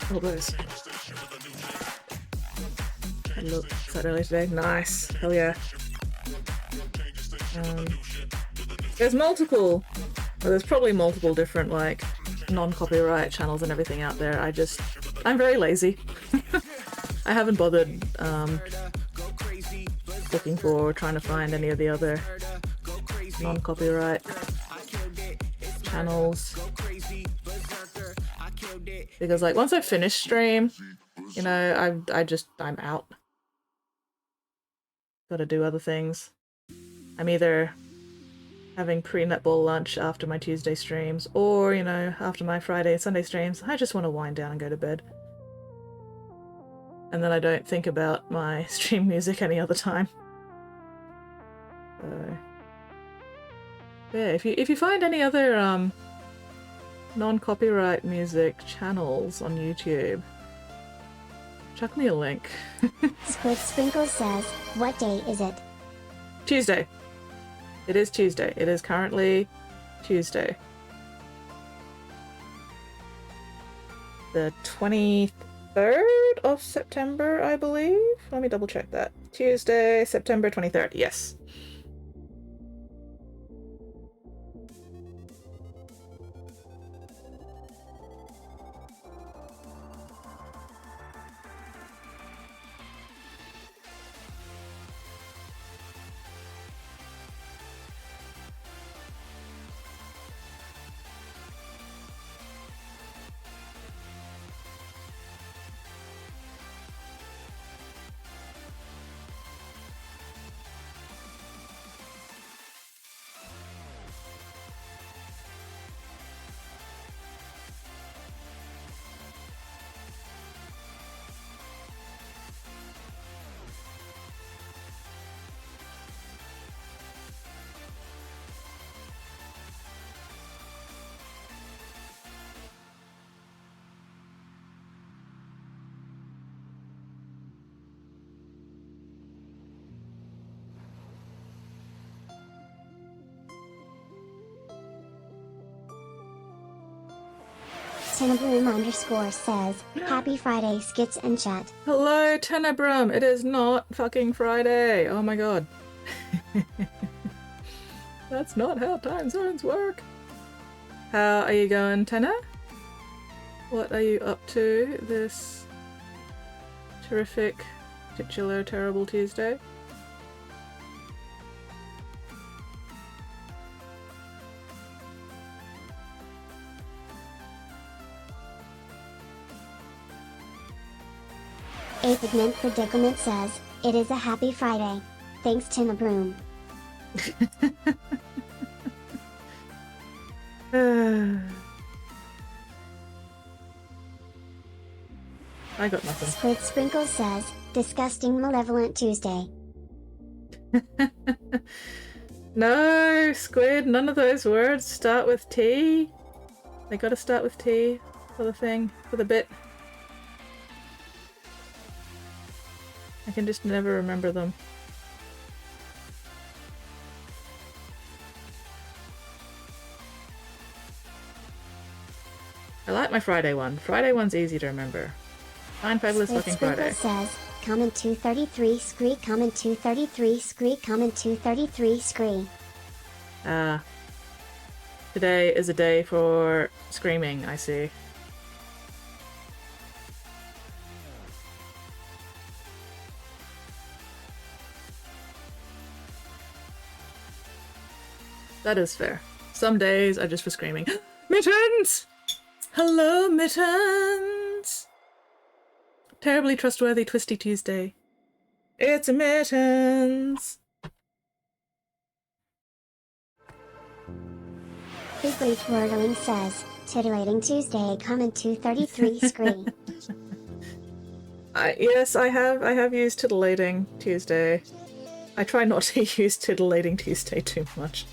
Elbows. Look, is that early today? Nice. Hell yeah. There's multiple. Well, there's probably multiple different, like, non-copyright channels and everything out there. I'm very lazy. I haven't bothered looking for, trying to find any of the other non-copyright channels. Because like once I finish stream, you know, I'm out. Gotta do other things. I'm either having pre-netball lunch after my Tuesday streams, or, you know, after my Friday and Sunday streams, I just want to wind down and go to bed. And then I don't think about my stream music any other time. So yeah, if you find any other non-copyright music channels on YouTube, chuck me a link. Squid Sprinkle says, what day is it? Tuesday. It is Tuesday. It is currently Tuesday. The 23rd of September, I believe. Let me double check that. Tuesday, September 23rd. Yes. Tenebroom_ says, Happy Friday, skits and chat. Hello, Tenebrum. It is not fucking Friday. Oh my god. That's not how time zones work. How are you going, Tenor? What are you up to this terrific, titular, terrible Tuesday? A Pigment Predicament says, it is a happy Friday. Thanks, Tenebroom. I got nothing. Squid Sprinkle says, disgusting malevolent Tuesday. No, Squid, none of those words start with T. They gotta start with T for the thing, for the bit. I can just never remember them. I like my Friday one. Friday one's easy to remember. Fine, fabulous Squid fucking Sprinkle Friday. says, comment 233 scree, comment 233 scree, comment 233 scree. Today is a day for screaming, I see. That is fair. Some days are just for screaming. Mittens! Hello, Mittens! Terribly trustworthy Twisty Tuesday. It's a Mittens! Frequently Twirling says, titillating Tuesday, comment 233 scree. Yes, I have used titillating Tuesday. I try not to use titillating Tuesday too much.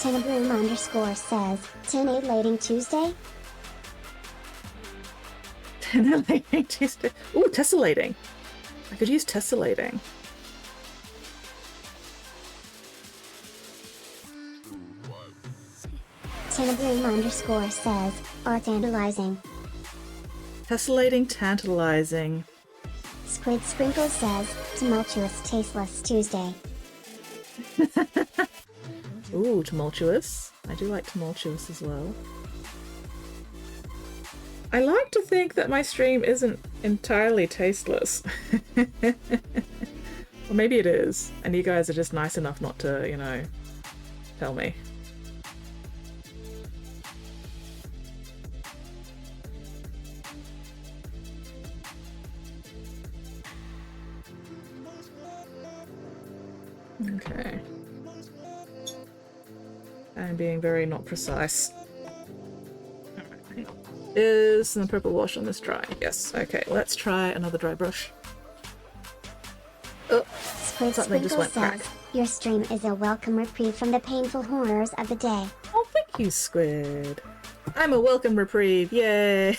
Tenebroom_ says, titillating Tuesday? Titillating Tuesday. Ooh, tessellating. I could use tessellating. Tenebroom_ says, art vandalizing. Tessellating, tantalizing. Squid Sprinkle says, tumultuous, tasteless Tuesday. Ooh, tumultuous. I do like tumultuous as well. I like to think that my stream isn't entirely tasteless. Or maybe it is, and you guys are just nice enough not to, you know, tell me. Okay. I'm being very not precise. Alright. Is the purple wash on this dry? Yes. Okay, let's try another dry brush. Oh, Squid something just Sprinkle went crack. says, your stream is a welcome reprieve from the painful horrors of the day. Oh, thank you, Squid. I'm a welcome reprieve. Yay!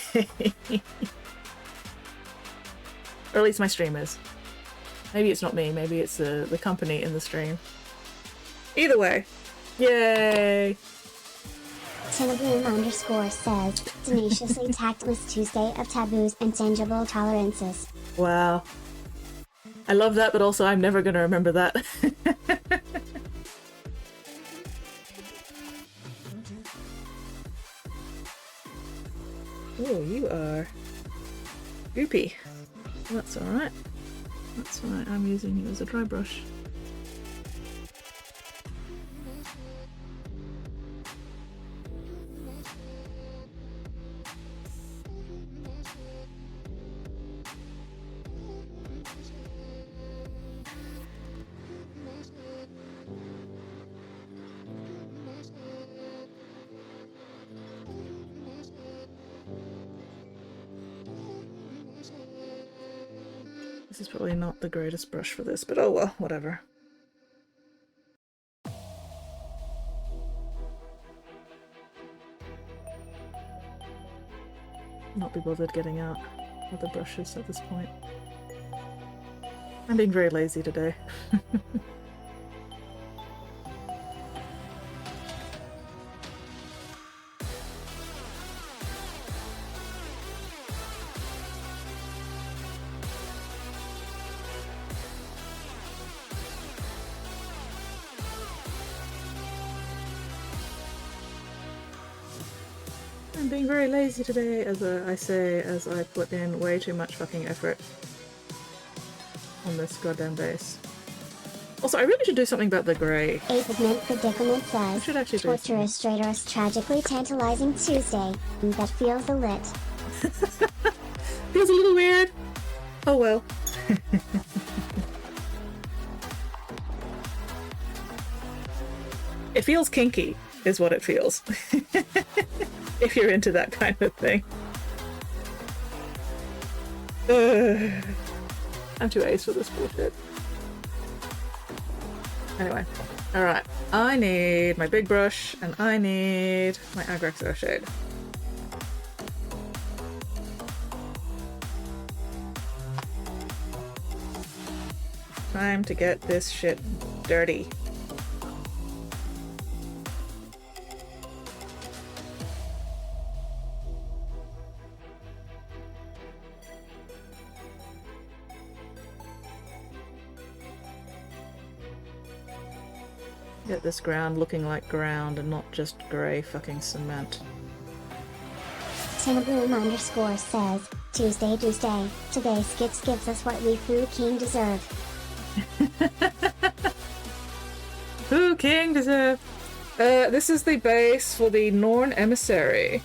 Or at least my stream is. Maybe it's not me. Maybe it's the company in the stream. Either way. Yay! Tinabloom underscore says, tenaciously tactless Tuesday of taboos and tangible tolerances. Wow. I love that, but also I'm never gonna remember that. Oh, you are goopy. That's alright. That's alright, I'm using you as a dry brush. This is probably not the greatest brush for this, but oh well, whatever. Not be bothered getting out other brushes at this point. I'm being very lazy today. I'm being very lazy today, as I say, as I put in way too much fucking effort on this goddamn base. Also, I really should do something about the grey. A pigment predicament I says, should actually do torturous, traitorous, tragically tantalizing Tuesday. That feels a lit. Feels a little weird. Oh well. It feels kinky, is what it feels. If you're into that kind of thing. I'm too ace for this bullshit. Anyway, alright. I need my big brush, and I need my Agrex Earthshade. Time to get this shit dirty. Get this ground looking like ground and not just grey fucking cement. Tinabloom underscore says, Tuesday, Tuesday. Today Skips gives us what we Foo King deserve. Who King deserve? This is the base for the Norn Emissary.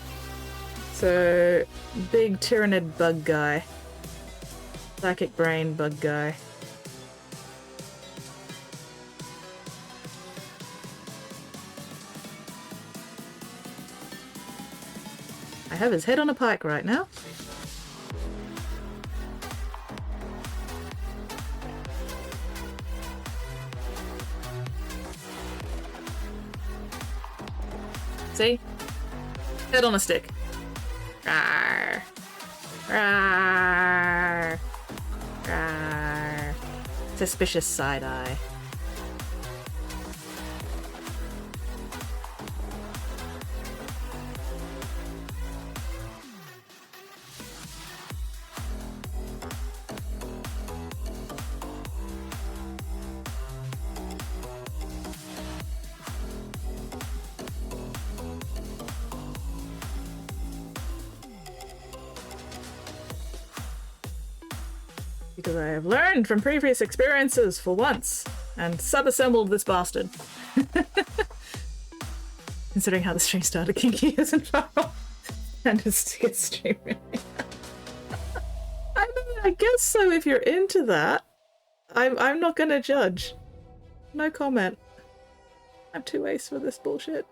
So, big tyrannid bug guy. Psychic brain bug guy. I have his head on a pike right now. See? Head on a stick. Rawr. Rawr. Rawr. Suspicious side eye. Because I have learned from previous experiences for once and sub-assembled this bastard. Considering how the stream started, Kinky isn't far off. And it's good streaming. I mean, I guess so if you're into that. I'm not gonna judge. No comment. I'm too ace for this bullshit.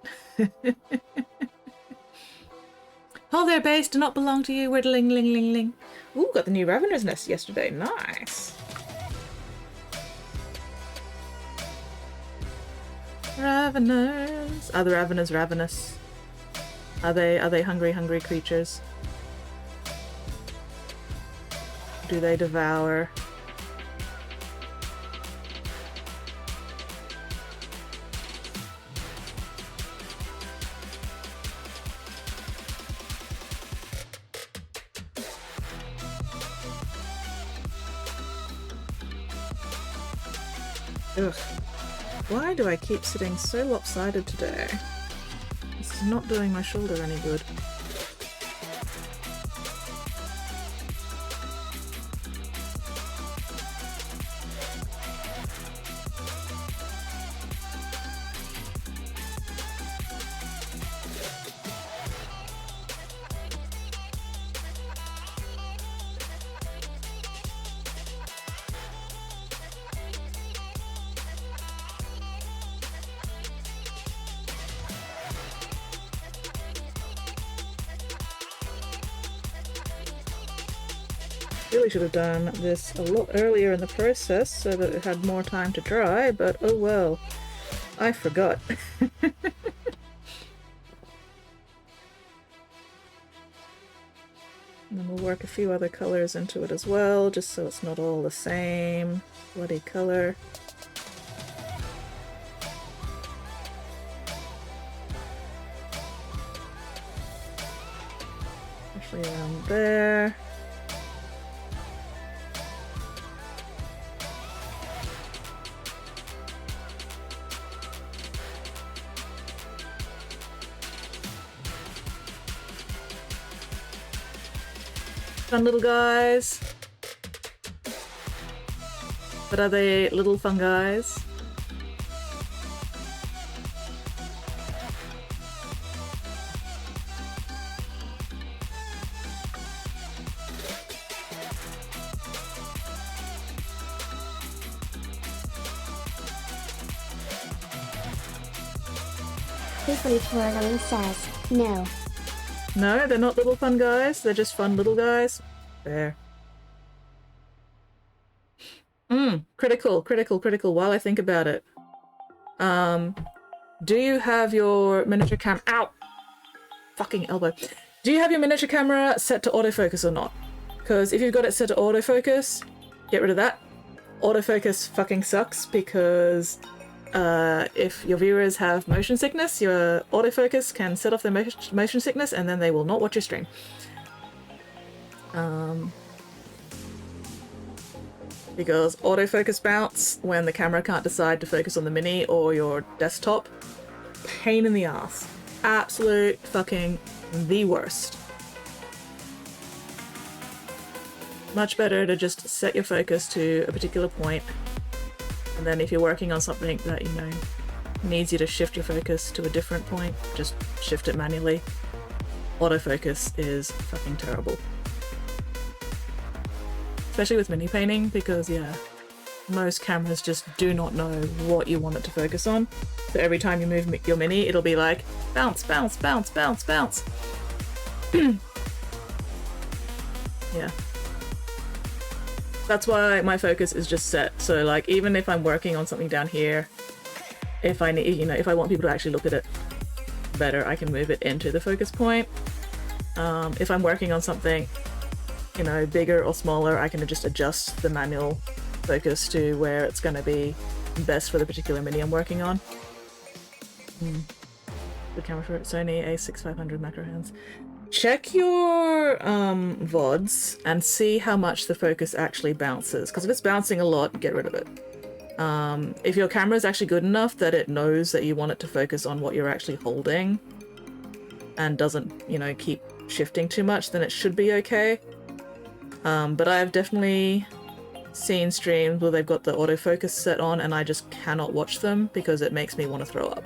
Hold their base, do not belong to you, whittling ling ling ling. Ooh, got the new Ravener's Nest yesterday. Nice. Raveners. Are the Raveners ravenous? Are they hungry, hungry creatures? Do they devour? Ugh. Why do I keep sitting so lopsided today? This is not doing my shoulder any good. Really should have done this a lot earlier in the process so that it had more time to dry, but oh well. I forgot. And then we'll work a few other colors into it as well, just so it's not all the same bloody color. Especially around there. Fun little guys. But are they little fun guys? Tiffany Twirling says, no. No, they're not little fun guys. They're just fun little guys. There. Critical, critical, critical. While I think about it. Do you have your miniature cam- Ow! Fucking elbow. Do you have your miniature camera set to autofocus or not? Because if you've got it set to autofocus, get rid of that. Autofocus fucking sucks because if your viewers have motion sickness, your autofocus can set off their motion sickness and then they will not watch your stream. Because autofocus bounce when the camera can't decide to focus on the mini or your desktop, pain in the ass. Absolute fucking the worst. Much better to just set your focus to a particular point. And then if you're working on something that, you know, needs you to shift your focus to a different point, just shift it manually. Autofocus is fucking terrible. Especially with mini painting, because yeah, most cameras just do not know what you want it to focus on. So every time you move your mini, it'll be like, bounce, bounce, bounce, bounce, bounce. Yeah. That's why my focus is just set. So like, even if I'm working on something down here, if I need, you know, if I want people to actually look at it better, I can move it into the focus point. If I'm working on something, you know, bigger or smaller, I can just adjust the manual focus to where it's going to be best for the particular mini I'm working on. The camera for Sony A6500 macro hands. Check your VODs and see how much the focus actually bounces, because if it's bouncing a lot, get rid of it. If your camera is actually good enough that it knows that you want it to focus on what you're actually holding and doesn't, you know, keep shifting too much, then it should be okay. But I've definitely seen streams where they've got the autofocus set on and I just cannot watch them because it makes me want to throw up.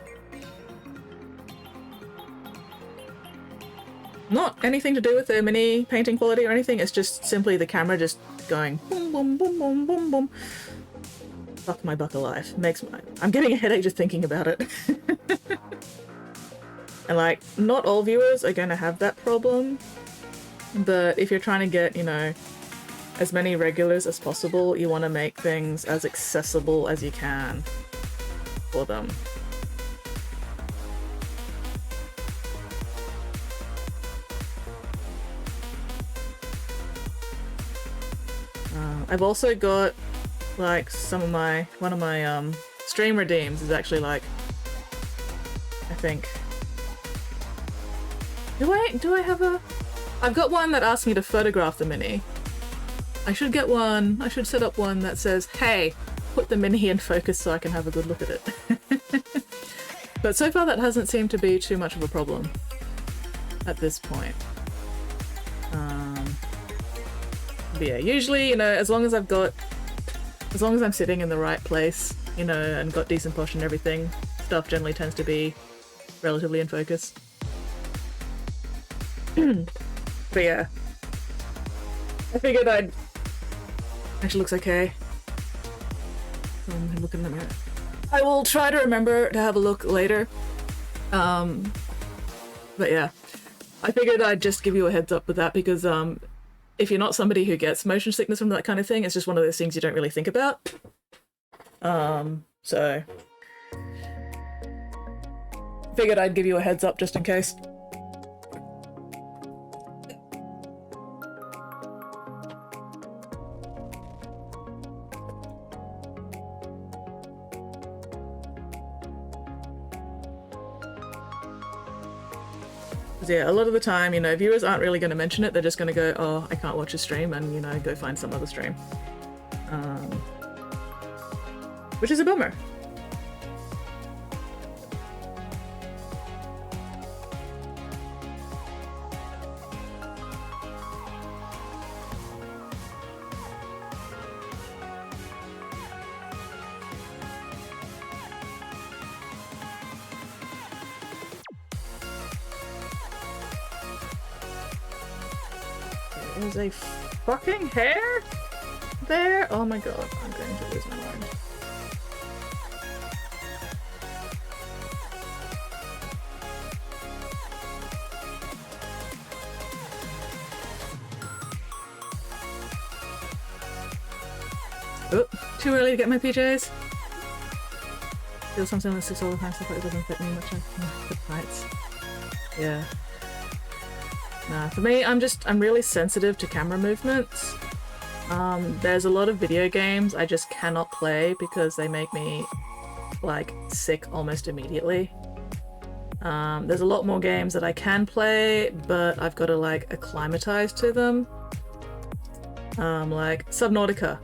Not anything to do with the mini painting quality or anything, it's just simply the camera just going boom boom boom boom boom boom. Fuck my buck alive. I'm getting a headache just thinking about it. And like, not all viewers are gonna have that problem, but if you're trying to get, you know, as many regulars as possible, you want to make things as accessible as you can for them. I've also got like one of my stream redeems is actually like, I think, do I have a, I've got one that asks me to photograph the mini. I should get one, I should set up one that says, hey, put the mini in focus so I can have a good look at it. But so far that hasn't seemed to be too much of a problem at this point. But yeah, usually, you know, as long as I'm sitting in the right place, you know, and got decent posture and everything, stuff generally tends to be relatively in focus. But yeah, I figured actually looks okay. I'm looking in the mirror. I will try to remember to have a look later. But yeah, I figured I'd just give you a heads up with that because if you're not somebody who gets motion sickness from that kind of thing, it's just one of those things you don't really think about. So figured I'd give you a heads up just in case. Yeah, a lot of the time, you know, viewers aren't really going to mention it. They're just going to go, oh, I can't watch a stream, and, you know, go find some other stream. Which is a bummer. There's a fucking hair there? Oh my god, I'm going to lose my mind. Oh, too early to get my PJs. Feel something that sticks all the time, stuff like it doesn't fit me much. Good fights. Yeah. Nah, for me, I'm really sensitive to camera movements. There's a lot of video games I just cannot play because they make me, like, sick almost immediately. There's a lot more games that I can play, but I've got to, like, acclimatize to them. Like, Subnautica.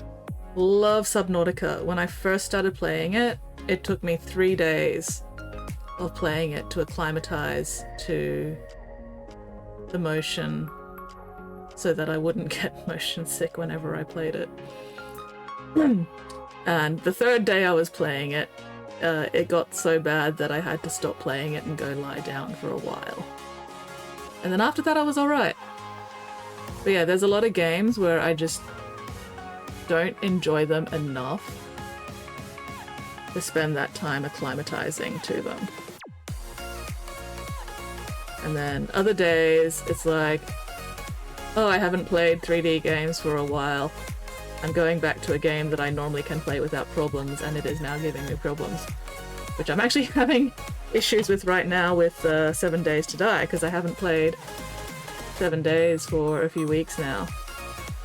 Love Subnautica. When I first started playing it, it took me 3 days of playing it to acclimatize to the motion so that I wouldn't get motion sick whenever I played it. And the third day I was playing it, it got so bad that I had to stop playing it and go lie down for a while. And then after that I was alright. But yeah, there's a lot of games where I just don't enjoy them enough to spend that time acclimatizing to them. And then other days, it's like, oh, I haven't played 3D games for a while. I'm going back to a game that I normally can play without problems, and it is now giving me problems. Which I'm actually having issues with right now with 7 Days to Die, because I haven't played 7 Days for a few weeks now.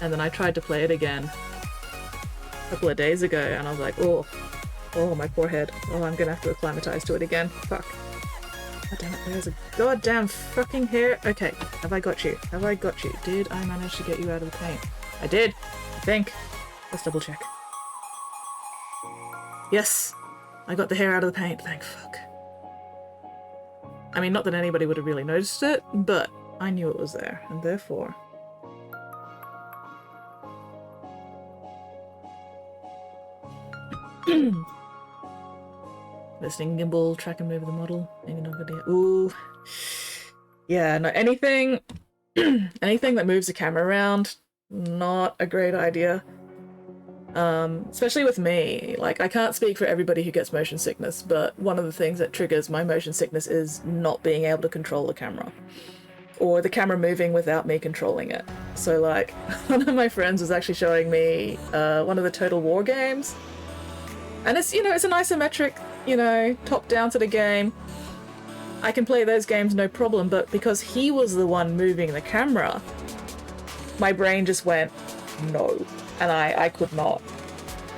And then I tried to play it again a couple of days ago, and I was like, oh, my poor head. Oh, I'm gonna have to acclimatize to it again. Fuck. God damn it, there's a goddamn fucking hair. Okay, have I got you? Have I got you? Did I manage to get you out of the paint? I did, I think. Let's double check. Yes! I got the hair out of the paint, thank fuck. I mean, not that anybody would have really noticed it, but I knew it was there, and therefore... Listening gimbal, track and move of the model. Maybe not a good idea. Ooh. Yeah, no, anything anything that moves the camera around, not a great idea. Especially with me. Like, I can't speak for everybody who gets motion sickness, but one of the things that triggers my motion sickness is not being able to control the camera. Or the camera moving without me controlling it. So, like, one of my friends was actually showing me one of the Total War games. And it's, you know, it's an isometric, you know, top-down sort of game. I can play those games no problem, but because he was the one moving the camera, my brain just went, no. And I could not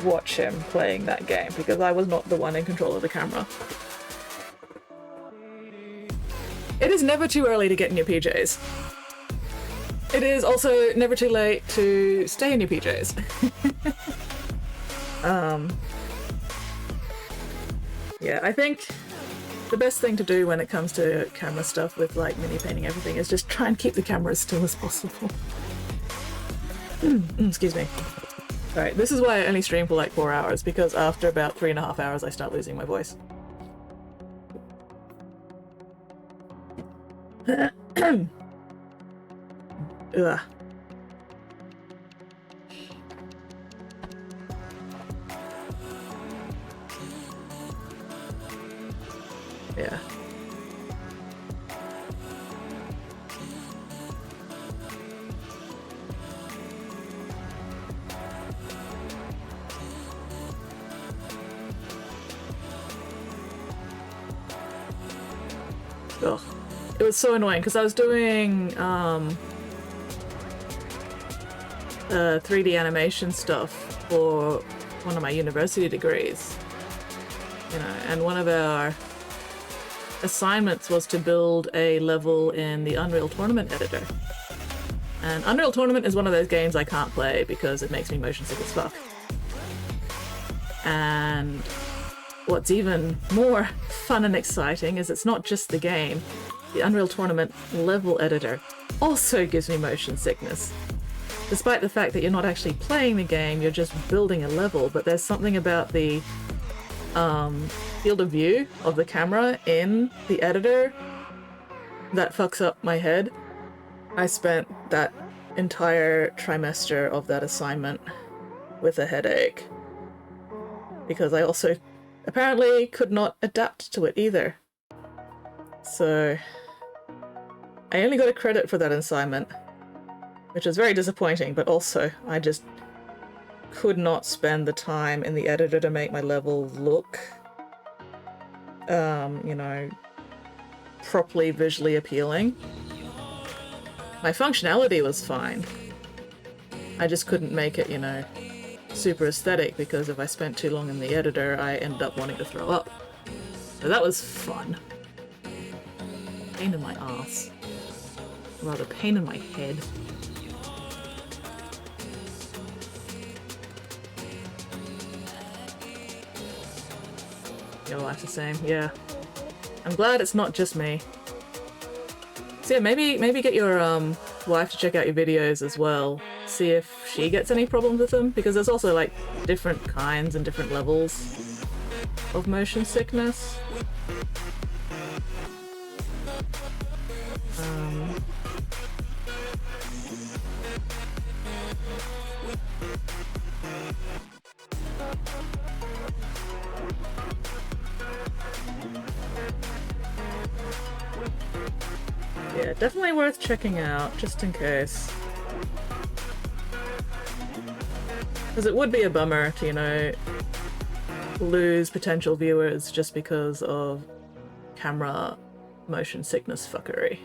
watch him playing that game because I was not the one in control of the camera. It is never too early to get in your PJs. It is also never too late to stay in your PJs. Yeah, I think the best thing to do when it comes to camera stuff with like mini painting everything is just try and keep the camera as still as possible. Excuse me. Alright, this is why I only stream for like 4 hours, because after about 3.5 hours I start losing my voice. Ugh. Yeah. Ugh. It was so annoying because I was doing 3D animation stuff for one of my university degrees, you know, and one of our assignments was to build a level in the Unreal Tournament editor. And Unreal Tournament is one of those games I can't play because it makes me motion sick as fuck. And what's even more fun and exciting is it's not just the game. The Unreal Tournament level editor also gives me motion sickness. Despite the fact that you're not actually playing the game, you're just building a level, but there's something about the field of view of the camera in the editor that fucks up my head. I spent that entire trimester of that assignment with a headache because I also apparently could not adapt to it either. So I only got a credit for that assignment, which was very disappointing, but also I just could not spend the time in the editor to make my level look, you know, properly visually appealing. My functionality was fine. I just couldn't make it, you know, super aesthetic because if I spent too long in the editor, I ended up wanting to throw up. So that was fun. Pain in my ass. Rather, pain in my head. Your life's the same, yeah. I'm glad it's not just me. So yeah, maybe get your wife to check out your videos as well. See if she gets any problems with them, because there's also like different kinds and different levels of motion sickness. Yeah, definitely worth checking out, just in case. Because it would be a bummer to, you know, lose potential viewers just because of camera motion sickness fuckery.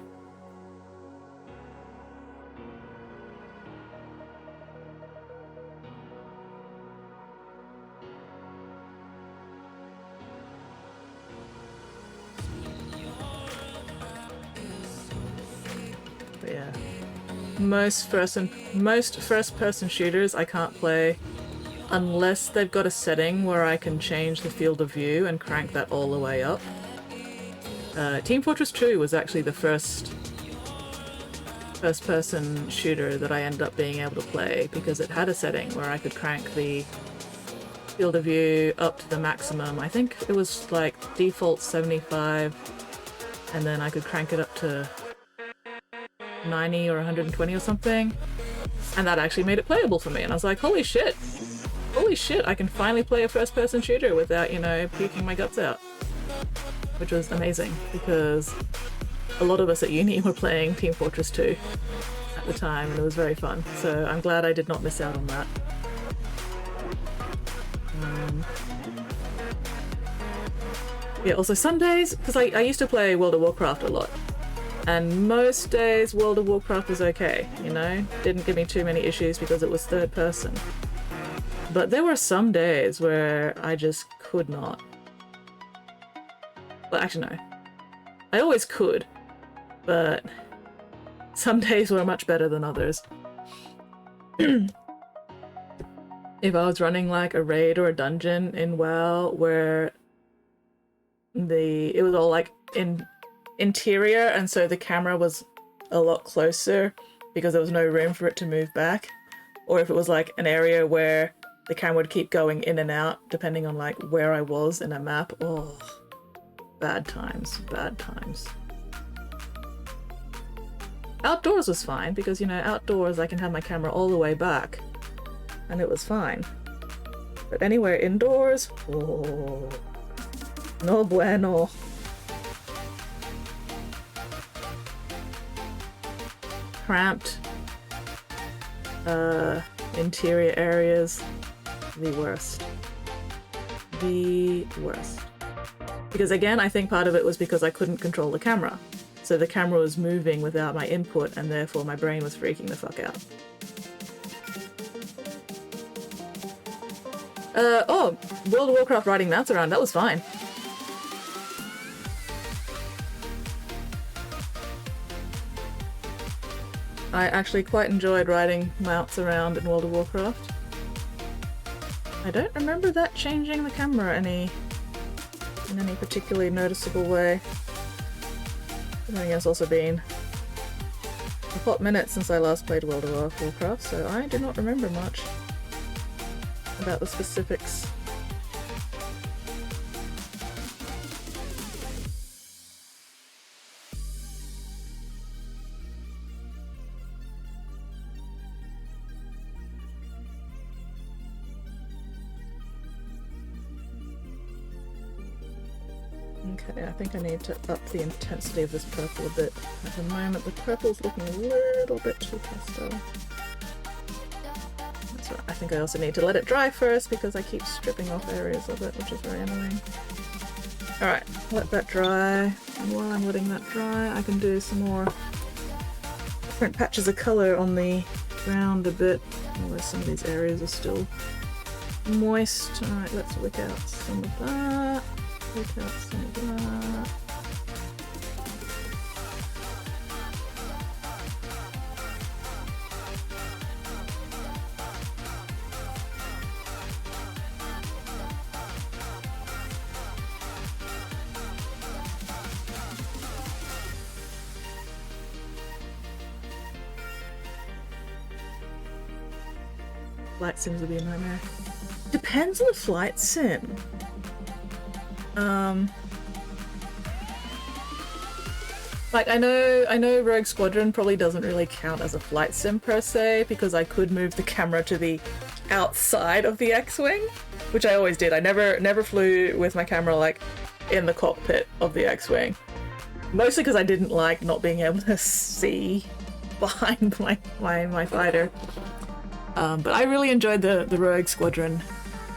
But yeah. Most first-person shooters I can't play unless they've got a setting where I can change the field of view and crank that all the way up. Team Fortress 2 was actually the first-person shooter that I ended up being able to play because it had a setting where I could crank the field of view up to the maximum. I think it was like default 75, and then I could crank it up to 90 or 120 or something, and that actually made it playable for me, and I was like, holy shit, I can finally play a first-person shooter without, you know, puking my guts out. Which was amazing, because a lot of us at uni were playing Team Fortress 2 at the time, and it was very fun, so I'm glad I did not miss out on that. Yeah, also some days, because I used to play World of Warcraft a lot, and most days World of Warcraft was okay, you know? Didn't give me too many issues because it was third person. But there were some days where I just could not. Well, actually no. I always could, but some days were much better than others. If I was running like a raid or a dungeon in WoW where it was all like in interior, and so the camera was a lot closer because there was no room for it to move back, or if it was like an area where the camera would keep going in and out depending on like where I was in a map, oh, bad times. Outdoors was fine because, you know, outdoors I can have my camera all the way back and it was fine, but anywhere indoors, oh, no bueno. Cramped interior areas, the worst. Because again, I think part of it was because I couldn't control the camera, so the camera was moving without my input, and therefore my brain was freaking the fuck out. Oh, World of Warcraft riding mounts around, that was fine. I actually quite enjoyed riding mounts around in World of Warcraft. I don't remember that changing the camera in any particularly noticeable way. I think it's also been a hot minute since I last played World of Warcraft, so I do not remember much about the specifics. Okay, I think I need to up the intensity of this purple a bit. At the moment, the purple's looking a little bit too pastel. That's right. I think I also need to let it dry first because I keep stripping off areas of it, which is very annoying. Alright, let that dry. And while I'm letting that dry, I can do some more different patches of colour on the ground a bit, although some of these areas are still moist. Alright, let's wick out some of that. Take out some of that. Flight sims would be a nightmare. Depends on the flight sim. Like I know Rogue Squadron probably doesn't really count as a flight sim per se, because I could move the camera to the outside of the X-Wing, which I always did. I never flew with my camera like in the cockpit of the X-Wing. Mostly because I didn't like not being able to see behind my fighter. But I really enjoyed the Rogue Squadron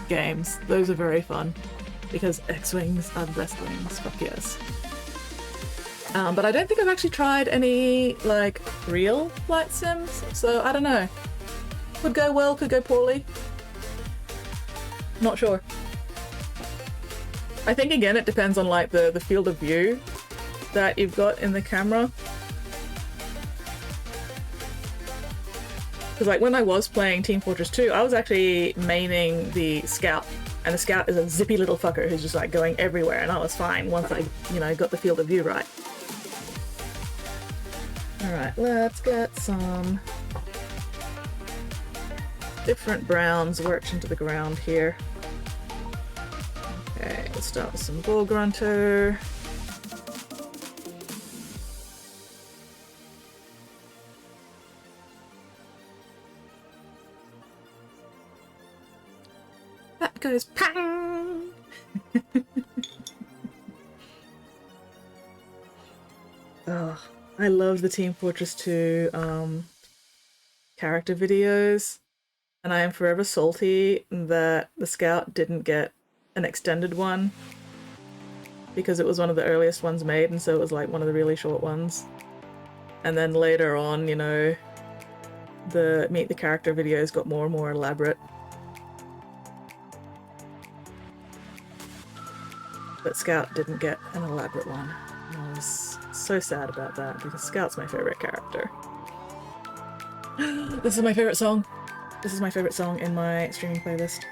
games. Those are very fun. Because X-Wings are the best wings, fuck yes. But I don't think I've actually tried any, like, real flight sims, so I don't know. Could go well, could go poorly. Not sure. I think, again, it depends on, like, the field of view that you've got in the camera. Because, like, when I was playing Team Fortress 2, I was actually maining the Scout. And the Scout is a zippy little fucker who's just like going everywhere, and I was fine once I, you know, got the field of view right. Alright, let's get some different browns worked into the ground here. let's start with some Ball Grunter. That goes pang! Oh, I love the Team Fortress 2 character videos, and I am forever salty that the Scout didn't get an extended one because it was one of the earliest ones made, and so it was like one of the really short ones. And then later on, you know, the Meet the Character videos got more and more elaborate. But Scout didn't get an elaborate one. And I was so sad about that because Scout's my favorite character. This is my favorite song. This is my favorite song in my streaming playlist.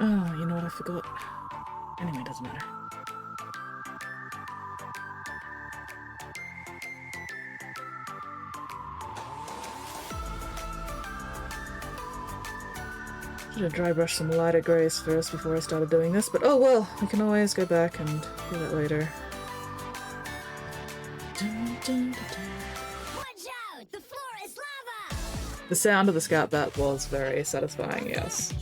Oh, you know what I forgot? Anyway, it doesn't matter. Should have dry brushed some lighter greys first before I started doing this, but oh well, we can always go back and do that later. Watch out! The floor is lava! The sound of the Scout Bat was very satisfying, yes.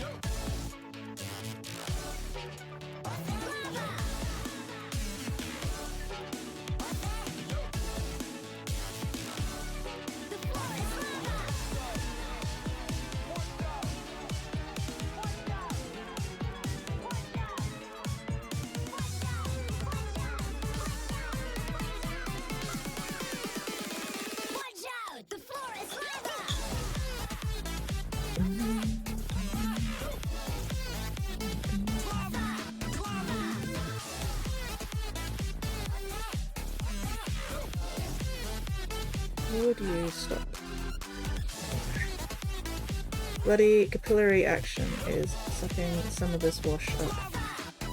Watch out! The floor is lava! Would you stop? Bloody capillary action is sucking some of this wash up. I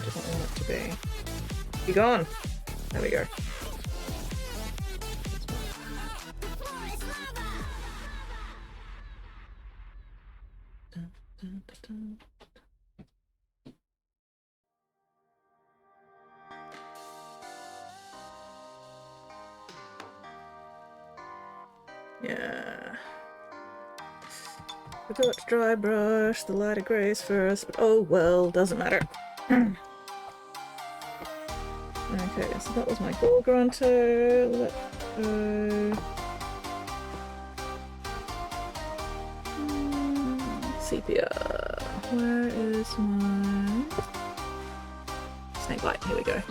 just don't want it to be. Be gone! There we go. The floor is lava! Dun, dun, dun, dun. Yeah. Forgot to dry brush the lighter greys first, but oh well, doesn't matter. Okay, so that was my Ball Grunter. Let's go. Sepia. Where is my Snake Light? Here we go.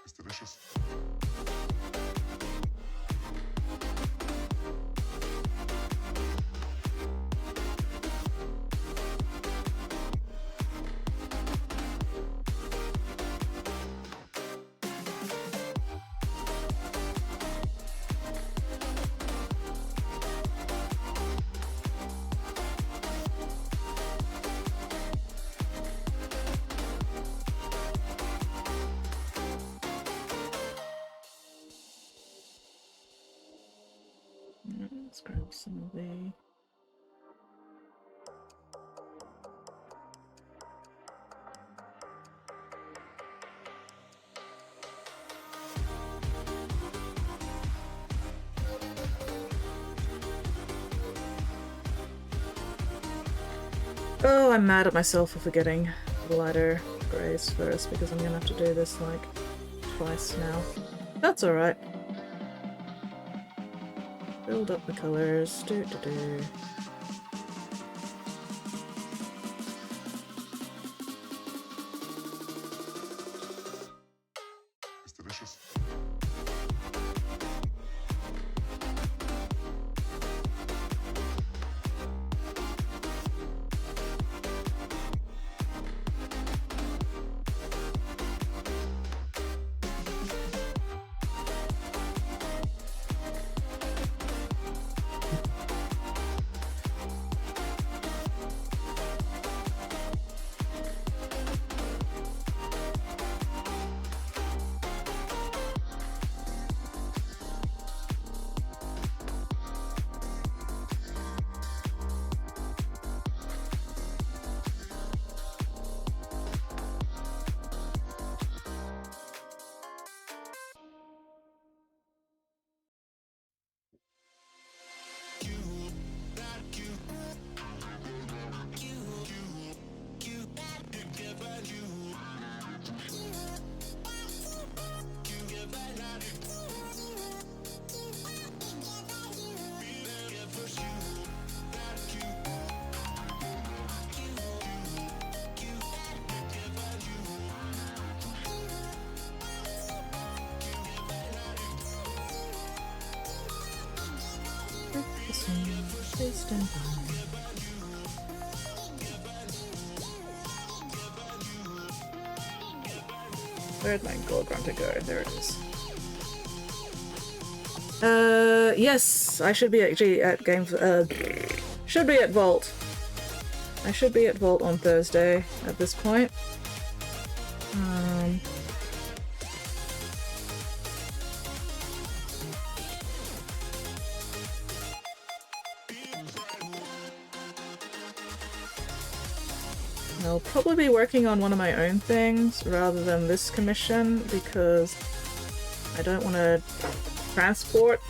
It's delicious. some of the... Oh, I'm mad at myself for forgetting the lighter greys first, because I'm gonna have to do this like twice now. That's alright. Build up the colors. Do. It's delicious. Where'd my gold grunter go? There it is. Yes, I should be actually at should be at Vault. I should be at Vault on Thursday at this point. I'll probably be working on one of my own things rather than this commission because I don't want to transport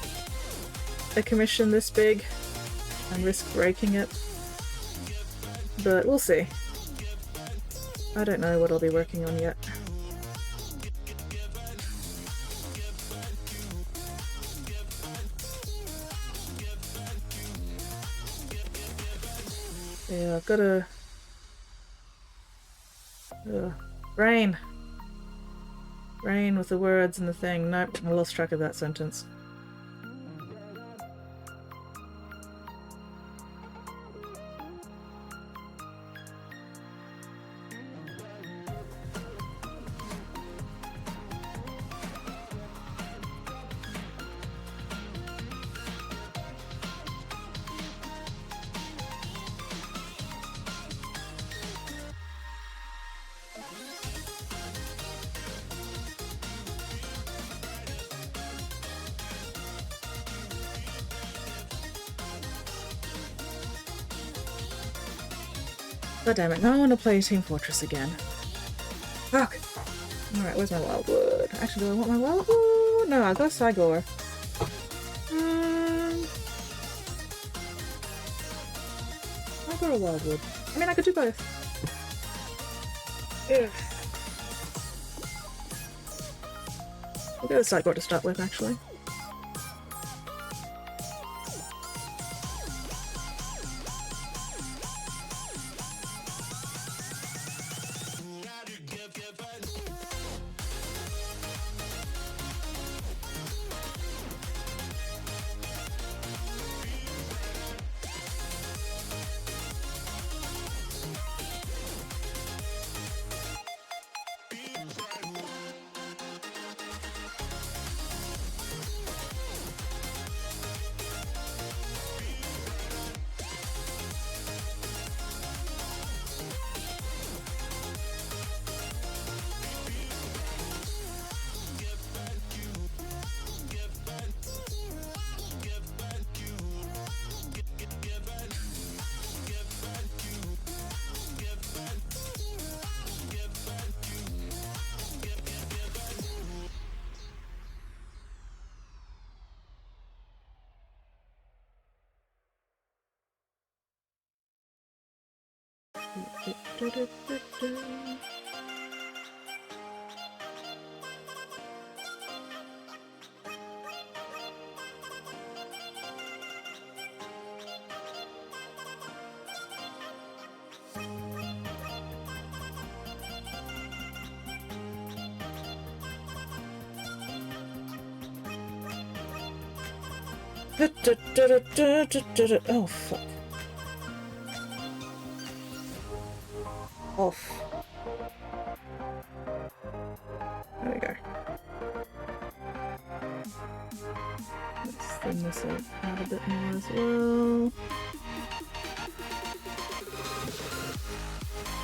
a commission this big and risk breaking it. But we'll see. I don't know what I'll be working on yet. Yeah, I've got to... Brain! Brain with the words and the thing. Nope, I lost track of that sentence. God damn it, now I want to play Team Fortress again. Fuck! Alright, where's my Wildwood? Actually, do I want my Wildwood? No, I'll go Cygor. I'll go to Wildwood. I mean, I could do both. Ugh. I'll go to Cygor to start with, actually. Oh, fuck. Off. There we go. Let's thin this out a bit more as well.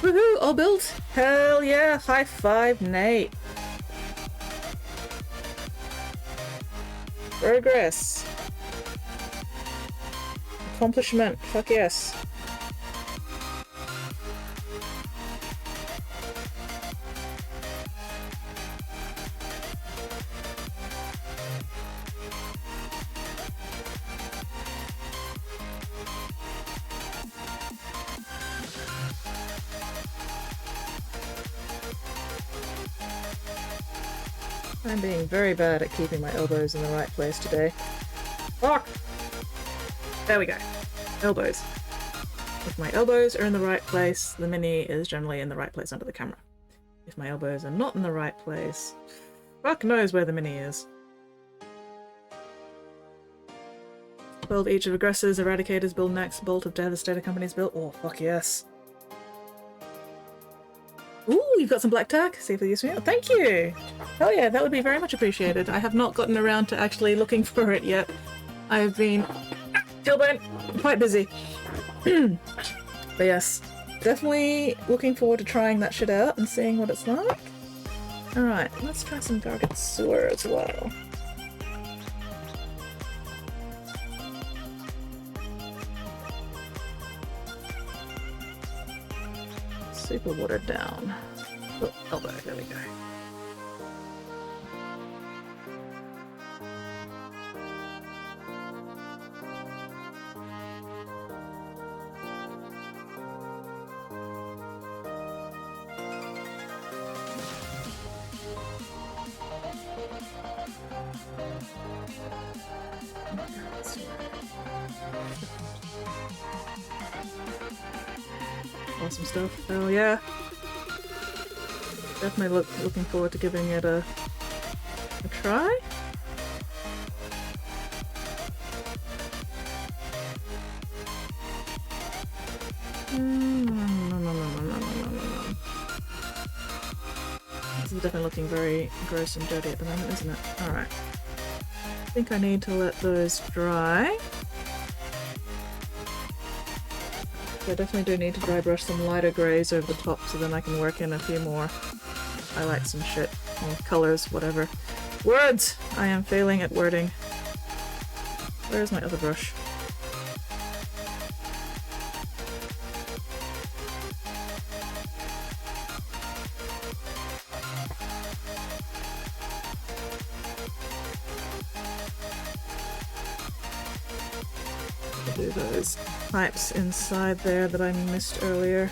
Woohoo! All built! Hell yeah! High five, Nate! Progress! Accomplishment! Fuck yes! I'm being very bad at keeping my elbows in the right place today. Fuck! There we go. Elbows. If my elbows are in the right place, the mini is generally in the right place under the camera. If my elbows are not in the right place, fuck knows where the mini is. Build each of aggressors, eradicators, build next, bolt of devastator companies built. Oh, fuck yes. Ooh, you've got some black tack. See if they use me. Oh, thank you! Hell yeah, that would be very much appreciated. I have not gotten around to actually looking for it yet. I have been quite busy. But yes, definitely looking forward to trying that shit out and seeing what it's like. Alright, let's try some Garget Sewer as well. Super watered down. Oh, elbow, there we go. Awesome stuff. Oh yeah. Definitely looking forward to giving it a try. This is definitely looking very gross and dirty at the moment, isn't it? Alright. I think I need to let those dry. I definitely do need to dry brush some lighter greys over the top so then I can work in a few more highlights and shit. Or colors, whatever. Words! I am failing at wording. Where's my other brush? Do those pipes inside there that I missed earlier.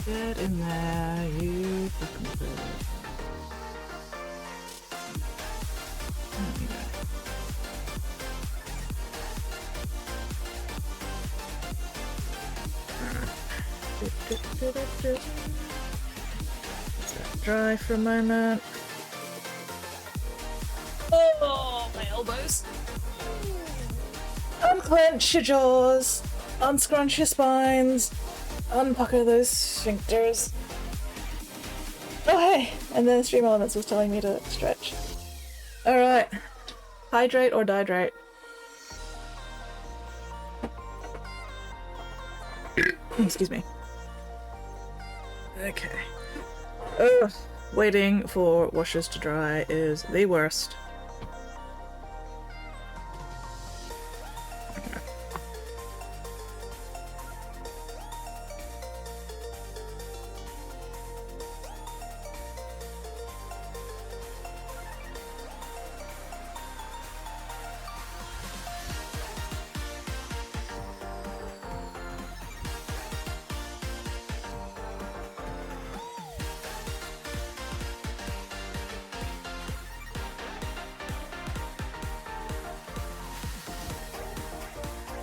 Get in there, you fucking bird. There we go. Let that dry for a moment. Oh, my elbows. Unclench your jaws. Unscrunch your spines. Unpucker those sphincters. Oh hey! And then Stream Elements was telling me to stretch. Alright. Hydrate or dihydrate? Excuse me. Okay. Ugh. Waiting for washes to dry is the worst.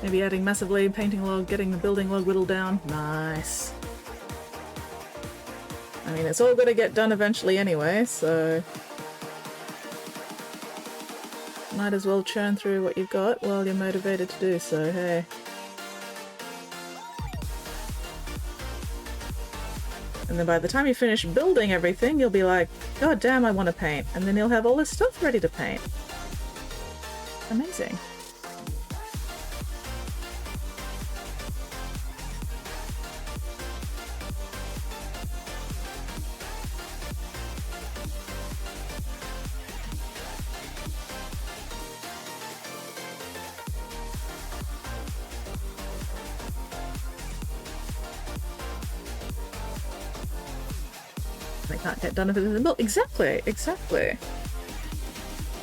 Maybe adding massive log, painting log, getting the building log whittled down. Nice. I mean, it's all gonna get done eventually anyway, so might as well churn through what you've got while you're motivated to do so, hey. And then by the time you finish building everything, you'll be like, God damn, I want to paint. And then you'll have all this stuff ready to paint. Amazing. I can't get done if it isn't built. Exactly, exactly.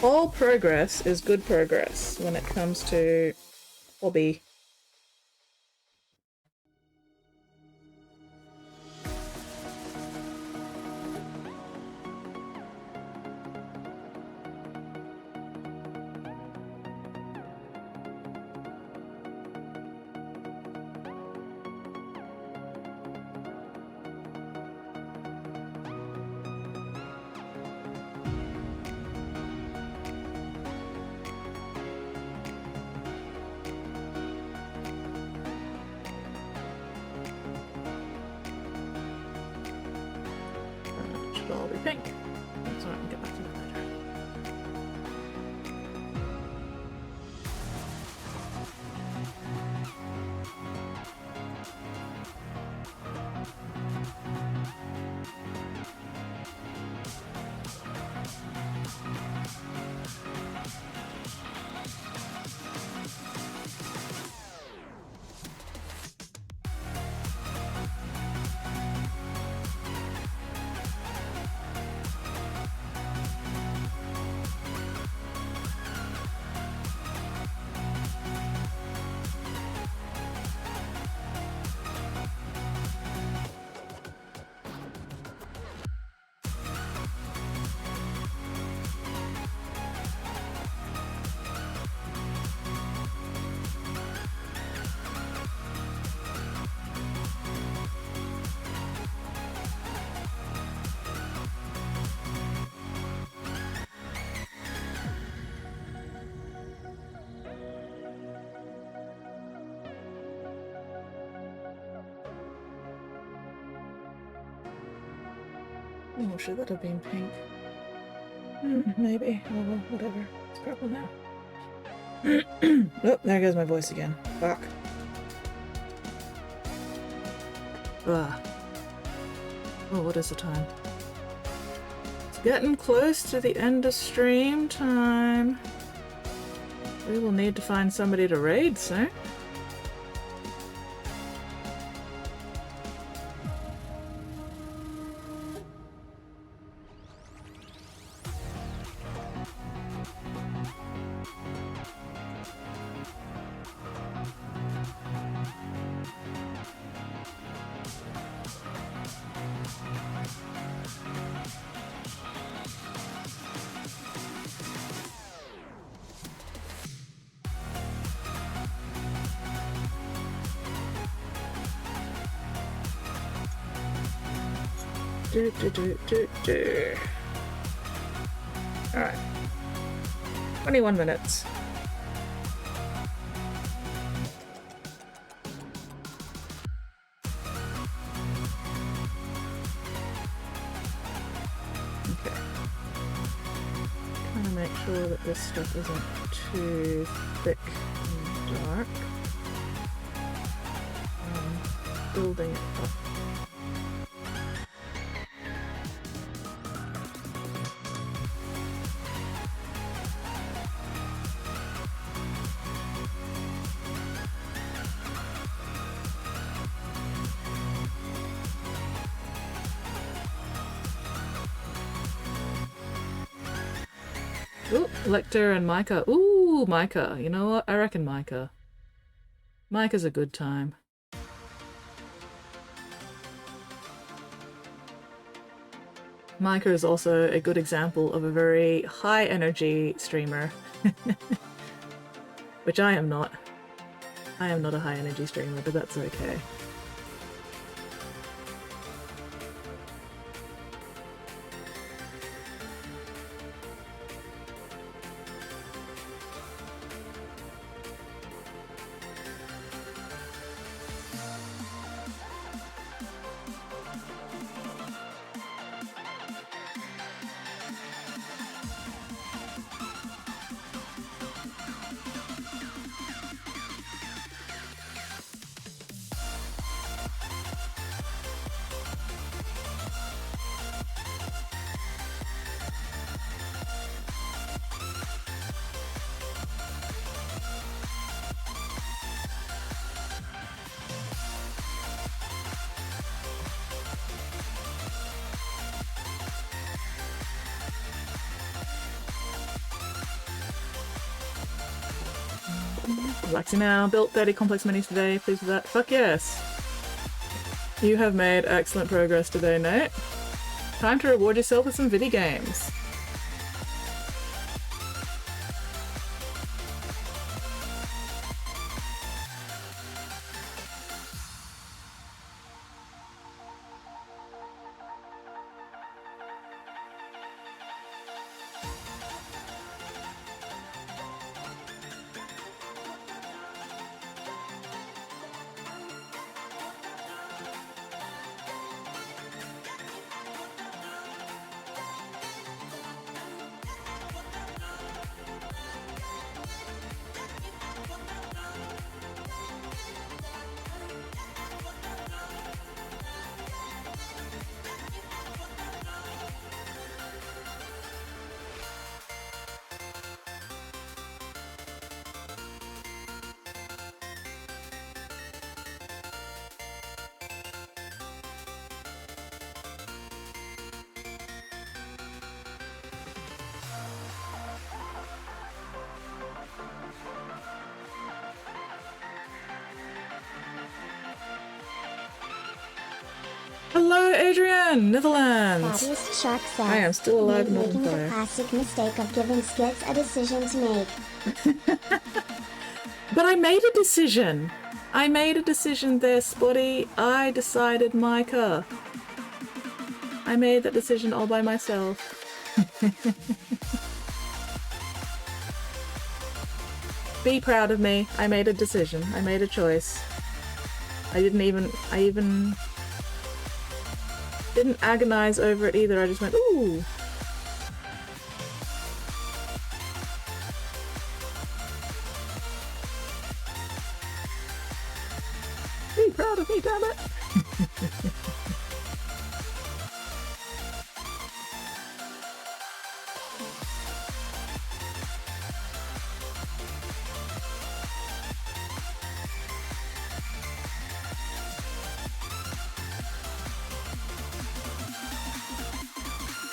All progress is good progress when it comes to hobby. Should all be pink. So I can get back to that later. Oh, should that have been pink? Maybe. Oh, well, whatever. It's purple now. Oh, there goes my voice again. Fuck. Ugh. Oh, what is the time? It's getting close to the end of stream time. We will need to find somebody to raid soon. Alright. 21 minutes. Okay. Trying to make sure that this stuff isn't too thick and dark. Building it up. Ooh, Lecter and Micah. Ooh, Micah. You know what? I reckon Micah. Micah's a good time. Micah is also a good example of a very high energy streamer. Which I am not. I am not a high energy streamer, but that's okay. Relaxing now. Built 30 complex minis today. Pleased with that? Fuck yes. You have made excellent progress today, Nate. Time to reward yourself with some video games. Hello, Adrian, Netherlands. Fabius Shark says, I am still alive and making on the fire. classic mistake of giving skits a decision to make. But I made a decision. I made a decision there, Spotty. I decided Micah. I made that decision all by myself. Be proud of me. I made a decision. I made a choice. I even didn't agonize over it either. I just went, ooh. Be proud of me, damn it.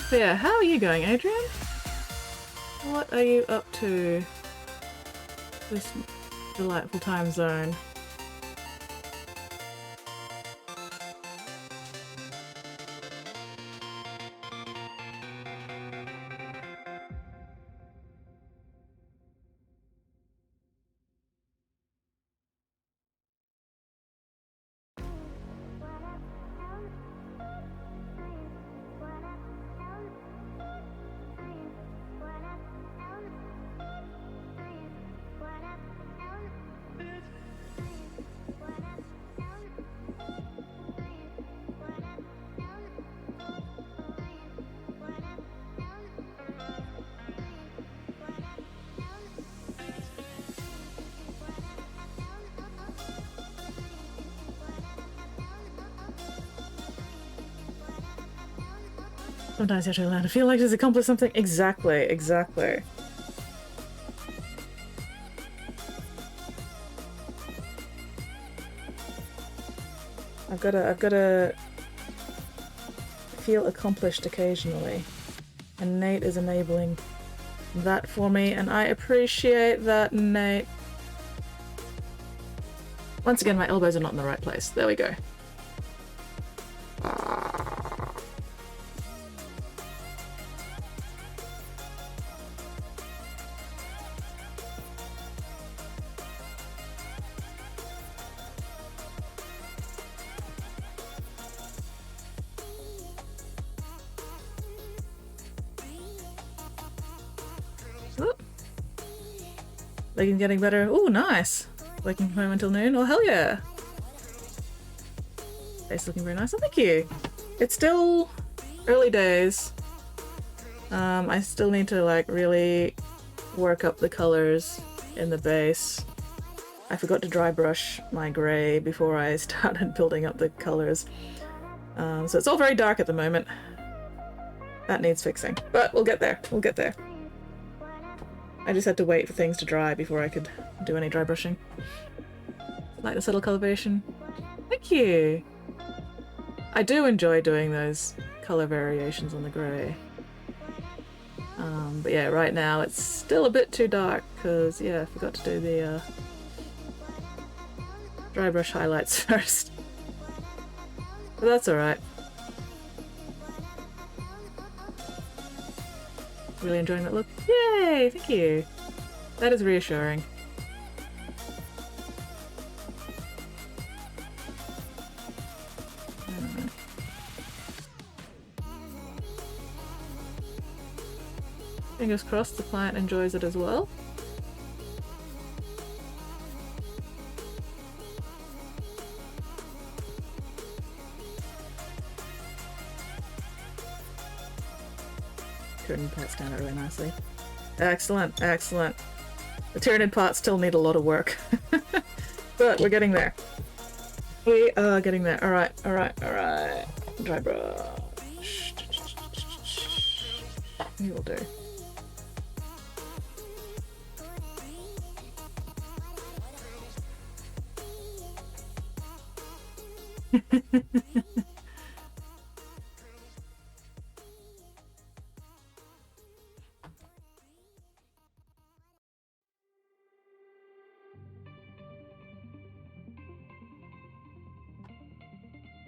So yeah, how are you going, Adrian? What are you up to this delightful time zone? Sometimes you have to learn to feel like she's accomplished something. Exactly, exactly. I've gotta feel accomplished occasionally. And Nate is enabling that for me, and I appreciate that, Nate. Once again, my elbows are not in the right place. There we go. Legging getting better. Ooh, nice. Working from home until noon. Oh, hell yeah. Face looking very nice. Oh, thank you. It's still early days. I still need to like really work up the colors in the base. I forgot to dry brush my grey before I started building up the colors. So it's all very dark at the moment. That needs fixing. But we'll get there. We'll get there. I just had to wait for things to dry before I could do any dry brushing. Like the subtle coloration. Thank you! I do enjoy doing those colour variations on the grey. But yeah, right now it's still a bit too dark because, yeah, I forgot to do the dry brush highlights first. But that's alright. Really enjoying that look. Yay! Thank you! That is reassuring. Fingers crossed the client enjoys it as well. Tyranid parts stand out really nicely. Excellent, excellent. The Tyranid parts still need a lot of work. But we're getting there. We are getting there. Alright, alright, alright. Dry brush. We will do.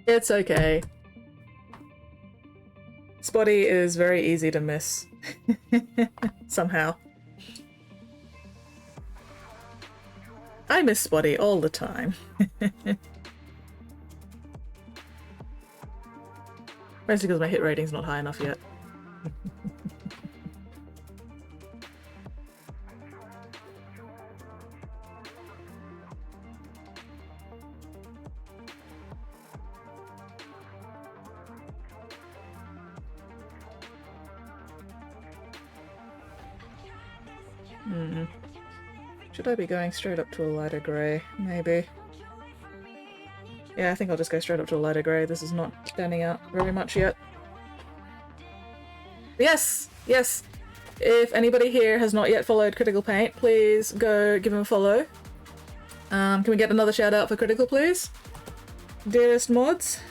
It's okay. Spotty is very easy to miss. Somehow. I miss Spotty all the time. Mostly because my hit rating's not high enough yet. Should I be going straight up to a lighter grey? Maybe. Yeah, I think I'll just go straight up to a lighter grey. This is not standing out very much yet. Yes! Yes! If anybody here has not yet followed Critical Paint, please go give him a follow. Can we get another shout out for Critical, please? Dearest mods,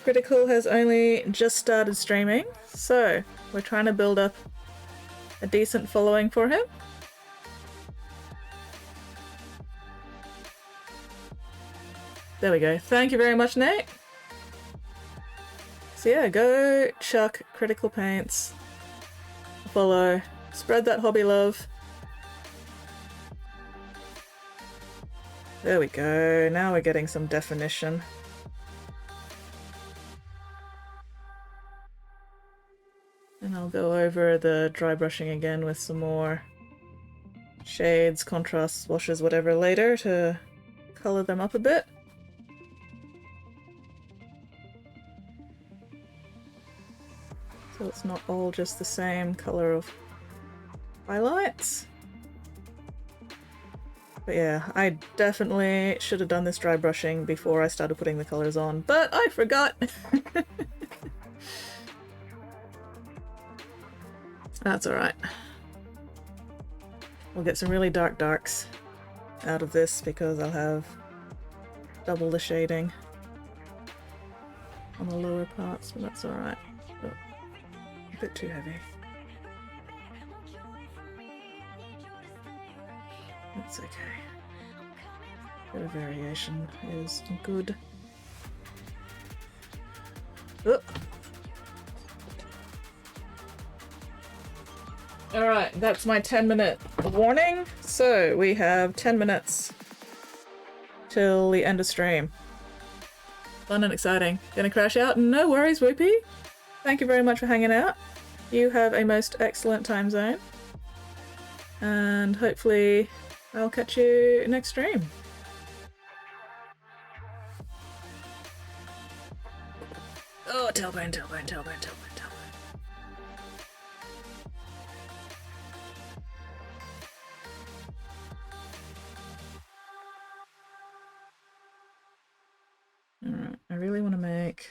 Critical has only just started streaming, so we're trying to build up a decent following for him. There we go. Thank you very much, Nate. So yeah, go chuck Critical Paints a follow. Spread that hobby love. There we go. Now we're getting some definition. And I'll go over the dry brushing again with some more shades, contrasts, washes, whatever later to colour them up a bit. So it's not all just the same colour of highlights. But yeah, I definitely should have done this dry brushing before I started putting the colours on, but I forgot! That's alright. We'll get some really dark darks out of this because I'll have double the shading on the lower parts, but that's alright. But a bit too heavy. That's okay. Bit of variation is good. Oh. Alright, that's my 10-minute warning. So we have 10 minutes till the end of stream. Fun and exciting. Gonna crash out? No worries, Whoopie. Thank you very much for hanging out. You have a most excellent time zone. And hopefully I'll catch you next stream. Oh, tailbone, tailbone, tailbone, tailbone, tailbone. Alright, I really want to make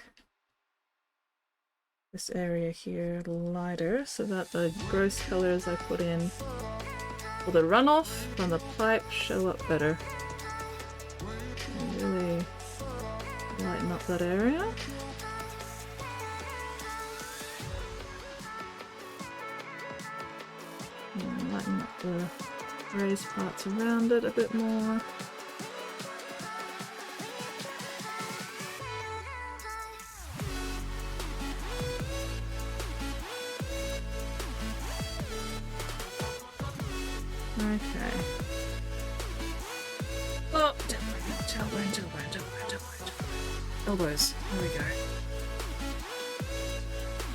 this area here lighter so that the gross colors I put in for the runoff from the pipe show up better. And really lighten up that area. And lighten up the raised parts around it a bit more. Okay. Oh, tailbone, tailbone, tailbone, tailbone. Elbows. There we go.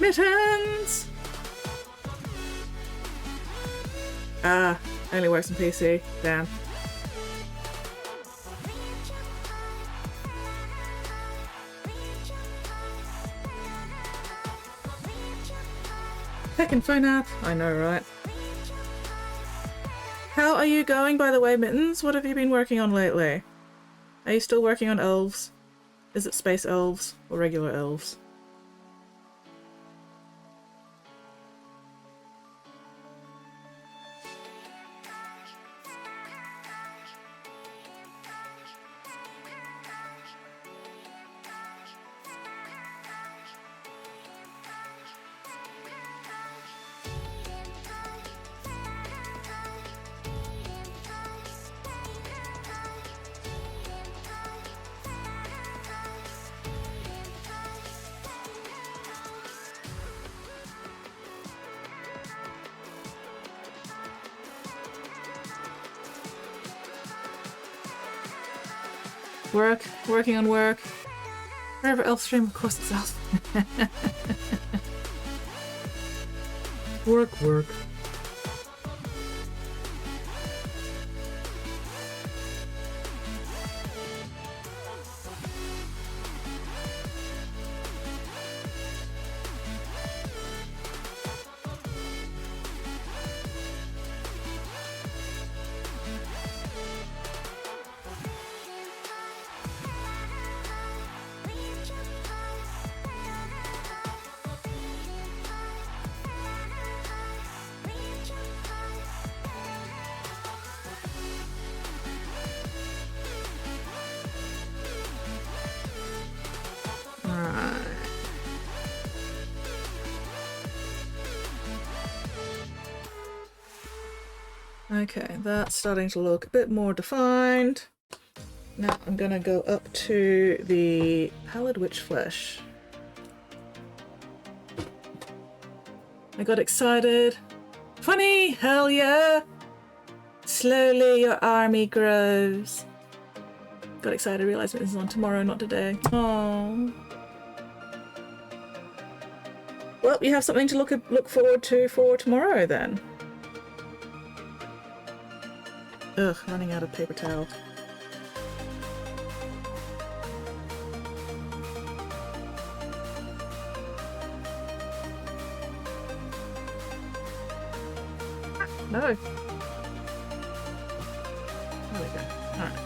Mittens! Ah, only works on PC. Damn. Heckin' phone app. I know, right? How are you going, by the way, Mittens? What have you been working on lately? Are you still working on elves? Is it space elves or regular elves? Working on work. Wherever elf stream, of course it's elf. Work. Okay, that's starting to look a bit more defined. Now I'm gonna go up to the pallid witch flesh. I got excited. Funny, hell yeah! Slowly your army grows. Got excited, realized this is on tomorrow, not today. Oh. Well, you have something to look forward to for tomorrow then. Ugh, running out of paper towel. No. There we go. Alright.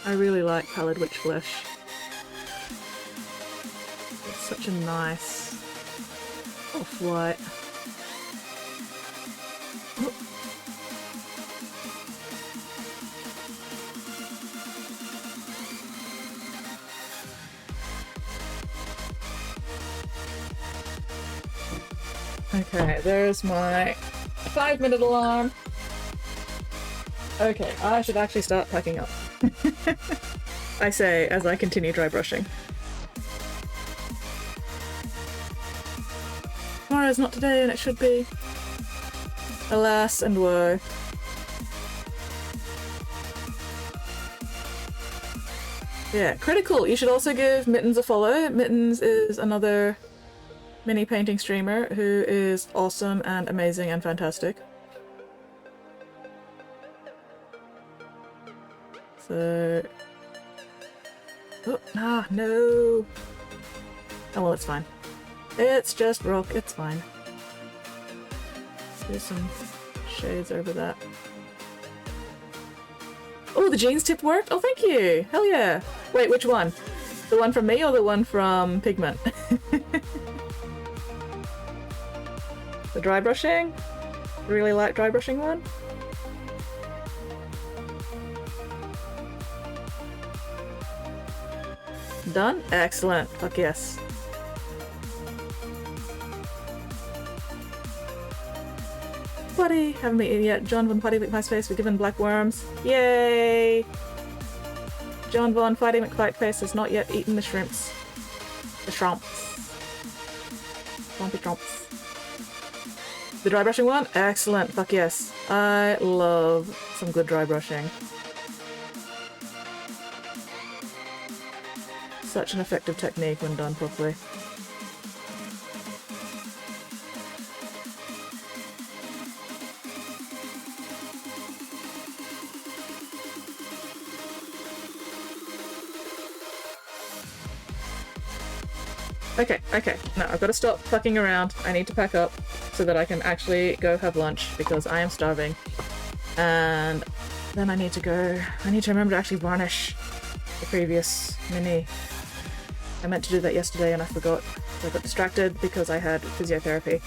I really like Pallid Witch Flesh. It's such a nice off-white. Okay, there's my 5-minute alarm. Okay, I should actually start packing up. I say as I continue dry brushing. Tomorrow's not today and it should be. Alas and woe. Yeah, critical. You should also give Mittens a follow. Mittens is another mini painting streamer who is awesome and amazing and fantastic. So... Oh, no! Oh well, it's fine. It's just rock, it's fine. There's some shades over that. Oh, the jeans tip worked? Oh, thank you! Hell yeah! Wait, which one? The one from me or the one from Pigment? The dry brushing? Really like dry brushing one? Done? Excellent. Fuck yes. Buddy, haven't been eaten yet. John Von Putty McPiceface, we're given black worms. Yay! John Von Fighty McFightface has not yet eaten the shrimps. The shrimps. Swampy shrimps. The dry brushing one? Excellent. Fuck yes. I love some good dry brushing. Such an effective technique when done properly. Okay, no, I've got to stop fucking around. I need to pack up so that I can actually go have lunch because I am starving. And then I need to remember to actually varnish the previous mini. I meant to do that yesterday and I forgot. I got distracted because I had physiotherapy.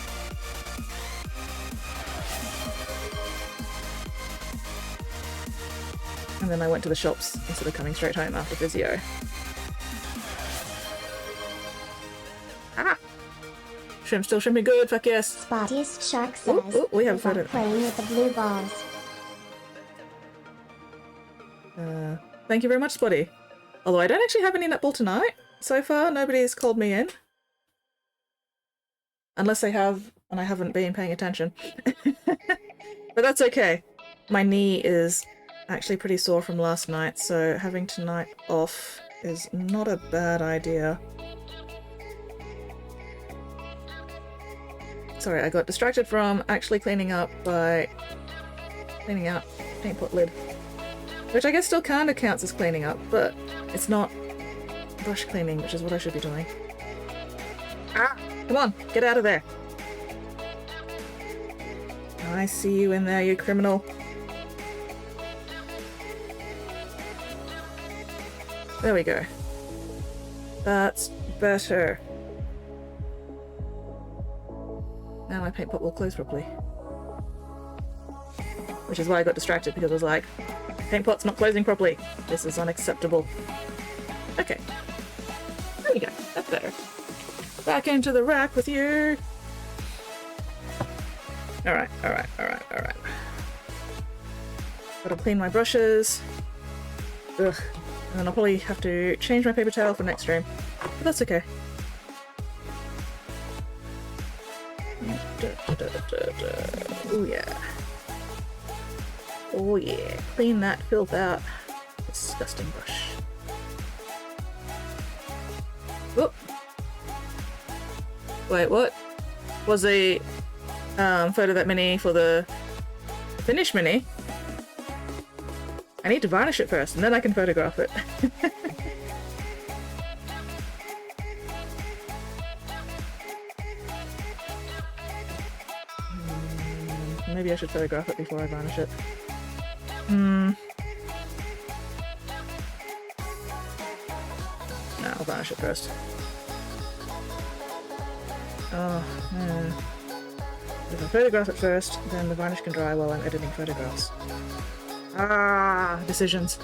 And then I went to the shops instead of coming straight home after physio. Ah! Shrimp still shrimping good, fuck yes! Spottiest Shark says, Ooh, we have a photo. playing with the blue balls. Thank you very much, Spotty. Although I don't actually have any netball tonight. So far, nobody's called me in. Unless they have, and I haven't been paying attention. But that's okay. My knee is actually pretty sore from last night, so having tonight off is not a bad idea. Sorry, I got distracted from actually cleaning up by cleaning out paint pot lid. Which I guess still kind of counts as cleaning up, but it's not brush cleaning, which is what I should be doing. Ah! Come on, get out of there! I see you in there, you criminal. There we go. That's better. Now my paint pot will close properly. Which is why I got distracted, because I was like, paint pot's not closing properly. This is unacceptable. Okay. There we go. That's better. Back into the rack with you. Alright. Gotta clean my brushes. Ugh. And then I'll probably have to change my paper towel for next stream. But that's okay. Oh yeah. Oh yeah. Clean that filth out. Disgusting brush. Whoop. Wait, what? Was the photo that mini for the finish mini? I need to varnish it first, and then I can photograph it. Maybe I should photograph it before I varnish it. varnish it first. Oh, if I photograph it first, then the varnish can dry while I'm editing photographs. Ah, decisions.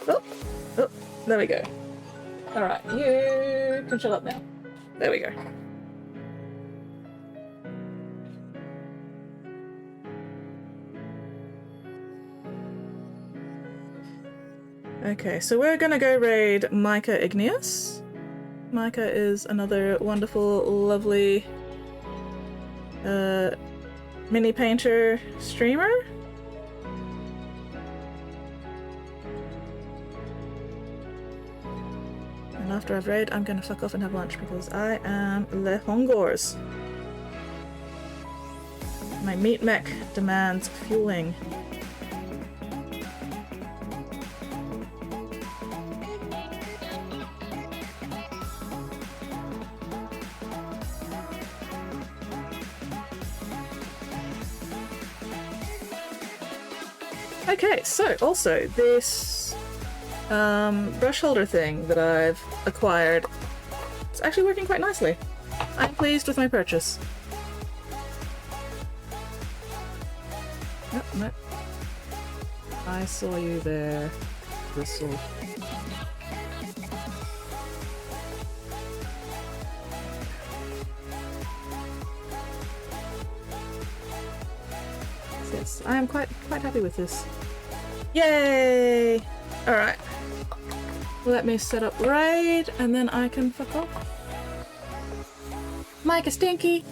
Oh, oh, there we go. Alright, you can shut up now. There we go. Okay, so we're gonna go raid Micah Igneous. Micah is another wonderful, lovely mini painter streamer. And after I've raid, I'm gonna fuck off and have lunch because I am le hongors. My meat mech demands fueling. Okay, so also this brush holder thing that I've acquired, it's actually working quite nicely. I'm pleased with my purchase. Nope, nope. I saw you there, Bristle. Yes, I am quite happy with this. Yay! Alright. Let me set up raid and then I can fuck off. Mike is stinky.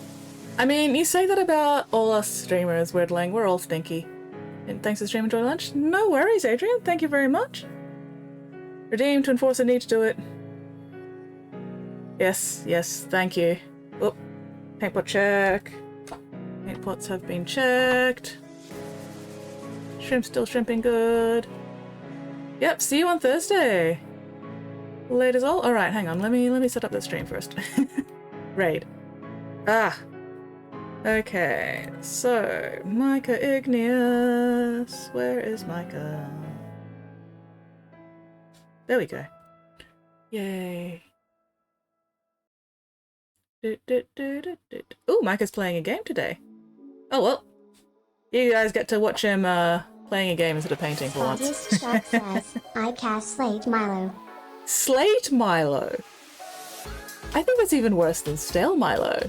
I mean, you say that about all us streamers, Weirdling. We're all stinky. And thanks for streaming, enjoy lunch. No worries, Adrian. Thank you very much. Redeem to enforce a need to do it. Yes, yes, thank you. Oh, paint pot check. Paint pots have been checked. Shrimp still shrimping good. Yep, see you on Thursday. Late as all. Alright, hang on, let me set up the stream first. Raid. Ah. Okay, so Micah Igneous. Where is Micah? There we go. Yay. Ooh, Micah's playing a game today. Oh well. You guys get to watch him playing a game instead of painting for once. August Shark says, I cast Slate Milo. Slate Milo? I think that's even worse than stale Milo.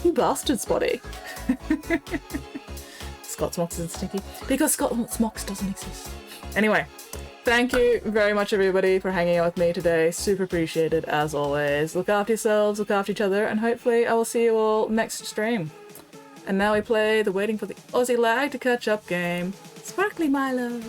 You bastard, Spotty. Scott Smocks isn't stinky. Because Scott Smocks doesn't exist. Anyway, thank you very much everybody for hanging out with me today. Super appreciated as always. Look after yourselves, look after each other, and hopefully I will see you all next stream. And now we play the Waiting for the Aussie Lag to Catch Up game. Sparkly Milo.